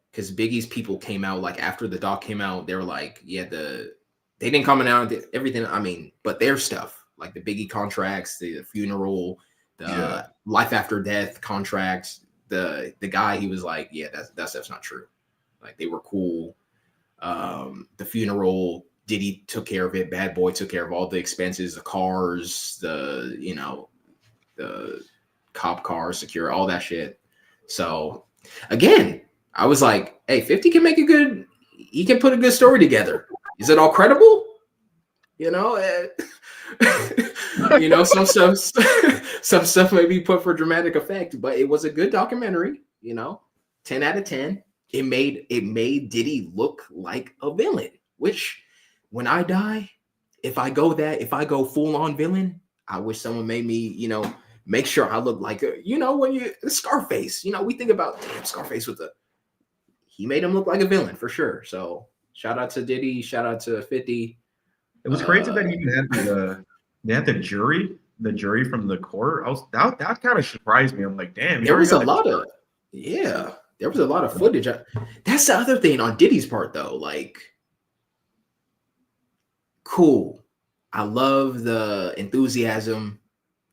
Because Biggie's people came out like after the doc came out, they were like, yeah, they didn't comment out everything. I mean, but their stuff, like the Biggie contracts, the funeral, the life after death contracts, the guy, he was like, yeah, that stuff's not true. Like they were cool. The funeral, Diddy took care of it. Bad Boy took care of all the expenses, the cars, the cop cars, secure, all that shit. So again, I was like, hey, 50 can make he can put a good story together. Is it all credible? You know, some stuff may be put for dramatic effect, but it was a good documentary, 10 out of 10. It made Diddy look like a villain, which when I die, if I go full on villain, I wish someone made me, make sure I look like when Scarface, we think about Scarface he made him look like a villain for sure. So shout out to Diddy, shout out to 50. It was crazy that he even had the jury from the court. That kind of surprised me. I'm like, damn. There was a lot of footage. That's the other thing on Diddy's part though. Like, cool. I love the enthusiasm.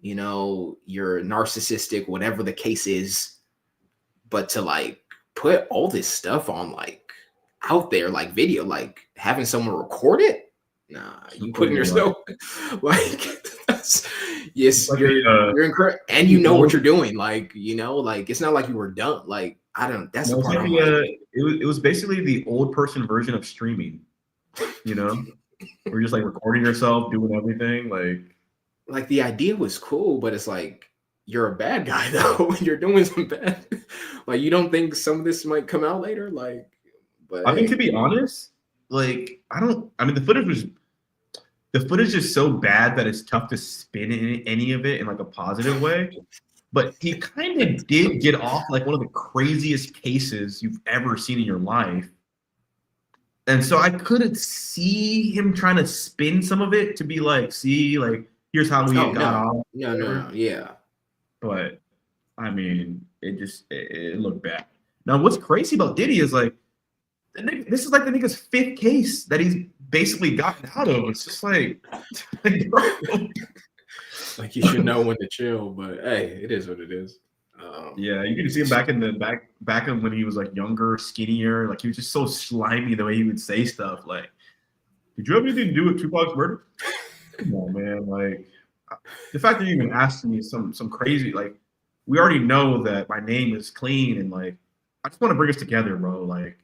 You're narcissistic, whatever the case is. But to like put all this stuff on like out there, like video, like having someone record it. Nah, you putting yourself like yes, like you're incorrect, and what you're doing. Like like it's not like you were dumb. Like I don't. That's the part. It was basically the old person version of streaming. We're just like recording yourself doing everything. Like the idea was cool, but it's like you're a bad guy though. You're doing some bad. Like you don't think some of this might come out later? Like, but I mean, to be honest, like the footage is so bad that it's tough to spin any of it in like a positive way. But he kind of did get off like one of the craziest cases you've ever seen in your life. And so I couldn't see him trying to spin some of it to be like, see, like, here's how we got off. No, yeah. But I mean, it looked bad. Now, what's crazy about Diddy is like, this is like the nigga's fifth case that he's basically gotten out of. It's just like like you should know when to chill, but hey, it is what it is. Yeah, you can see him back in when he was like younger, skinnier. Like he was just so slimy the way he would say stuff. Like, did you have anything to do with Tupac's murder? Come on, man. Like the fact that you even asked me some crazy, like, we already know that my name is clean, and like I just want to bring us together, bro. Like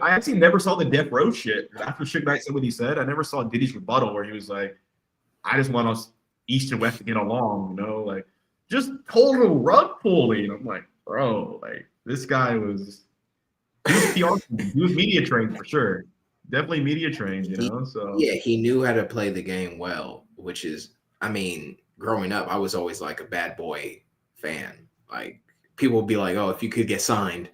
I actually never saw the Death Row shit after Suge Knight said what he said. I never saw Diddy's rebuttal where he was like, I just want us East and West to get along, like just total rug pulling. I'm like, bro, like this guy was PR, he was media trained for sure. definitely media trained, He, So yeah, he knew how to play the game well, which is, I mean, growing up, I was always like a bad boy fan. Like people would be like, "Oh, if you could get signed."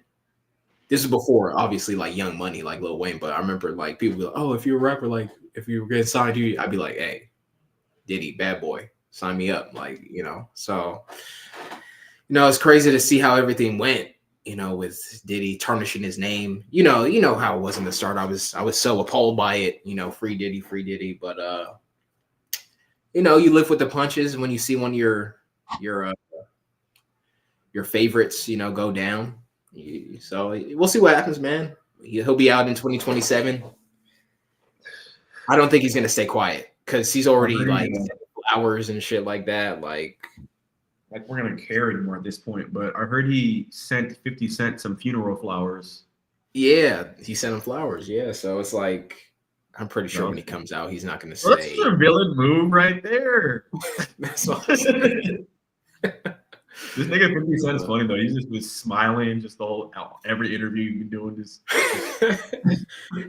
This is before, obviously, like Young Money, like Lil Wayne. But I remember like people be like, "Oh, if you're a rapper, like if you get signed, I'd be like, hey, Diddy, bad boy, sign me up." Like so it's crazy to see how everything went. With Diddy tarnishing his name. You know how it was in the start. I was so appalled by it. Free Diddy, free Diddy. But you live with the punches when you see one of your your favorites, go down. So we'll see what happens, man. He'll be out in 2027. I don't think he's gonna stay quiet because he's already like hours and shit like that. Like we're gonna care anymore at this point. But I heard he sent 50 Cent some funeral flowers. Yeah, he sent him flowers. Yeah, so it's like I'm pretty sure when he comes out, he's not gonna say. That's a villain move right there. That's what I'm saying. This nigga 50 Cent is funny though. He's just was smiling just the whole every interview you've been doing. Just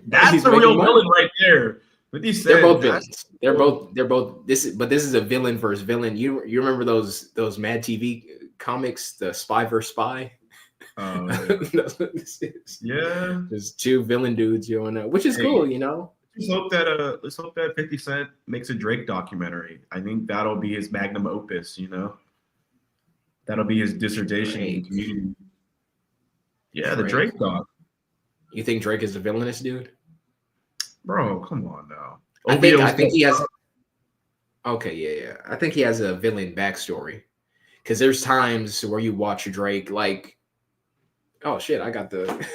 that's a real villain right there. 50 Cent, they're both villains. They're both this is a villain versus villain. You remember those Mad TV comics, the Spy vs Spy? That's what this is. Yeah, there's two villain dudes, which is cool, let's hope that 50 Cent makes a Drake documentary. I think that'll be his magnum opus, That'll be his dissertation. Yeah, the Drake doc. You think Drake is a villainous dude? Bro, come on now. I think he has. Okay, yeah. I think he has a villain backstory. Because there's times where you watch Drake, like, oh shit, I got the.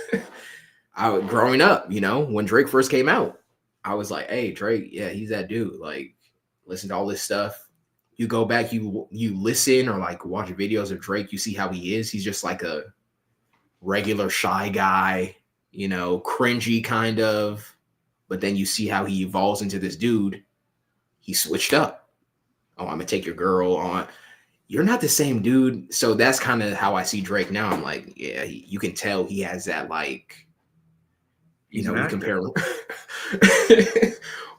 Growing up, when Drake first came out, I was like, hey, Drake, yeah, he's that dude. Like, listen to all this stuff. You go back, you listen or like watch videos of Drake, you see how he is. He's just like a regular shy guy, cringy kind of. But then you see how he evolves into this dude. He switched up. Oh, I'm gonna take your girl on. You're not the same dude. So that's kind of how I see Drake now. I'm like, yeah, you can tell he has that like, we compare him.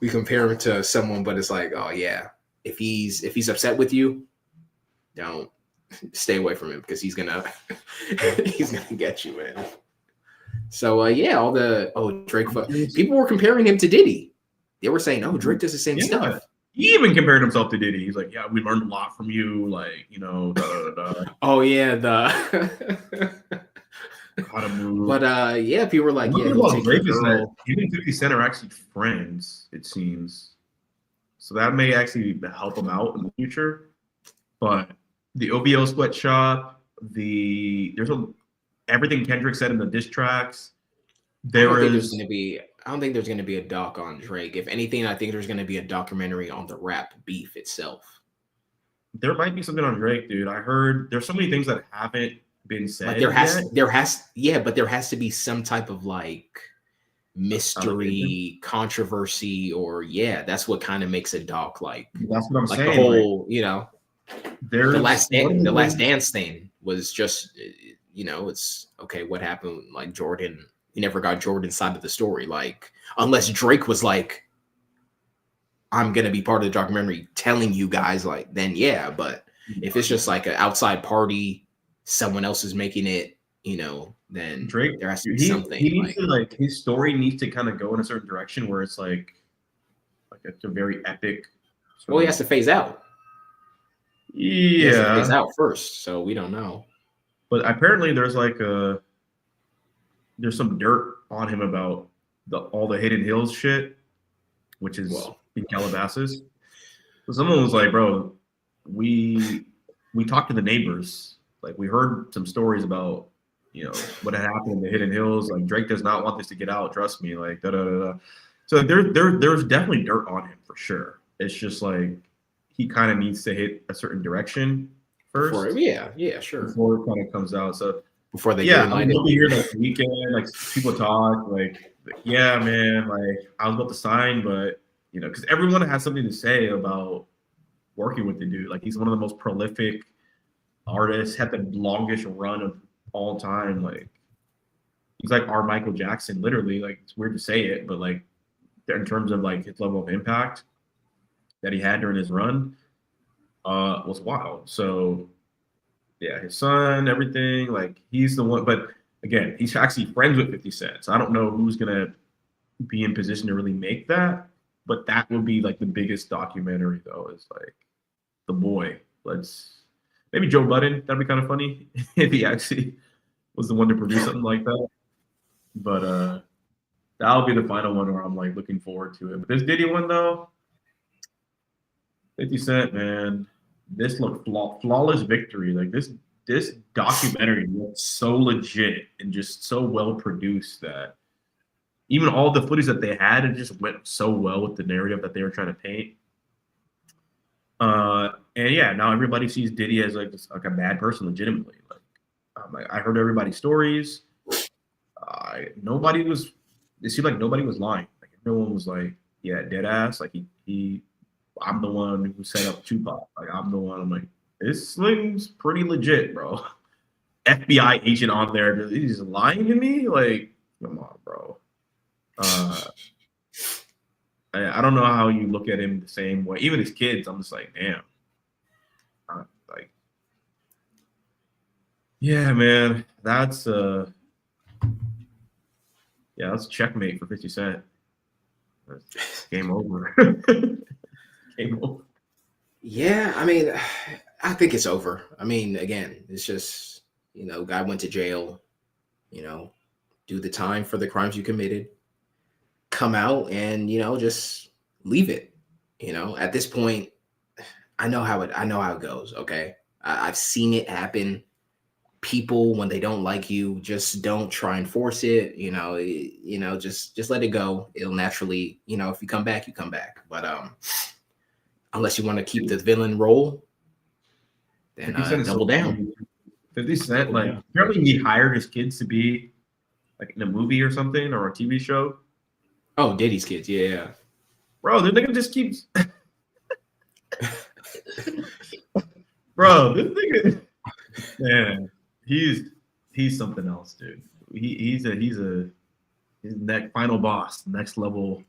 We compare him to someone, but it's like, oh yeah. If he's upset with you, don't stay away from him because he's gonna get you, man. So Drake people were comparing him to Diddy. They were saying, "Oh, Drake does the same stuff." He even compared himself to Diddy. He's like, "Yeah, we learned a lot from you." Like, Oh yeah, the how to move. But people were like, "Yeah, Drake is that him and 50 Cent are actually friends. It seems. So that may actually help him out in the future. But the OVO sweatshop, everything Kendrick said in the diss tracks. I don't think there's gonna be a doc on Drake. If anything, I think there's gonna be a documentary on the rap beef itself. There might be something on Drake, dude. I heard there's so many things that haven't been said. Like but there has to be some type of like mystery, controversy, or that's what kind of makes a doc like. That's what I'm saying. The whole, the last dance thing was just, it's okay. What happened? Like Jordan, he never got Jordan's side of the story. Like unless Drake was like, I'm gonna be part of the documentary, telling you guys, like then yeah. But if it's just like an outside party, someone else is making it. Then Drake, there has to be something. He needs to his story needs to kind of go in a certain direction where it's like it's a very epic. Well, he has to phase out. Yeah, he has to phase out first, so we don't know. But apparently, there's some dirt on him about all the Hidden Hills shit, which is in Calabasas. So someone was like, "Bro, we talked to the neighbors. Like, we heard some stories about." What had happened in the Hidden Hills. Like Drake does not want this to get out. Trust me. Like da da da da. So there's definitely dirt on him for sure. It's just like he kind of needs to hit a certain direction first. Sure. Before it kind of comes out. So before they get I'm looking here like the weekend, like people talk, like yeah, man, like I was about to sign, but because everyone has something to say about working with the dude. Like he's one of the most prolific artists, had the longest run of all time. Like he's like our Michael Jackson, literally. Like it's weird to say it, but like in terms of like his level of impact that he had during his run was wild. So yeah, his son, everything, like he's the one. But again, he's actually friends with 50 Cent. So I don't know who's gonna be in position to really make that. But that would be like the biggest documentary though, is like the boy. Let's maybe Joe Budden. That'd be kind of funny if he actually was the one to produce something like that. But that'll be the final one where I'm like looking forward to it. But this Diddy one though, 50 Cent, man, this looked flawless victory. Like this documentary looked so legit and just so well produced that even all the footage that they had, it just went so well with the narrative that they were trying to paint. And yeah, now everybody sees Diddy as like a bad person, legitimately. Like I heard everybody's stories. Nobody was. It seemed like nobody was lying. Like everyone was like, yeah, dead ass. Like he I'm the one who set up Tupac. Like I'm the one. I'm like, this seems pretty legit, bro. FBI agent on there, he's lying to me. Like, come on, bro. I don't know how you look at him the same way. Even his kids, I'm just like, damn. Like, yeah, man, that's that's checkmate for 50 Cent. That's game over. Game over. Yeah, I mean, I think it's over. I mean, again, it's just, guy went to jail, do the time for the crimes you committed, come out and, just leave it. At this point, I know how it goes. Okay. I've seen it happen. People, when they don't like you, just don't try and force it. Just let it go. It'll naturally, if you come back, you come back. But unless you want to keep the villain role, then double down. 50 Cent, like apparently he hired his kids to be like in a movie or something or a TV show. Oh, Diddy's kids, yeah. Bro, the nigga just keeps. Bro, this nigga, man, he's something else, dude. He's next final boss, next level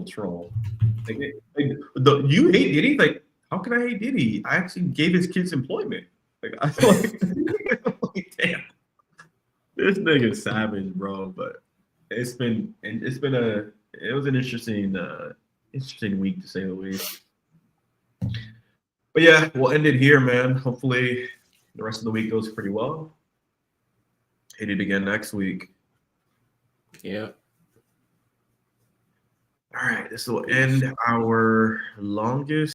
troll. You hate Diddy? Like, how can I hate Diddy? I actually gave his kids employment. Like, I feel like damn, this nigga's savage, bro. But it was an interesting week to say the least. But yeah, we'll end it here, man. Hopefully the rest of the week goes pretty well. Hit it again next week. Yeah. All right, this will end our longest